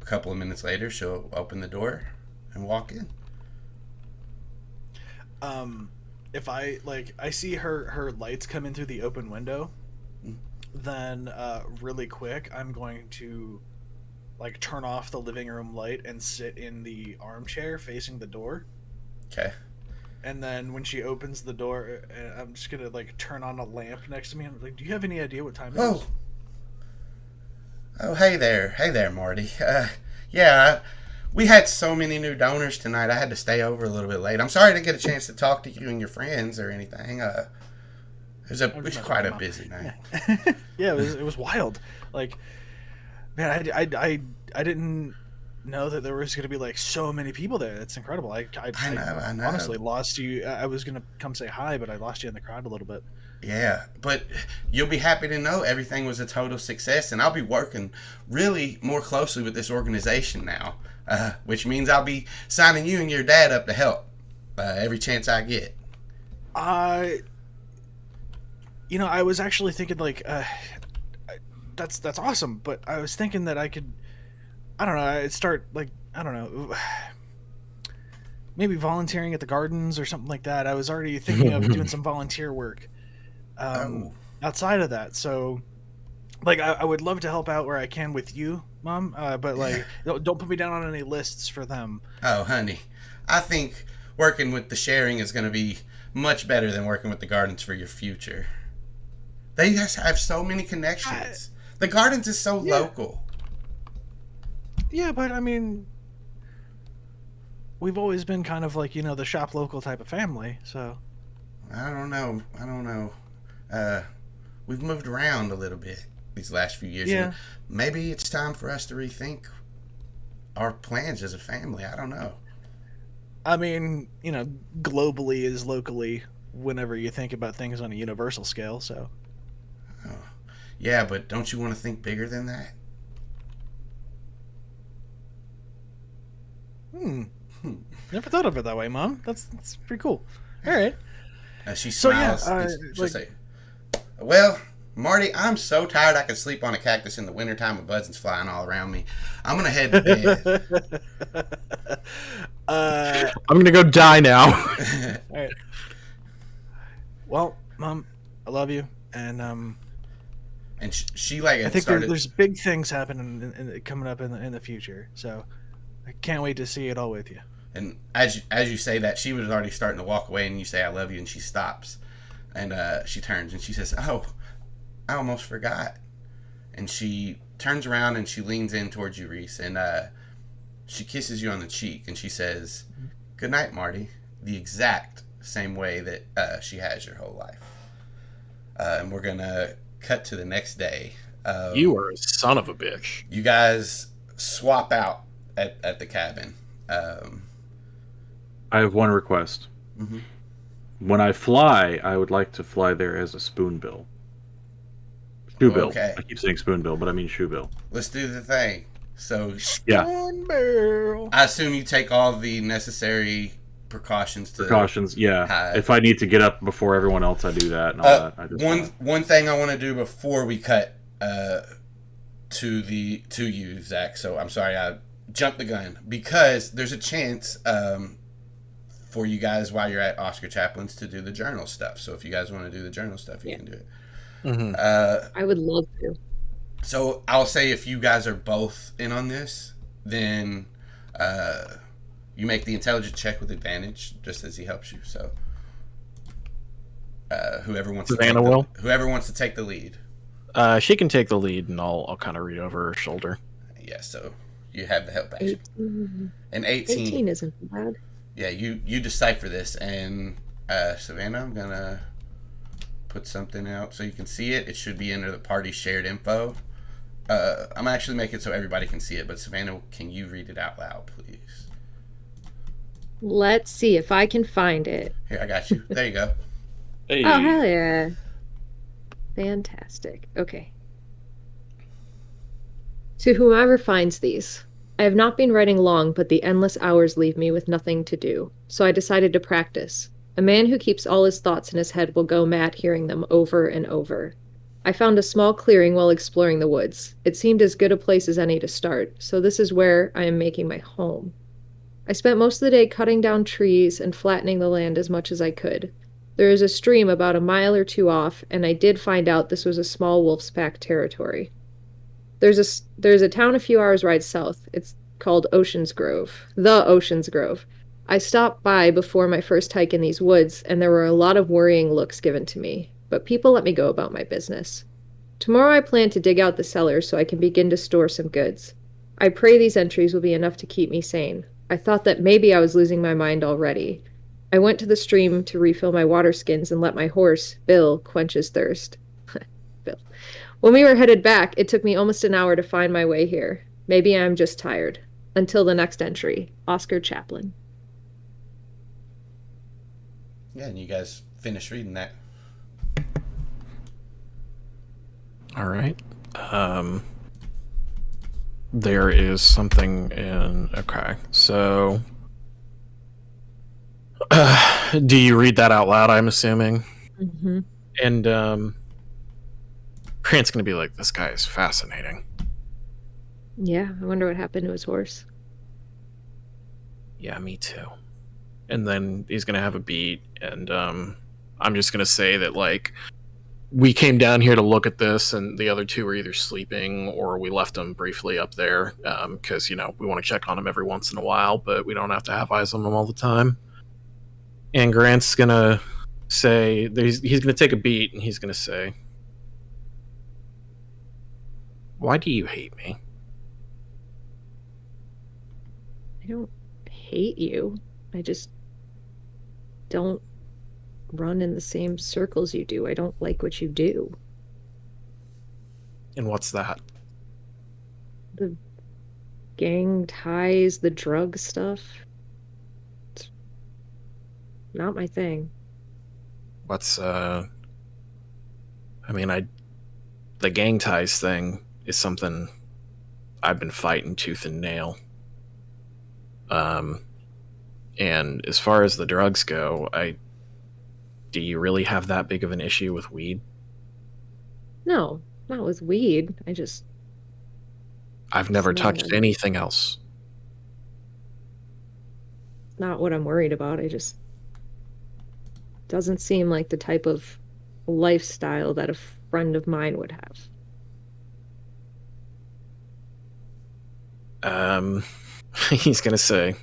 couple of minutes later, she'll open the door and walk in. If I see her lights come in through the open window, then really quick I'm going to like turn off the living room light and sit in the armchair facing the door. Okay. And then when she opens the door, I'm just gonna like turn on a lamp next to me. I'm like, "Do you have any idea what time it is?" Oh, hey there, Marty. Yeah, we had so many new donors tonight. I had to stay over a little bit late. I'm sorry I didn't get a chance to talk to you and your friends or anything. It was quite a busy night. Yeah, it was wild. Like, man, I didn't know that there was going to be like so many people there. That's incredible. I know. Honestly lost you. I was going to come say hi, but I lost you in the crowd a little bit. Yeah, but you'll be happy to know everything was a total success, and I'll be working really more closely with this organization now, which means I'll be signing you and your dad up to help every chance I get. I was actually thinking like, that's awesome, but I was thinking that I could, I don't know, I'd start like, I don't know, maybe volunteering at the gardens or something like that. I was already thinking of doing some volunteer work outside of that. So like, I would love to help out where I can with you, Mom, but like, don't put me down on any lists for them. Oh, honey, I think working with the sharing is going to be much better than working with the gardens for your future. They just have so many connections. The Gardens is so local. Yeah, but I mean, we've always been kind of like, the shop local type of family, so. I don't know. We've moved around a little bit these last few years. Yeah. And maybe it's time for us to rethink our plans as a family. I don't know. I mean, globally is locally whenever you think about things on a universal scale, so. Oh. Yeah, but don't you want to think bigger than that? Never thought of it that way, Mom. That's pretty cool. All right. She smiles. She'll say, well, Marty, I'm so tired I could sleep on a cactus in the wintertime with buzzards flying all around me. I'm going to head to bed. I'm going to go die now. All right. Well, Mom, I love you. And she like I think started... there's big things happening coming up in the future. So I can't wait to see it all with you. And as you say that, she was already starting to walk away, and you say, I love you, and she stops. And she turns, and she says, oh, I almost forgot. And she turns around, and she leans in towards you, Reese, and she kisses you on the cheek, and she says, good night, Marty. The exact same way that she has your whole life. And we're going to cut to the next day. You are a son of a bitch. You guys swap out at the cabin. I have one request. Mm-hmm. When I fly, I would like to fly there as a spoonbill. Shoebill. Okay. I keep saying spoonbill, but I mean shoebill. Let's do the thing. So, Yeah. I assume you take all the necessary precautions. Yeah. If I need to get up before everyone else, I do that. And all that. One thing I want to do before we cut to you, Zach. So I'm sorry I jumped the gun, because there's a chance for you guys while you're at Oscar Chaplin's to do the journal stuff. So if you guys want to do the journal stuff, you can do it. Mm-hmm. I would love to. So I'll say if you guys are both in on this, then you make the intelligence check with advantage, just as he helps you. So whoever wants to take the lead. She can take the lead, and I'll kind of read over her shoulder. Yeah, so you have the help action. 18. And 18 isn't bad. Yeah, you decipher this, and Savannah, I'm gonna put something out so you can see it. It should be under the party shared info. I'm actually making it so everybody can see it, but Savannah, can you read it out loud, please? Let's see if I can find it. Here, I got you. There you go. Hey. Oh, hell yeah. Fantastic. Okay. To whomever finds these, I have not been writing long, but the endless hours leave me with nothing to do, so I decided to practice. A man who keeps all his thoughts in his head will go mad hearing them over and over. I found a small clearing while exploring the woods. It seemed as good a place as any to start, so this is where I am making my home. I spent most of the day cutting down trees and flattening the land as much as I could. There is a stream about a mile or two off, and I did find out this was a small wolf's pack territory. There's a town a few hours ride south. It's called Ocean's Grove. The Ocean's Grove. I stopped by before my first hike in these woods, and there were a lot of worrying looks given to me, but people let me go about my business. Tomorrow I plan to dig out the cellar so I can begin to store some goods. I pray these entries will be enough to keep me sane. I thought that maybe I was losing my mind already. I went to the stream to refill my water skins and let my horse, Bill, quench his thirst. Bill. When we were headed back, it took me almost an hour to find my way here. Maybe I'm just tired. Until the next entry, Oscar Chaplin. Yeah, and you guys finished reading that. All right. There is something in... Okay, so... do you read that out loud, I'm assuming? Mm-hmm. And, Grant's gonna be like, this guy is fascinating. Yeah, I wonder what happened to his horse. Yeah, me too. And then he's gonna have a beat, and I'm just gonna say that, like, we came down here to look at this, and the other two were either sleeping or we left them briefly up there, because, we want to check on them every once in a while, but we don't have to have eyes on them all the time. And Grant's gonna say, he's gonna take a beat, and he's gonna say, Why do you hate me? I don't hate you. I just don't run in the same circles you do. I don't like what you do. And what's that? The gang ties, the drug stuff. It's not my thing. What's I mean, the gang ties thing is something I've been fighting tooth and nail. And as far as the drugs go, do you really have that big of an issue with weed? No, not with weed. I've never It's touched not- anything else. Not what I'm worried about. I just doesn't seem like the type of lifestyle that a friend of mine would have. He's gonna say,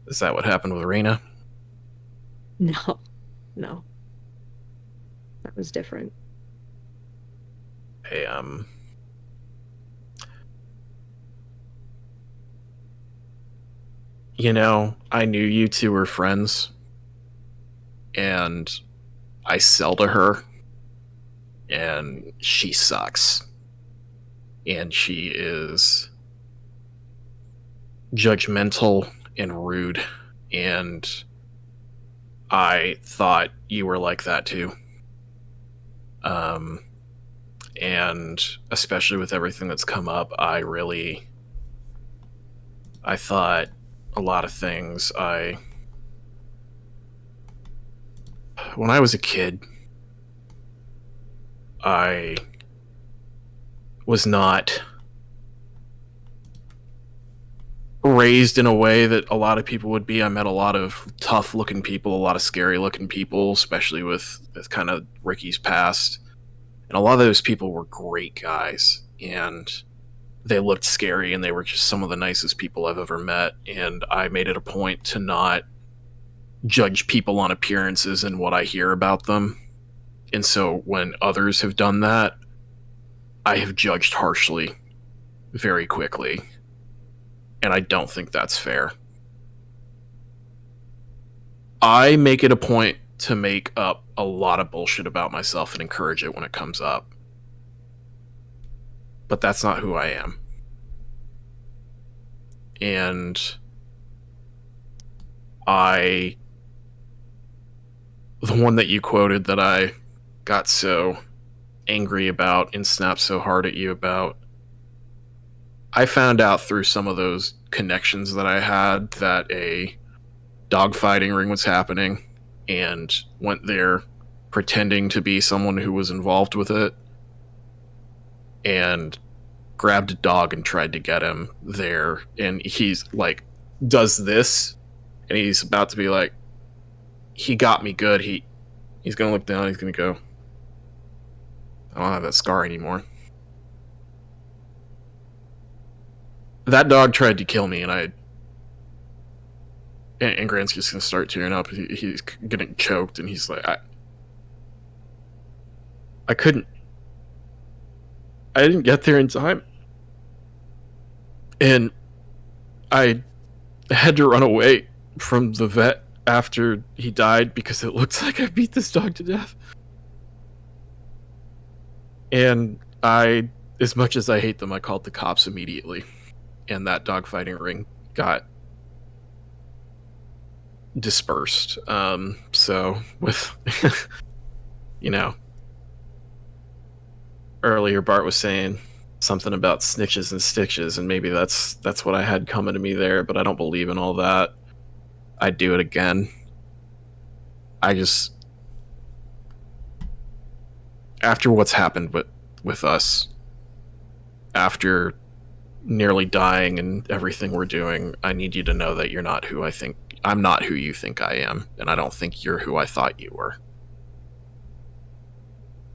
is that what happened with Rena? No. No. That was different. Hey, you know, I knew you two were friends, and I sell to her, and she sucks. And she is judgmental and rude, and I thought you were like that too. And especially with everything that's come up, I thought a lot of things. When I was a kid, I was not raised in a way that a lot of people would be. I met a lot of tough looking people, a lot of scary looking people, especially with kind of Ricky's past. And a lot of those people were great guys, and they looked scary, and they were just some of the nicest people I've ever met. And I made it a point to not judge people on appearances and what I hear about them. And so when others have done that, I have judged harshly very quickly. And I don't think that's fair. I make it a point to make up a lot of bullshit about myself and encourage it when it comes up. But that's not who I am. And the one that you quoted that I got so angry about and snapped so hard at you about, I found out through some of those connections that I had that a dogfighting ring was happening, and went there pretending to be someone who was involved with it, and grabbed a dog and tried to get him there. And he's like, does this, and he's about to be like, he got me good. He's gonna look down, he's gonna go, I don't have that scar anymore. That dog tried to kill me, and Grant's just gonna start tearing up. He's getting choked, and he's like, I didn't get there in time, and I had to run away from the vet after he died because it looks like I beat this dog to death. And as much as I hate them, I called the cops immediately. And that dogfighting ring got dispersed. So with, earlier Bart was saying something about snitches and stitches, and maybe that's what I had coming to me there, but I don't believe in all that. I'd do it again. After what's happened with us, after nearly dying and everything we're doing, I need you to know that I'm not who you think I am, and I don't think you're who I thought you were.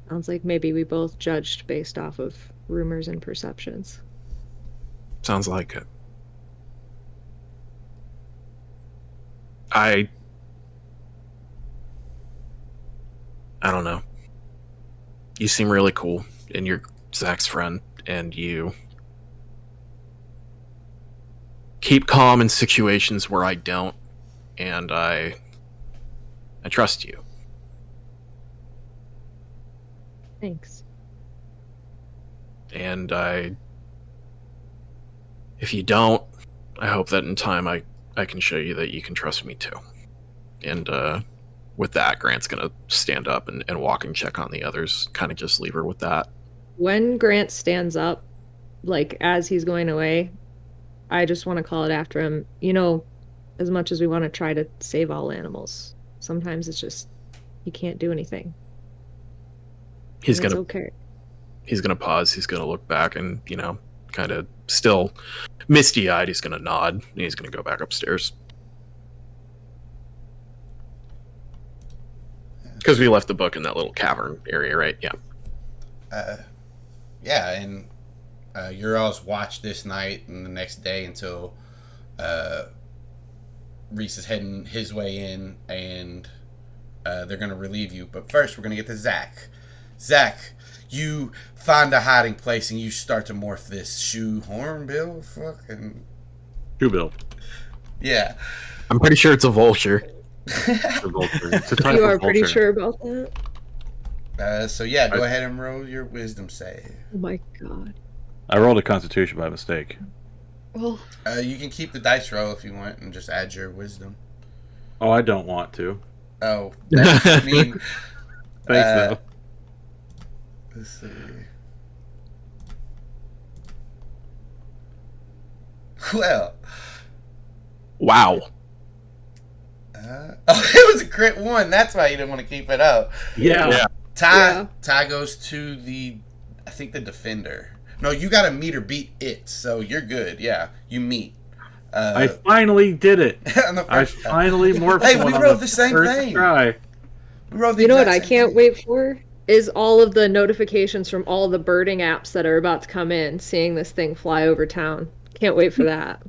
Sounds like maybe we both judged based off of rumors and perceptions. Sounds like it. I don't know. You seem really cool, and you're Zach's friend, and you keep calm in situations where I don't, and I trust you. Thanks. And if you don't, I hope that in time I can show you that you can trust me too. And with that, Grant's gonna stand up and walk and check on the others. Kind of just leave her with that. When Grant stands up, like as he's going away, I just want to call it after him. You know, as much as we want to try to save all animals, sometimes it's just you can't do anything. He's And gonna it's okay. He's gonna pause. He's gonna look back and kind of still misty-eyed. He's gonna nod and he's gonna go back upstairs. Because we left the book in that little cavern area, right? Yeah. Yeah, and your all's watch this night and the next day until Reese is heading his way in, and they're going to relieve you. But first, we're going to get to Zac. Zac, you find a hiding place and you start to morph this hornbill fucking... Shoebill. Yeah. I'm pretty sure it's a vulture. It's a vulture. It's a type You of are pretty vulture. sure about that? So yeah, go ahead and roll your wisdom save. Oh my god. I rolled a Constitution by mistake. Well, You can keep the dice roll if you want and just add your wisdom. Oh, I don't want to. Oh, I mean... Thanks, though. Let's see. Well... Wow. it was a crit 1. That's why you didn't want to keep it up. Yeah. Ty goes to the defender. No, you got to meet or beat it, so you're good. Yeah, you meet. I finally did it. I finally morphed. Hey, we one on wrote the same first thing. Try. We wrote the you know what exact I same can't thing. wait for? Is all of the notifications from all the birding apps that are about to come in, seeing this thing fly over town. Can't wait for that.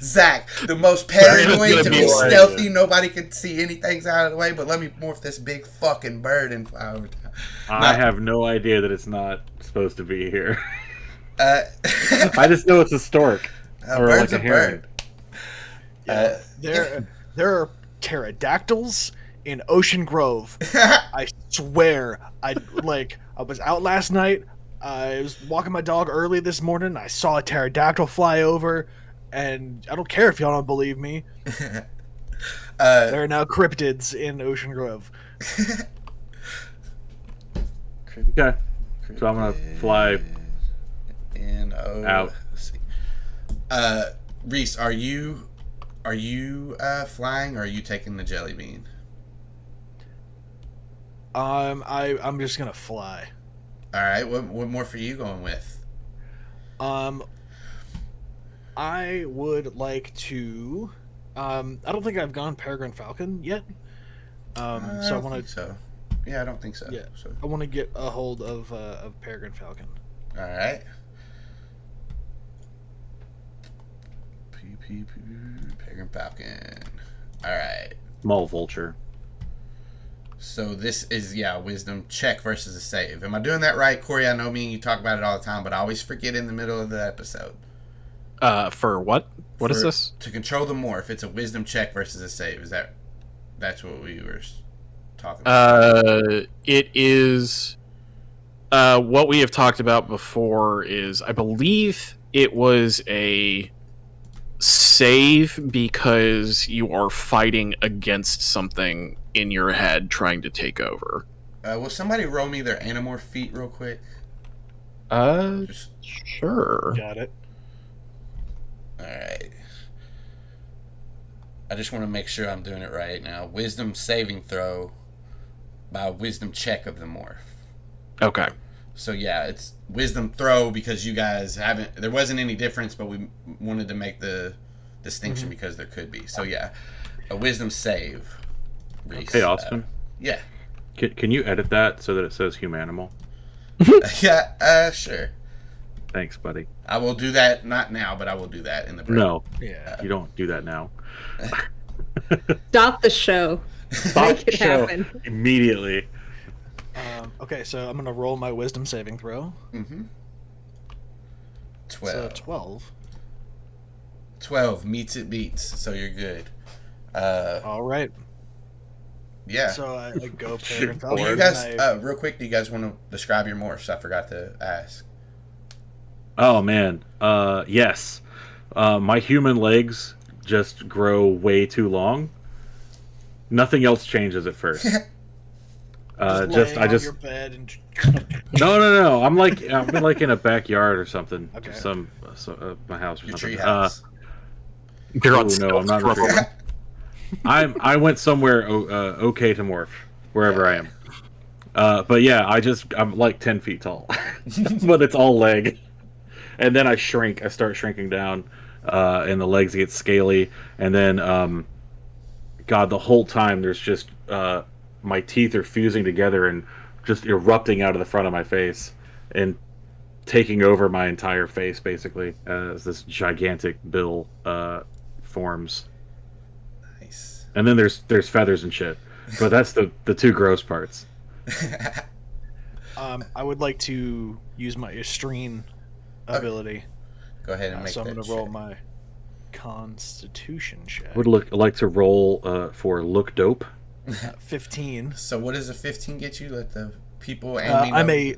Zac, the most paranoid gonna to be be like- stealthy, nobody can see anything's out of the way, but let me morph this big fucking bird and fly over town. I have no idea that it's not supposed to be here. Uh, I just know it's a stork. Or bird's like a a heron. bird. There are pterodactyls in Ocean Grove. I swear. I was out last night. I was walking my dog early this morning. I saw a pterodactyl fly over, and I don't care if y'all don't believe me. There are now cryptids in Ocean Grove. Okay. So I'm gonna fly And out. Let's see. Reese, are you flying or are you taking the jelly bean? I'm just gonna fly. All right. What more for you going with? I would like to. I don't think I've gone Peregrine Falcon yet. So I don't want think to. so. Yeah, I don't think so. Yeah. So, I want to get a hold of Peregrine Falcon. all right. Peregrine Falcon. All right. small vulture. So this is, wisdom check versus a save. Am I doing that right, Corey? I know me and you talk about it all the time, but I always forget in the middle of the episode. For what? What is this? To control the morph, it's a wisdom check versus a save. That's what we were talking about? It is. What we have talked about before is, I believe it was a save because you are fighting against something in your head trying to take over. Will somebody roll me their Animorph feat real quick? Just, Sure. Got it. alright. I just want to make sure I'm doing it right now. Wisdom saving throw by a wisdom check of the morph. Okay. So yeah, it's wisdom throw because you guys there wasn't any difference, but we wanted to make the distinction because there could be. So yeah, a wisdom save. Reese. Hey, Austin. Yeah. Can you edit that so that it says humanimal? Yeah, sure. Thanks, buddy. I will do that, not now, but I will do that in the break. No, Yeah. you don't do that now. Stop the show. Stop Make it the show happen. immediately. Okay, so I'm gonna roll my wisdom saving throw. Mm-hmm. So 12. 12. 12 meets it beats, so you're good. All right. Yeah. So I go Do Peregrine you Falcon. guys, real quick, do you guys want to describe your morphs? I forgot to ask. Oh man, yes. My human legs just grow way too long. Nothing else changes at first. I just your bed and No. I'm like in a backyard or something. Okay. Just my house or Your something. tree house. You're on no, I'm not. I went somewhere okay to morph wherever I am. But yeah, I'm like 10 feet tall, but it's all leg, and then I shrink. I start shrinking down, and the legs get scaly, and then God, the whole time there's just my teeth are fusing together and just erupting out of the front of my face and taking over my entire face basically as this gigantic bill forms. Nice. And then there's feathers and shit, but that's the two gross parts. I would like to use my Estrine ability. Go ahead and make So I'm that going to roll check. my Constitution check. Would like to roll for look dope. 15. So what does a 15 get you? Let the people and me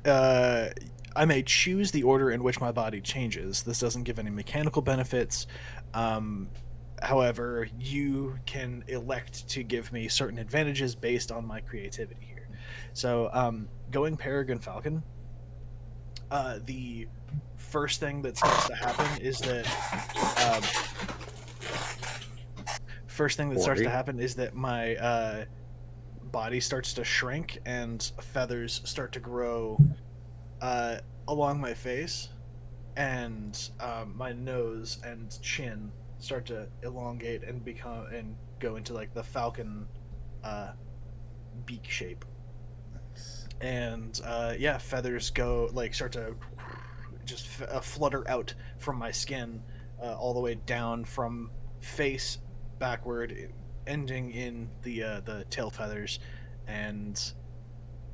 know. I may choose the order in which my body changes. This doesn't give any mechanical benefits. However, you can elect to give me certain advantages based on my creativity here. So, going Peregrine Falcon, the first thing that starts to happen is that my body starts to shrink and feathers start to grow along my face, and my nose and chin start to elongate and go into like the falcon beak shape. And feathers start to just flutter out from my skin all the way down from face backward, ending in the tail feathers. And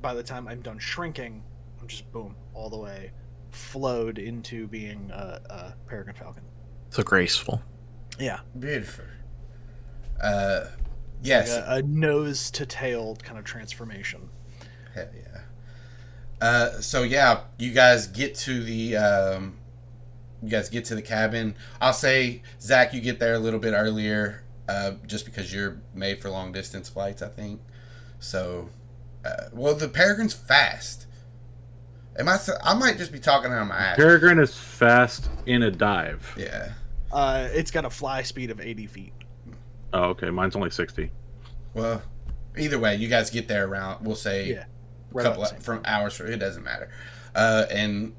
by the time I'm done shrinking, I'm just boom all the way flowed into being a Peregrine Falcon. So graceful. Yeah, Beautiful. Yes. like a nose to tail kind of transformation. Hell yeah. So yeah, you guys get to the cabin. I'll say, Zach, you get there a little bit earlier, just because you're made for long distance flights, I think. So, the Peregrine's fast. I might just be talking out of my ass. Peregrine is fast in a dive. Yeah. It's got a fly speed of 80 feet. Oh, okay. Mine's only 60. Well, either way, you guys get there around, we'll say, Yeah, right couple about the same from time. hours. It doesn't matter. And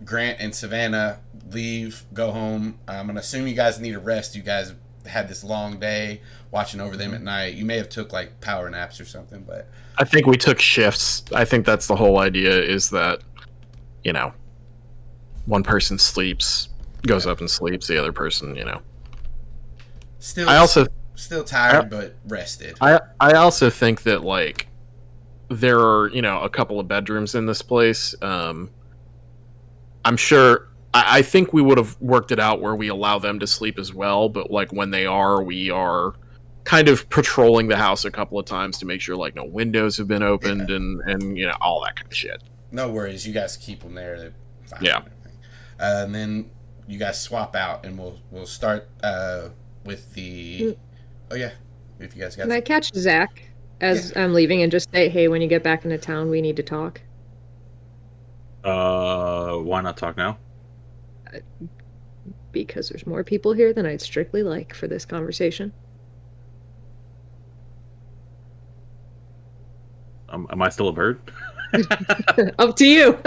Grant and Savannah leave, go home. I'm gonna assume you guys need a rest. You guys had this long day watching over them at night. You may have took like power naps or something, but I think we took shifts. I think that's the whole idea, is that, one person sleeps, goes up and sleeps, the other person, still tired but rested. I also think that, like, there are, a couple of bedrooms in this place. I'm sure, I think we would have worked it out where we allow them to sleep as well, but, like, when they are, we are kind of patrolling the house a couple of times to make sure, like, no windows have been opened and all that kind of shit. No worries, you guys keep them there. They're fine. Yeah. And then you guys swap out, and we'll start with the. Oh yeah, if you guys got. Can I catch Zac as I'm leaving and just say, hey, when you get back into town, we need to talk? Why not talk now? Because there's more people here than I'd strictly like for this conversation. Am I still a bird? Up to you.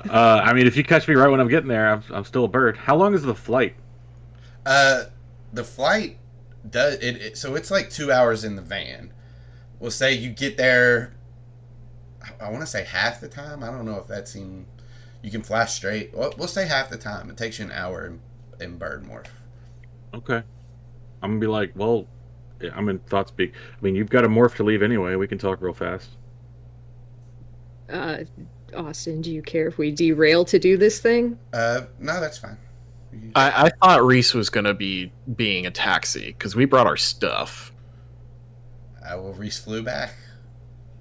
I mean, if you catch me right when I'm getting there, I'm still a bird. How long is the flight? The flight does it. So it's like 2 hours in the van. We'll say you get there. I want to say half the time. I don't know if that's even. You can fly straight. We'll say half the time. It takes you an hour in bird morph. Okay. I'm gonna be like, well, I'm in thought speak. I mean, you've got a morph to leave anyway. We can talk real fast. Austin, do you care if we derail to do this thing? No, that's fine. I thought Reese was gonna be being a taxi because we brought our stuff. Well, Reese flew back.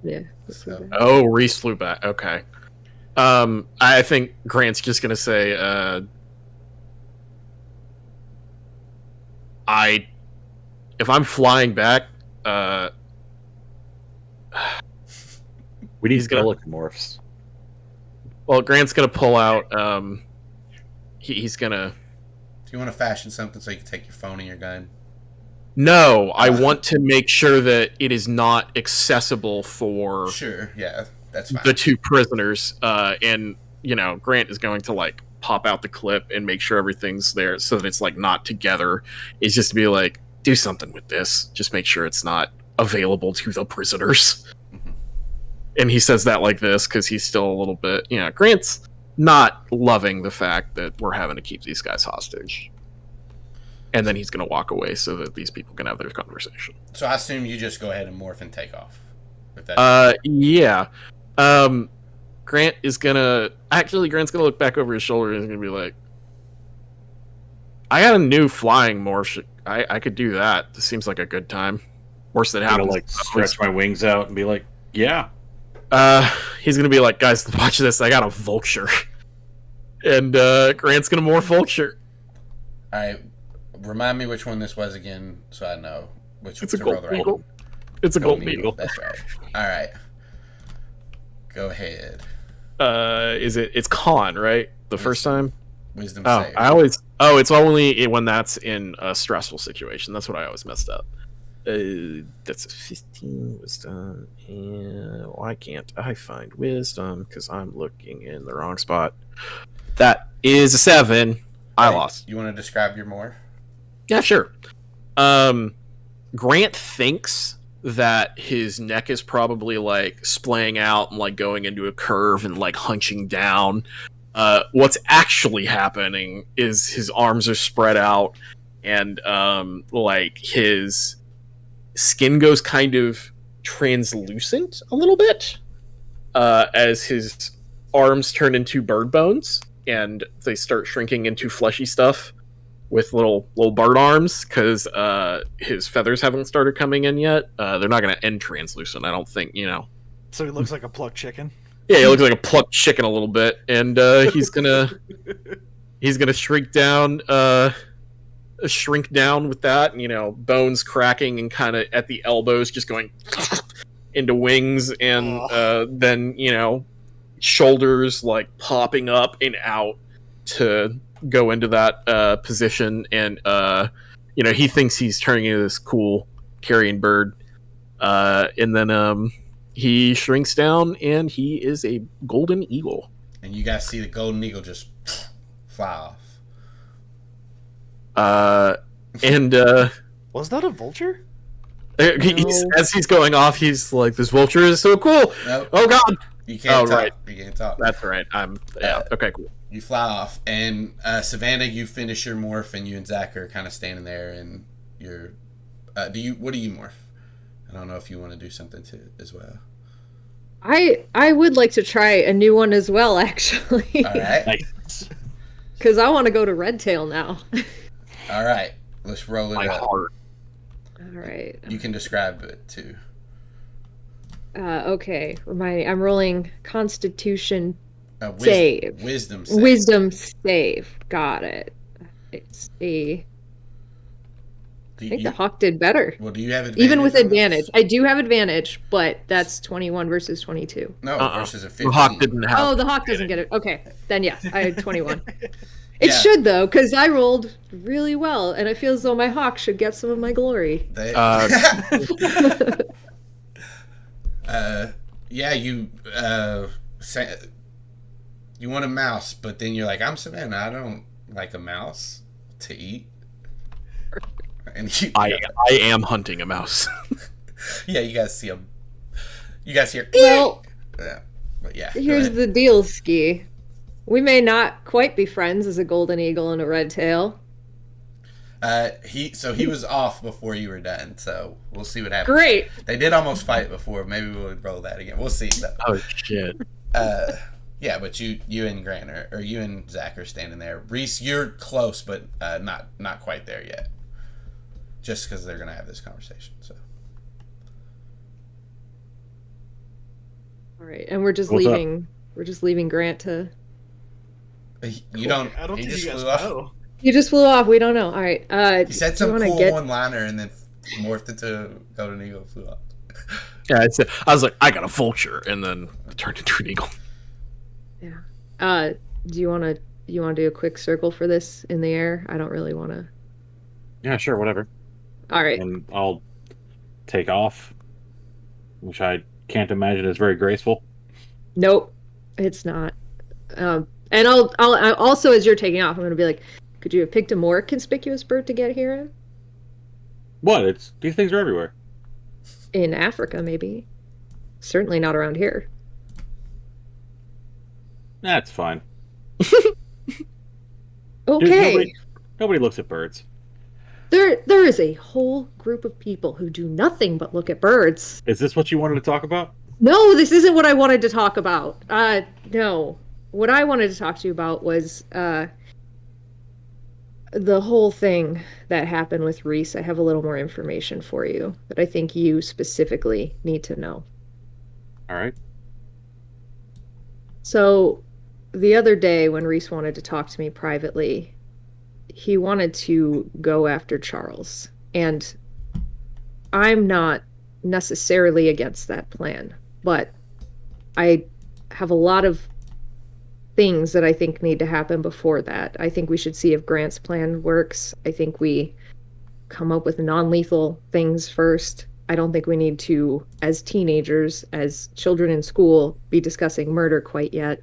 Yeah. So, Oh, Reese flew back. Okay. I think Grant's just gonna say, if I'm flying back, We need He's gonna- Animorphs. well, Grant's gonna pull out, he's gonna... do you want to fashion something so you can take your phone and your gun? No, I want to make sure that it is not accessible for Sure, yeah, that's fine. the two prisoners, and, you know, Grant is going to, like, pop out the clip and make sure everything's there so that it's, like, not together. It's just to be like, do something with this. Just make sure it's not available to the prisoners. Mhm. And he says that like this because he's still a little bit, you know, Grant's not loving the fact that we're having to keep these guys hostage. And then he's going to walk away so that these people can have their conversation. So I assume you just go ahead and morph and take off. If that's Yeah. Grant is Grant's gonna look back over his shoulder and he's gonna be like, I got a new flying morph. I could do that. This seems like a good time. Worst that I'm gonna happens. like stretch my wings out and be like, yeah. He's gonna be like, guys, watch this. I got a vulture. And Grant's gonna morph vulture. all right. Remind me which one this was again, so I know which. It's a to roll gold the right eagle. one. It's a Golden golden eagle. That's right. All right. Go ahead. It's con, right? The first time? Wisdom Oh, save. it's only when that's in a stressful situation. That's what I always messed up. That's a 15 wisdom. And why can't I find wisdom? Because I'm looking in the wrong spot. That is a 7. I Hey, lost. You want to describe your morph? Yeah, sure. Grant thinks that his neck is probably like splaying out and like going into a curve and like hunching down. What's actually happening is his arms are spread out and like his skin goes kind of translucent a little bit as his arms turn into bird bones and they start shrinking into fleshy stuff with little bird arms because his feathers haven't started coming in yet. They're not going to end translucent, I don't think, you know. So he looks like a plucked chicken. Yeah, he looks like a plucked chicken a little bit, and he's gonna shrink down with that, and, you know, bones cracking and kind of at the elbows just going into wings, and then, you know, shoulders like popping up and out to go into that position, and you know, he thinks he's turning into this cool carrion bird, and then he shrinks down and he is a golden eagle. And you guys see the golden eagle just fly off. And Was that a vulture? as he's going off, he's like, "This vulture is so cool! Nope. Oh God!" You can't talk. Right. You can't talk. That's right. Okay, cool. You fly off, and Savannah, you finish your morph, and you and Zac are kind of standing there, and you're. What do you morph? I don't know if you want to do something to as well. I would like to try a new one as well, actually. All right. Nice. Because I want to go to Redtail now. All right. Let's roll it My up. heart. All right. You can describe it too. Okay. Remind me. I'm rolling Constitution Wisdom, save. Wisdom save. Wisdom save. Got it. It's a. I think the hawk did better. Well, do you have advantage? Even with on this? advantage. I do have advantage, but that's 21 versus 22. No, versus a 15. The hawk didn't have. Oh, the hawk doesn't get it. Okay. Then yes, I had 21. It Yeah. should, though, because I rolled really well, and I feel as though my hawk should get some of my glory. Yeah, you you want a mouse, but then you're like, I'm Savannah. I don't like a mouse to eat. And I am hunting a mouse. yeah, you guys see him. You guys hear. Well, Yeah, but yeah. here's the deal, Ski. We may not quite be friends as a golden eagle and a red tail. He was off before you were done, so we'll see what happens. Great. They did almost fight before. Maybe we'll roll that again. We'll see. Though. Oh shit. Yeah, but you and Grant or you and Zac are standing there. Reese, you're close, but not quite there yet. Just because they're gonna have this conversation. So. All right, and we're just What's up? leaving. We're just leaving Grant to. You don't. I don't he think just you guys flew off. know. He just flew off. We don't know. All right. He said some cool one-liner and then morphed into Golden Eagle, flew off. Yeah, I was like, I got a vulture, and then it turned into an eagle. Yeah. Do you want to do a quick circle for this in the air? I don't really want to. Yeah, sure, whatever. All right. And I'll take off, which I can't imagine is very graceful. Nope, it's not. And I'll also, as you're taking off, I'm going to be like, could you have picked a more conspicuous bird to get here What? These things are everywhere. in Africa? Maybe. Certainly not around here. That's fine. Okay. Dude, nobody looks at birds. There is a whole group of people who do nothing but look at birds. Is this what you wanted to talk about? No, this isn't what I wanted to talk about. No. What I wanted to talk to you about was the whole thing that happened with Reese. I have a little more information for you that I think you specifically need to know. All right. So, the other day when Reese wanted to talk to me privately, he wanted to go after Charles. And I'm not necessarily against that plan, but I have a lot of things that I think need to happen before that. I think we should see if Grant's plan works. I think we come up with non-lethal things first. I don't think we need to, as teenagers, as children in school, be discussing murder quite yet.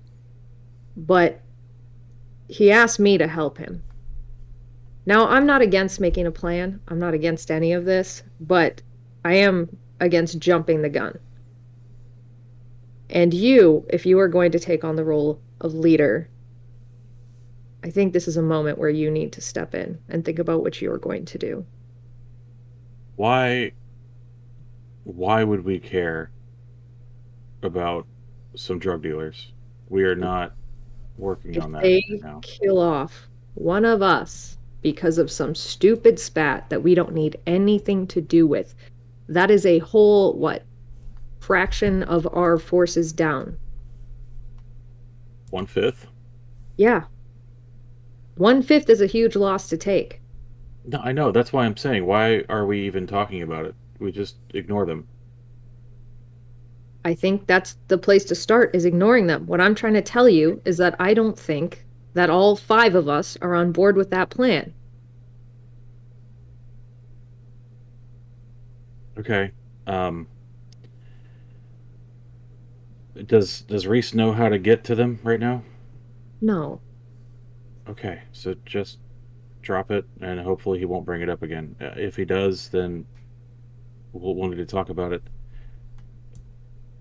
But he asked me to help him. Now, I'm not against making a plan. I'm not against any of this, but I am against jumping the gun. And you, if you are going to take on the role of leader, I think this is a moment where you need to step in and think about what you are going to do. Why would we care about some drug dealers? We are not working on that If right they now. kill off one of us because of some stupid spat that we don't need anything to do with, that is a whole, fraction of our forces down. 1/5? Yeah. 1/5 is a huge loss to take. No, I know. That's why I'm saying, why are we even talking about it? We just ignore them. I think that's the place to start, is ignoring them. What I'm trying to tell you is that I don't think that all 5 of us are on board with that plan. Okay. Does Reese know how to get to them right now? No. Okay, so just drop it, and hopefully he won't bring it up again. If he does, then we'll need to talk about it.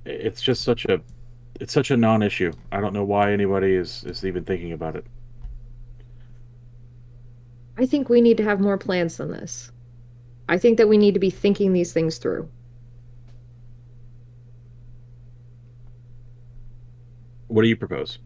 It's just such a non-issue. I don't know why anybody is even thinking about it. I think we need to have more plans than this. I think that we need to be thinking these things through. What do you propose?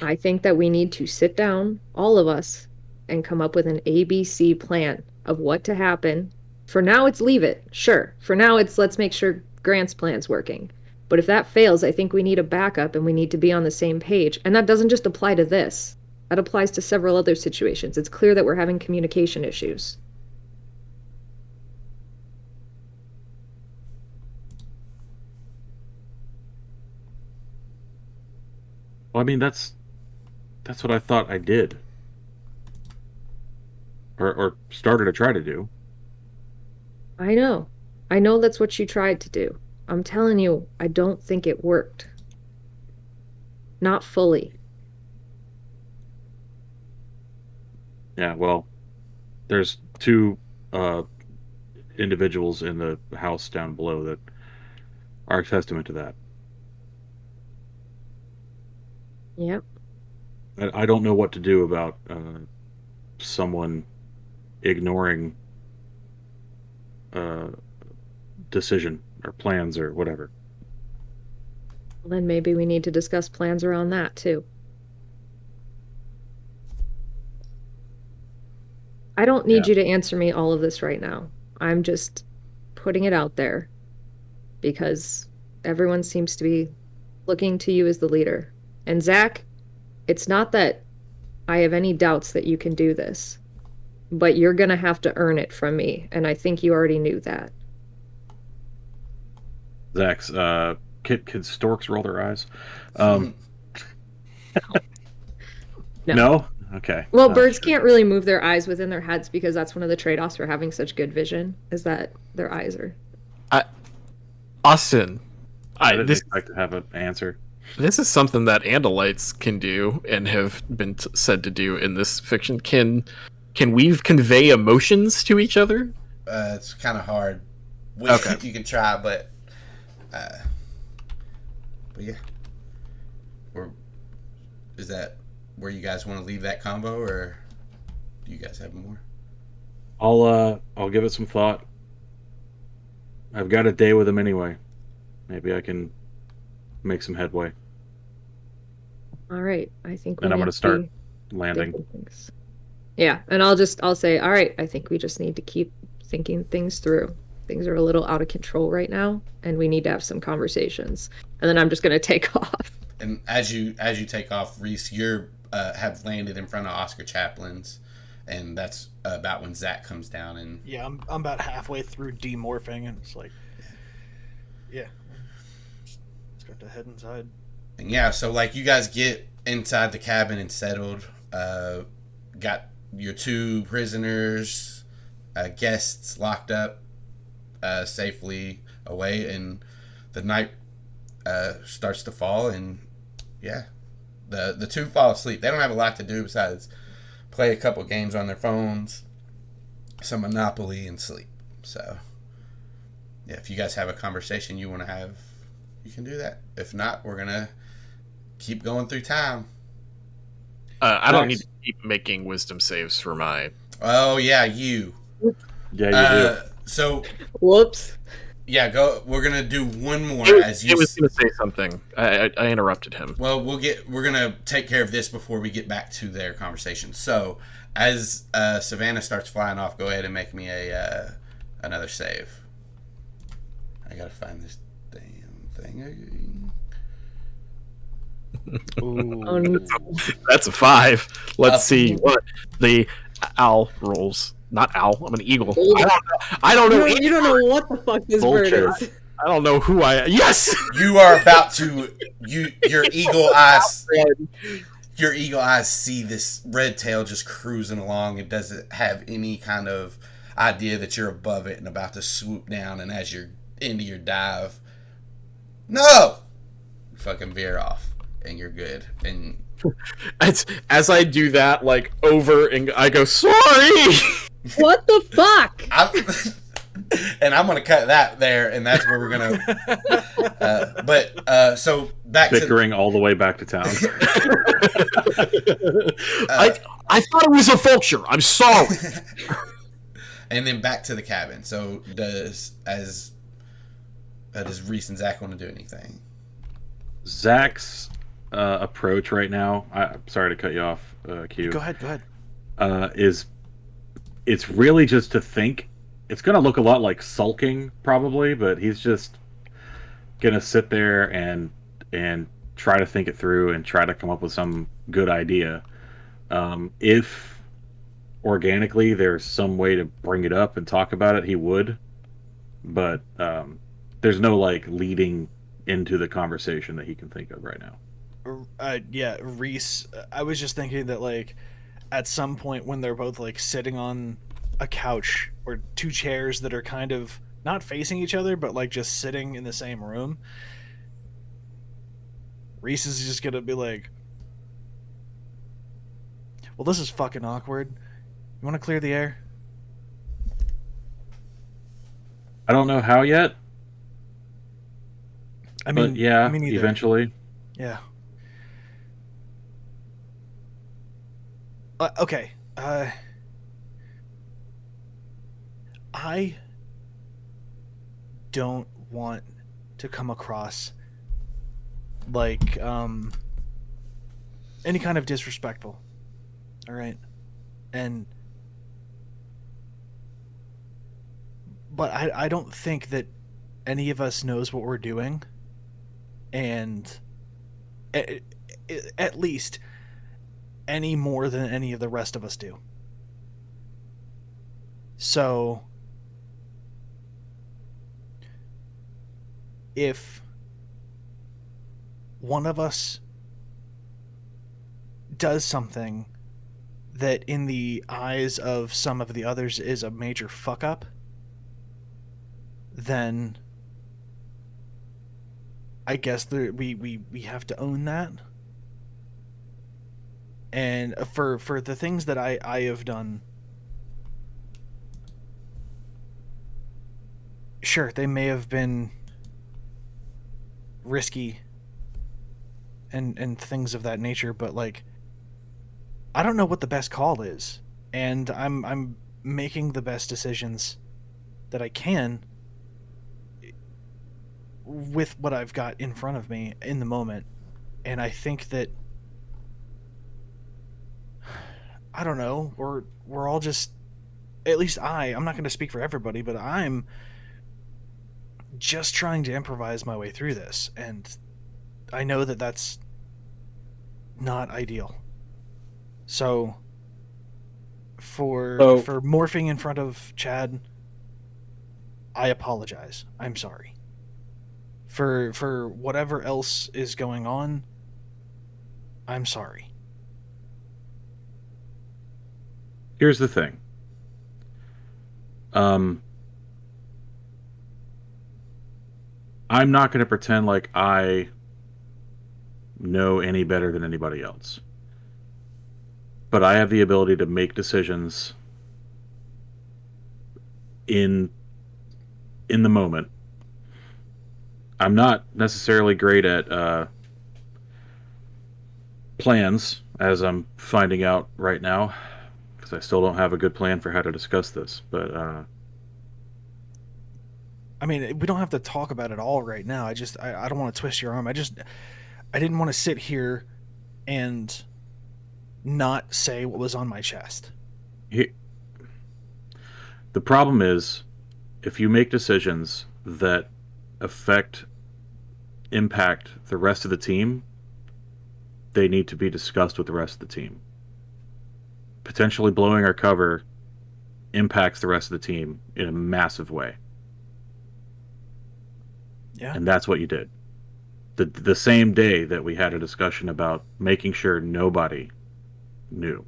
I think that we need to sit down, all of us, and come up with an ABC plan of what to happen. For now, it's leave it. Sure. For now, it's let's make sure Grant's plan's working. But if that fails, I think we need a backup and we need to be on the same page. And that doesn't just apply to this. That applies to several other situations. It's clear that we're having communication issues. Well, I mean, that's what I thought I did. Or started to try to do. I know. I know that's what you tried to do. I'm telling you, I don't think it worked. Not fully. Yeah, well, there's 2 individuals in the house down below that are a testament to that. Yep. I don't know what to do about someone ignoring decision or plans or whatever. Then maybe we need to discuss plans around that too. I don't need you to answer me all of this right now. I'm just putting it out there because everyone seems to be looking to you as the leader. And Zac, it's not that I have any doubts that you can do this, but you're gonna have to earn it from me, and I think you already knew that. Zach's can storks roll their eyes? No. No? Okay. Well, birds can't really move their eyes within their heads because that's one of the trade-offs for having such good vision, is that their eyes are... Austin, I didn't expect to have an answer. This is something that Andalites can do and have been said to do in this fiction. Can we convey emotions to each other? It's kind of hard. Okay. You can try, but yeah. Is that where you guys want to leave that combo, or do you guys have more? I'll give it some thought. I've got a day with him anyway. Maybe I can make some headway. All right, I think we And I'm need going to start landing. things. Yeah, and I'll say, all right, I think we just need to keep thinking things through. Things are a little out of control right now, and we need to have some conversations. And then I'm just going to take off. And as you take off, Reese, you're have landed in front of Oscar Chaplin's, and that's about when Zac comes down. And yeah, I'm about halfway through demorphing, and it's like, yeah, start to head inside. And yeah, so like you guys get inside the cabin and settled. Got your 2 prisoners, guests locked up safely away, and the night starts to fall, and yeah, the 2 fall asleep. They don't have a lot to do besides play a couple games on their phones, some Monopoly, and sleep. So yeah, if you guys have a conversation you want to have, you can do that. If not, we're gonna keep going through time. I don't need to keep making wisdom saves for my... Oh yeah, you. Yeah, you do. So whoops. Yeah, go. We're gonna do one more. He was gonna say something. I interrupted him. Well, we're gonna take care of this before we get back to their conversation. So, as Savannah starts flying off, go ahead and make me another save. I gotta find this damn thing. Ooh. Oh, no. That's a 5. Let's see what the owl rolls. Not owl. I'm an eagle. I don't know. You don't know what the fuck this bird is. I don't know who I am. Yes! You are about to... Your eagle eyes... Your eagle eyes see this red tail just cruising along. It doesn't have any kind of idea that you're above it and about to swoop down, and as you're into your dive... No! You fucking veer off. And you're good. And... As I do that, like, over, and I go, sorry! What the fuck? And I'm gonna cut that there, and that's where we're gonna. So back bickering all the way back to town. I thought it was a vulture. I'm sorry. And then back to the cabin. So does Reese and Zac want to do anything? Zach's approach right now. I'm sorry to cut you off, Q. Go ahead. It's really just to think. It's going to look a lot like sulking, probably, but he's just going to sit there and try to think it through and try to come up with some good idea. If organically there's some way to bring it up and talk about it, he would. But there's no like leading into the conversation that he can think of right now. Yeah, Reese. I was just thinking that like at some point when they're both like sitting on a couch or 2 chairs that are kind of not facing each other but like just sitting in the same room, Reese is just gonna be like, well, this is fucking awkward. You want to clear the air? I don't know how yet. I mean, but yeah, me neither. Eventually. Yeah. Okay. I don't want to come across like any kind of disrespectful. All right, but I don't think that any of us knows what we're doing, and at least any more than any of the rest of us do. So if one of us does something that in the eyes of some of the others is a major fuck up, then I guess we have to own that. And for the things that I have done, sure, they may have been risky and things of that nature, but like, I don't know what the best call is, and I'm making the best decisions that I can with what I've got in front of me in the moment. And I think that, I don't know, we're all just, at least I'm not going to speak for everybody, but I'm just trying to improvise my way through this, and I know that that's not ideal. So for morphing in front of Chad, I apologize. I'm sorry. For whatever else is going on, I'm sorry. Here's the thing. I'm not going to pretend like I know any better than anybody else. But I have the ability to make decisions in the moment. I'm not necessarily great at plans, as I'm finding out right now, because I still don't have a good plan for how to discuss this. But I mean, we don't have to talk about it all right now. I don't want to twist your arm. I didn't want to sit here and not say what was on my chest. the problem is, if you make decisions that impact the rest of the team, they need to be discussed with the rest of the team. Potentially blowing our cover impacts the rest of the team in a massive way. Yeah. And that's what you did. The same day that we had a discussion about making sure nobody knew.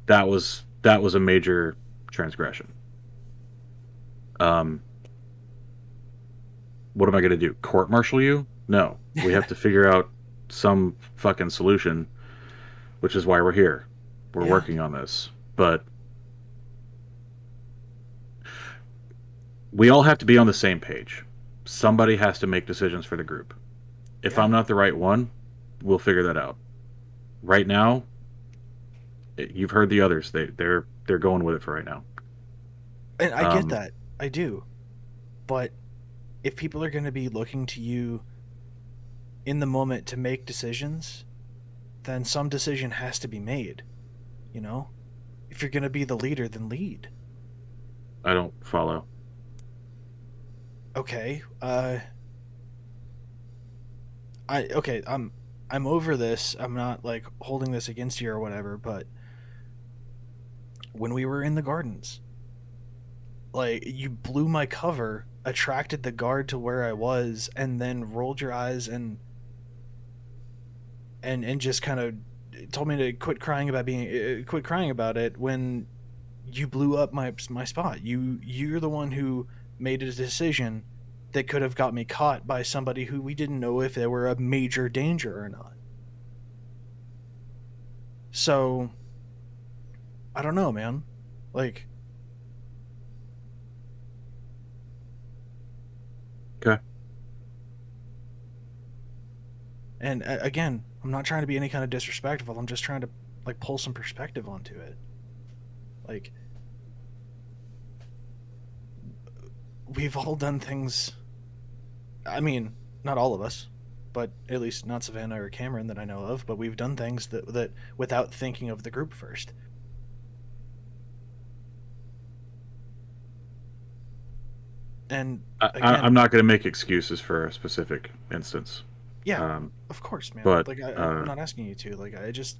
That was a major transgression. What am I going to do? Court-martial you? No. We have to figure out some fucking solution, which is why we're here. We're working on this. But we all have to be on the same page. Somebody has to make decisions for the group. If I'm not the right one, we'll figure that out. Right now, you've heard the others. They're going with it for right now. And I get that. I do. But if people are going to be looking to you in the moment to make decisions, then some decision has to be made. You know? If you're going to be the leader, then lead. I don't follow. Okay. I'm over this. I'm not like holding this against you or whatever, but when we were in the gardens, like, you blew my cover, attracted the guard to where I was, and then rolled your eyes and just kind of told me to quit crying about it when you blew up my spot. You're the one who made a decision that could have got me caught by somebody who we didn't know if they were a major danger or not. So I don't know, man. Like, okay. And again, I'm not trying to be any kind of disrespectful. I'm just trying to like pull some perspective onto it. Like, we've all done things. I mean, not all of us, but at least not Savannah or Cameron that I know of, but we've done things that without thinking of the group first. And again, I'm not going to make excuses for a specific instance. Yeah, of course, man. But like I'm not asking you to. Like I just,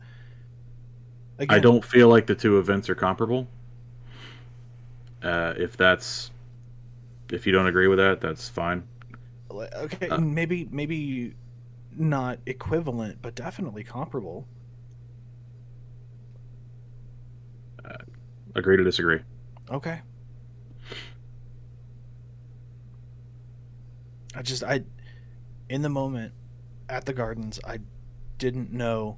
again, I don't feel like the two events are comparable. If you don't agree with that, that's fine. Okay, maybe not equivalent, but definitely comparable. Agree to disagree. Okay. In the moment at the gardens, I didn't know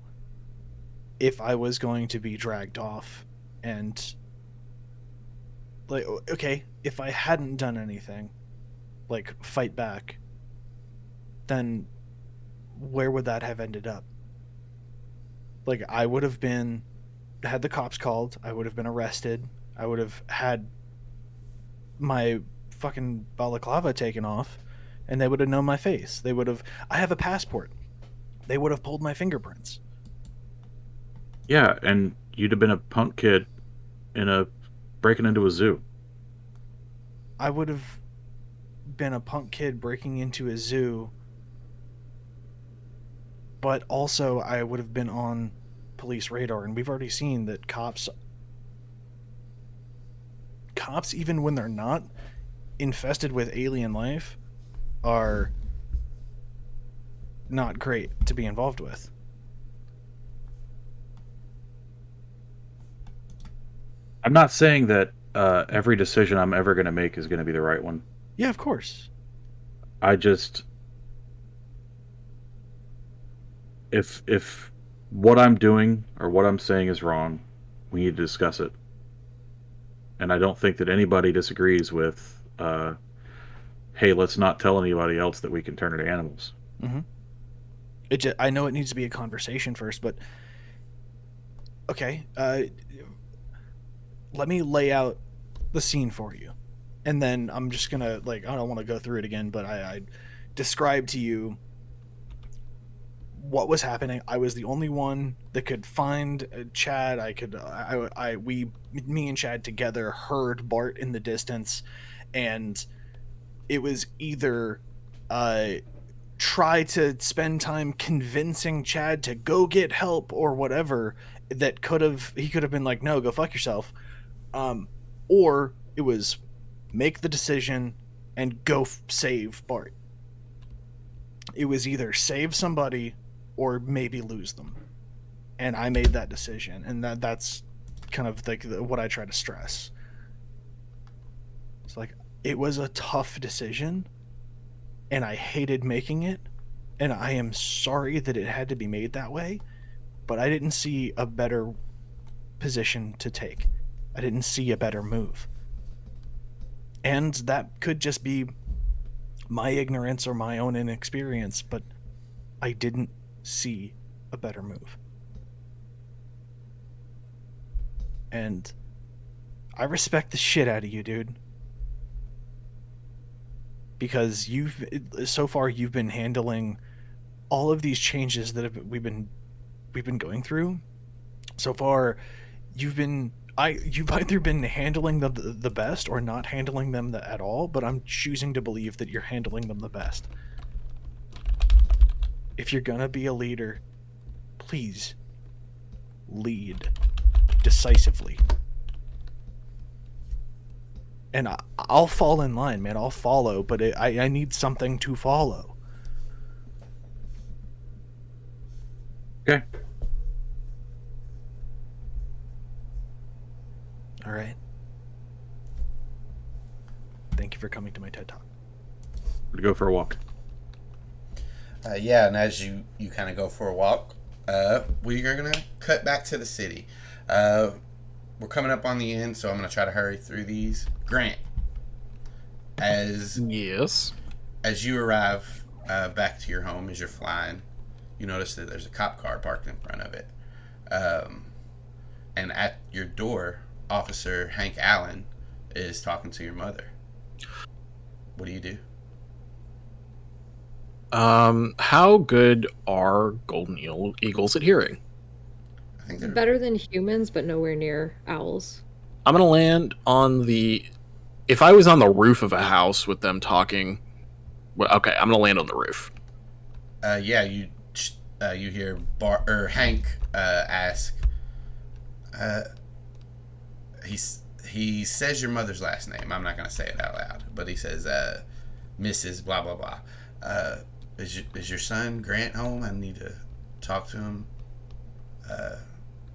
if I was going to be dragged off, and like, okay, if I hadn't done anything, like fight back, then where would that have ended up? Like, I would have had the cops called, I would have been arrested, I would have had my fucking balaclava taken off, and they would have known my face. I have a passport. They would have pulled my fingerprints. Yeah, and you'd have been a punk kid breaking into a zoo. I would have been a punk kid breaking into a zoo, but also I would have been on police radar, and we've already seen that cops, even when they're not infested with alien life, are not great to be involved with. I'm not saying that every decision I'm ever going to make is going to be the right one. Yeah, of course. I just, if what I'm doing or what I'm saying is wrong, we need to discuss it. And I don't think that anybody disagrees with, hey, let's not tell anybody else that we can turn into animals. Mm-hmm. I know it needs to be a conversation first, but okay. Let me lay out the scene for you, and then I'm just gonna, like, I don't want to go through it again, but I describe to you what was happening. I was the only one that could find Chad. Me and Chad together heard Bart in the distance, and it was either try to spend time convincing Chad to go get help or whatever. He could have been like, no, go fuck yourself. Or it was make the decision and go save Bart. It was either save somebody or maybe lose them. And I made that decision, and that's kind of like what I try to stress. It's like, it was a tough decision, and I hated making it, and I am sorry that it had to be made that way, but I didn't see a better position to take. I didn't see a better move. And that could just be my ignorance or my own inexperience, but I didn't see a better move. And I respect the shit out of you, dude. Because so far you've been handling all of these changes that we've been going through. So far, you've either been handling them the best or not handling them at all, but I'm choosing to believe that you're handling them the best. If you're gonna be a leader, please lead decisively. And I'll fall in line, man. I'll follow, but I need something to follow. Okay. All right. Thank you for coming to my TED Talk. To go for a walk. Yeah, and as you kind of go for a walk, we are going to cut back to the city. We're coming up on the end, so I'm going to try to hurry through these. Grant, as you arrive back to your home, as you're flying, you notice that there's a cop car parked in front of it. And at your door, Officer Hank Allen is talking to your mother. What do you do? How good are eagles at hearing? I think they're Better than humans, but nowhere near owls. I'm gonna land on the. If I was on the roof of a house with them talking, well, okay, I'm gonna land on the roof. Yeah, you hear Hank ask. He says your mother's last name. I'm not gonna say it out loud, but he says Mrs. Blah blah blah. Is your son Grant home? I need to talk to him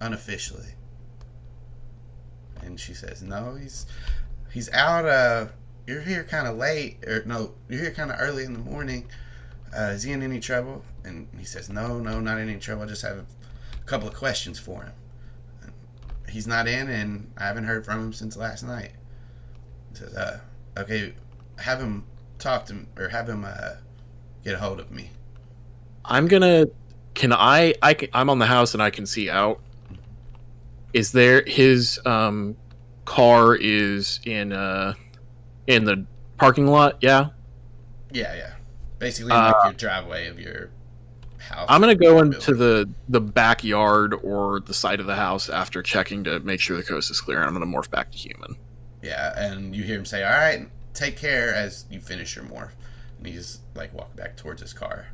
unofficially. And she says, no, he's out. You're here kind of late, or no, you're here kind of early in the morning. Is he in any trouble? And he says, no, not in any trouble. I just have a couple of questions for him. He's not in, and I haven't heard from him since last night. He says, okay, have him talk to me, or have him get a hold of me. I'm gonna. I'm on the house and I can see out. Is there his car is in the parking lot? Yeah. Yeah. Basically, in like your driveway of your house. I'm gonna go into the backyard or the side of the house after checking to make sure the coast is clear. And I'm gonna morph back to human. Yeah, and you hear him say, "All right, take care," as you finish your morph, and he's like walking back towards his car.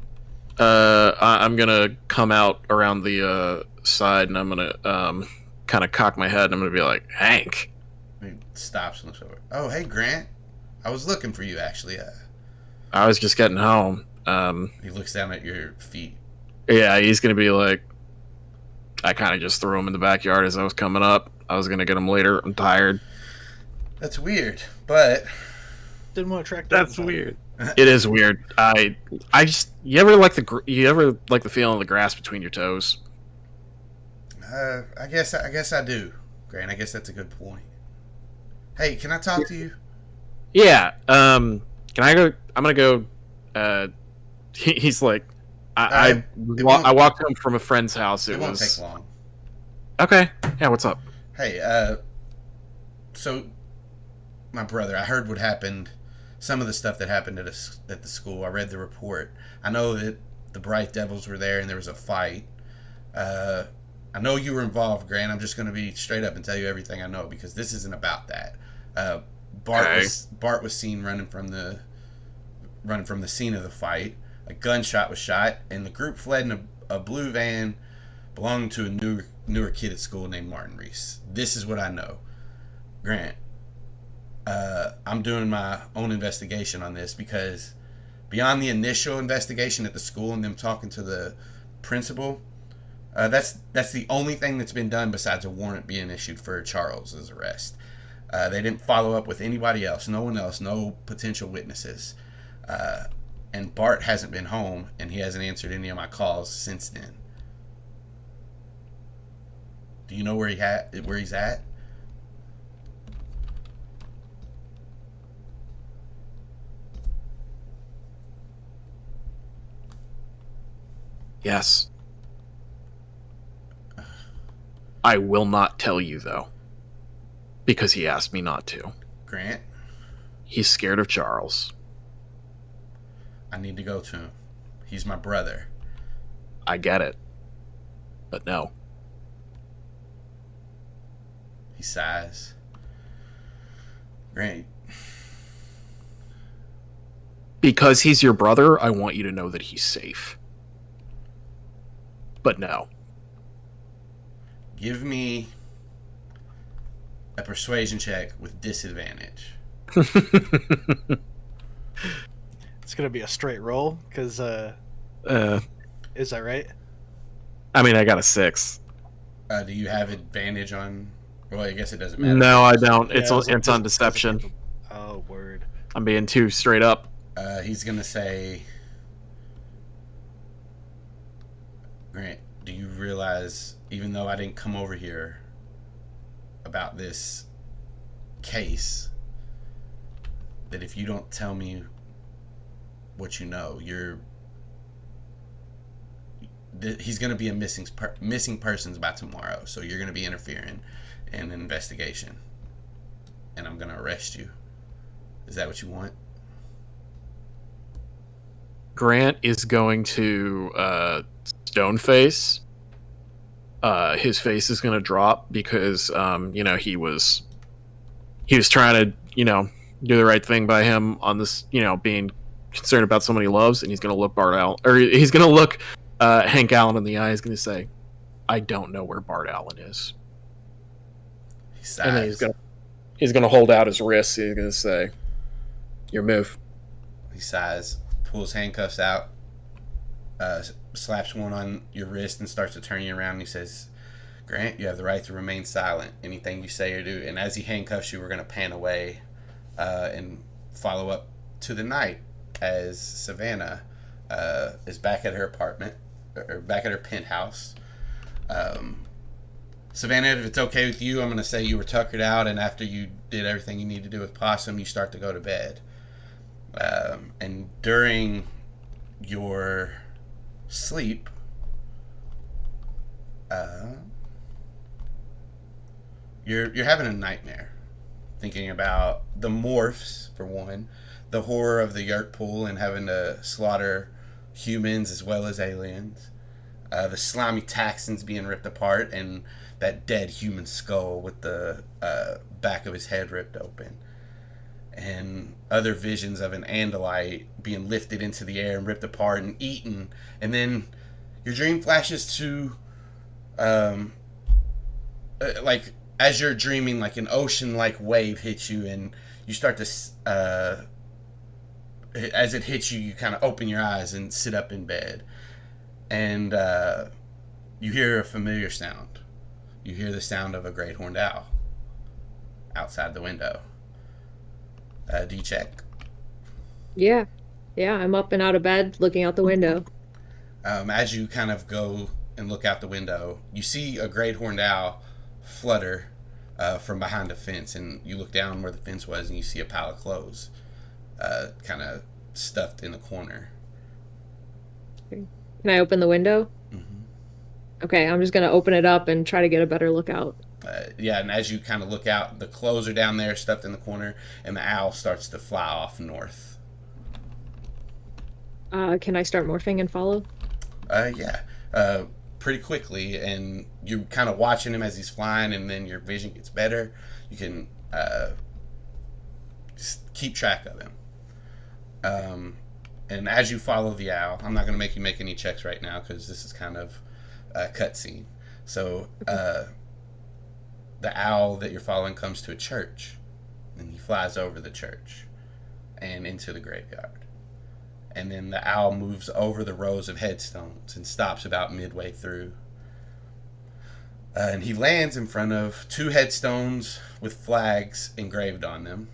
I'm gonna come out around the side, and I'm gonna kind of cock my head, and I'm gonna be like, Hank. He stops and looks over. Oh, hey, Grant. I was looking for you, actually. I was just getting home. He looks down at your feet. Yeah, he's gonna be like, I kind of just threw him in the backyard as I was coming up. I was gonna get him later. I'm tired. That's weird, but Didn't want to track. That's weird. It is weird. I just you ever like the feeling of the grass between your toes? I guess I do, Grant. I guess that's a good point. Hey, can I talk to you? Yeah. Can I go? I'm gonna go. He's like, I walked home from a friend's house. It won't take long. Okay. Yeah. What's up? Hey, so my brother, I heard what happened. Some of the stuff that happened at the school. I read the report. I know that the Bright Devils were there and there was a fight. I know you were involved, Grant. I'm just going to be straight up and tell you everything I know because this isn't about that. Bart was seen running from the scene of the fight. A gunshot was shot, and the group fled in a blue van belonging to a newer kid at school named Martin Reese. This is what I know, Grant. I'm doing my own investigation on this because beyond the initial investigation at the school and them talking to the principal, that's the only thing that's been done besides a warrant being issued for Charles's arrest. They didn't follow up with anybody else, no one else, no potential witnesses. And Bart hasn't been home, and he hasn't answered any of my calls since then. Do you know where he's at? Yes. I will not tell you, though. Because he asked me not to. Grant? He's scared of Charles. I need to go to him. He's my brother. I get it. But no. He sighs. Grant. Because he's your brother, I want you to know that he's safe. But no. Give me a persuasion check with disadvantage. It's gonna be a straight roll, because is that right? I mean, I got a 6. Do you have advantage on? Well, I guess it doesn't matter. No, I don't. It's Yeah, it's on deception. Oh, word. I'm being too straight up. He's gonna say, Grant, do you realize, even though I didn't come over here about this case, that if you don't tell me what you know, he's going to be a missing persons by tomorrow, so you're going to be interfering in an investigation, and I'm going to arrest you. Is that what you want? Grant is going to Stoneface. His face is going to drop because he was trying to do the right thing by him on this, being concerned about someone he loves, and he's going to look he's going to look Hank Allen in the eye. He's going to say, "I don't know where Bart Allen is." And then he's gonna hold out his wrist. He's gonna say, "Your move." He sighs, pulls handcuffs out, slaps one on your wrist, and starts to turn you around. And he says, "Grant, you have the right to remain silent. Anything you say or do." And as he handcuffs you, we're gonna pan away and follow up to the night as Savannah is back at her apartment, or back at her penthouse. Savannah, if it's okay with you, I'm going to say you were tuckered out, and after you did everything you need to do with Possum, you start to go to bed. And during your sleep, you're having a nightmare, thinking about the morphs, for one, the horror of the Yeerk Pool and having to slaughter humans as well as aliens, the slimy Taxons being ripped apart, and that dead human skull with the back of his head ripped open, and other visions of an Andalite being lifted into the air and ripped apart and eaten. And then your dream flashes to like, as you're dreaming, like an ocean-like wave hits you, and you start to as it hits you, you kind of open your eyes and sit up in bed, and you hear a familiar sound. You hear the sound of a great horned owl outside the window. Do you check? Yeah. Yeah, I'm up and out of bed, looking out the window. As you kind of go and look out the window, you see a great horned owl flutter from behind a fence, and you look down where the fence was, and you see a pile of clothes kind of stuffed in the corner. Can I open the window? Okay, I'm just going to open it up and try to get a better look out. Yeah, and as you kind of look out, the clothes are down there stuffed in the corner, and the owl starts to fly off north. Can I start morphing and follow? Yeah, pretty quickly, and you're kind of watching him as he's flying, and then your vision gets better. You can just keep track of him. And as you follow the owl, I'm not going to make you make any checks right now because this is kind of a cutscene. So the owl that you're following comes to a church, and he flies over the church and into the graveyard. And then the owl moves over the rows of headstones and stops about midway through. And he lands in front of two headstones with flags engraved on them.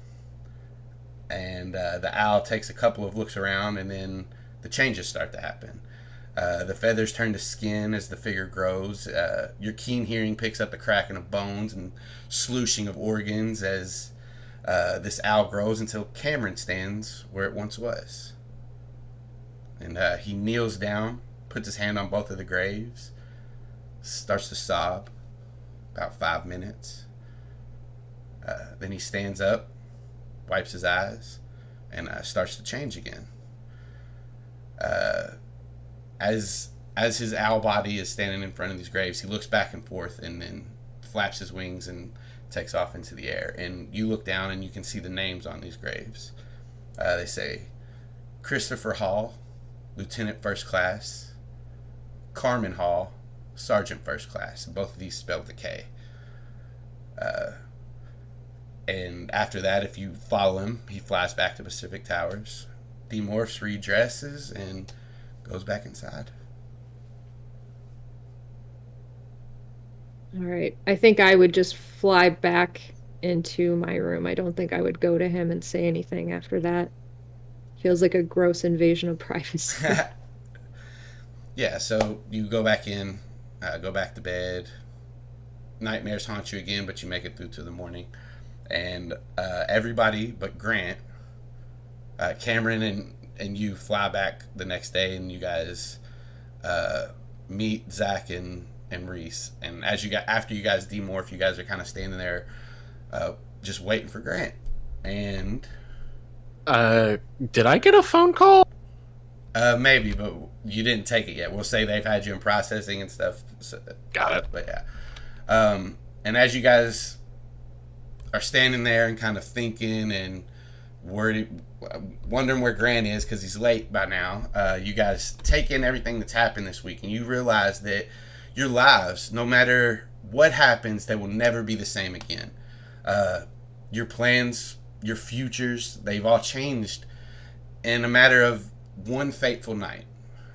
And the owl takes a couple of looks around, and then the changes start to happen. The feathers turn to skin as the figure grows. Your keen hearing picks up the cracking of bones and slooshing of organs as this owl grows until Cameron stands where it once was. And he kneels down, puts his hand on both of the graves, starts to sob about 5 minutes. Then he stands up, wipes his eyes, and starts to change again. As his owl body is standing in front of these graves, he looks back and forth and then flaps his wings and takes off into the air. And you look down and you can see the names on these graves. They say Christopher Hall, Lieutenant First Class, Carmen Hall, Sergeant First Class, and both of these spelled with a K. And after that, if you follow him, he flies back to Pacific Towers, demorphs, redresses, and goes back inside. All right. I think I would just fly back into my room. I don't think I would go to him and say anything after that. Feels like a gross invasion of privacy. Yeah, so you go back in, go back to bed. Nightmares haunt you again, but you make it through to the morning. And everybody but Grant, Cameron and you fly back the next day, and you guys meet Zac and Reese. And after you guys demorph, you guys are kind of standing there just waiting for Grant. And did I get a phone call? Maybe, but you didn't take it yet. We'll say they've had you in processing and stuff. So, Got it. But yeah. And as you guys are standing there and kind of thinking and wondering where Grant is because he's late by now, you guys take in everything that's happened this week, and you realize that your lives, no matter what happens, they will never be the same again. Your plans, your futures, they've all changed in a matter of one fateful night.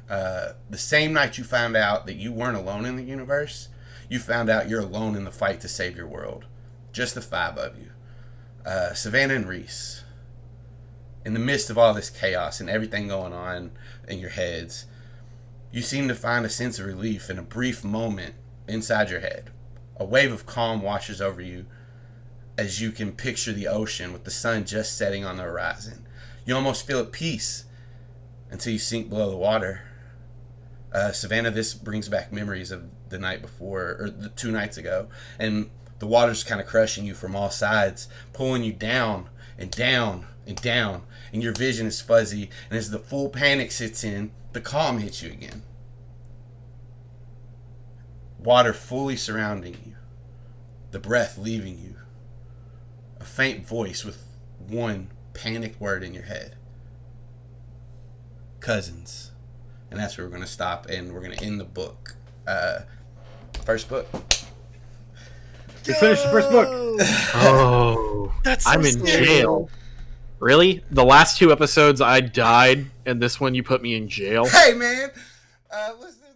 The same night you found out that you weren't alone in the universe, you found out you're alone in the fight to save your world. Just the 5 of you. Savannah and Reese. In the midst of all this chaos and everything going on in your heads, you seem to find a sense of relief in a brief moment inside your head. A wave of calm washes over you as you can picture the ocean with the sun just setting on the horizon. You almost feel at peace until you sink below the water. Savannah, this brings back memories of the night before, or the 2 nights ago, and the water's kind of crushing you from all sides, pulling you down and down and down, and your vision is fuzzy, and as the full panic sits in, the calm hits you again. Water fully surrounding you, the breath leaving you, a faint voice with one panicked word in your head. Cousins. And that's where we're going to stop, and we're going to end the book. First book. We finished the first book. Oh, That's so I'm in scary. jail. Really? The last 2 episodes I died, and this one you put me in jail? Hey, man. Listen.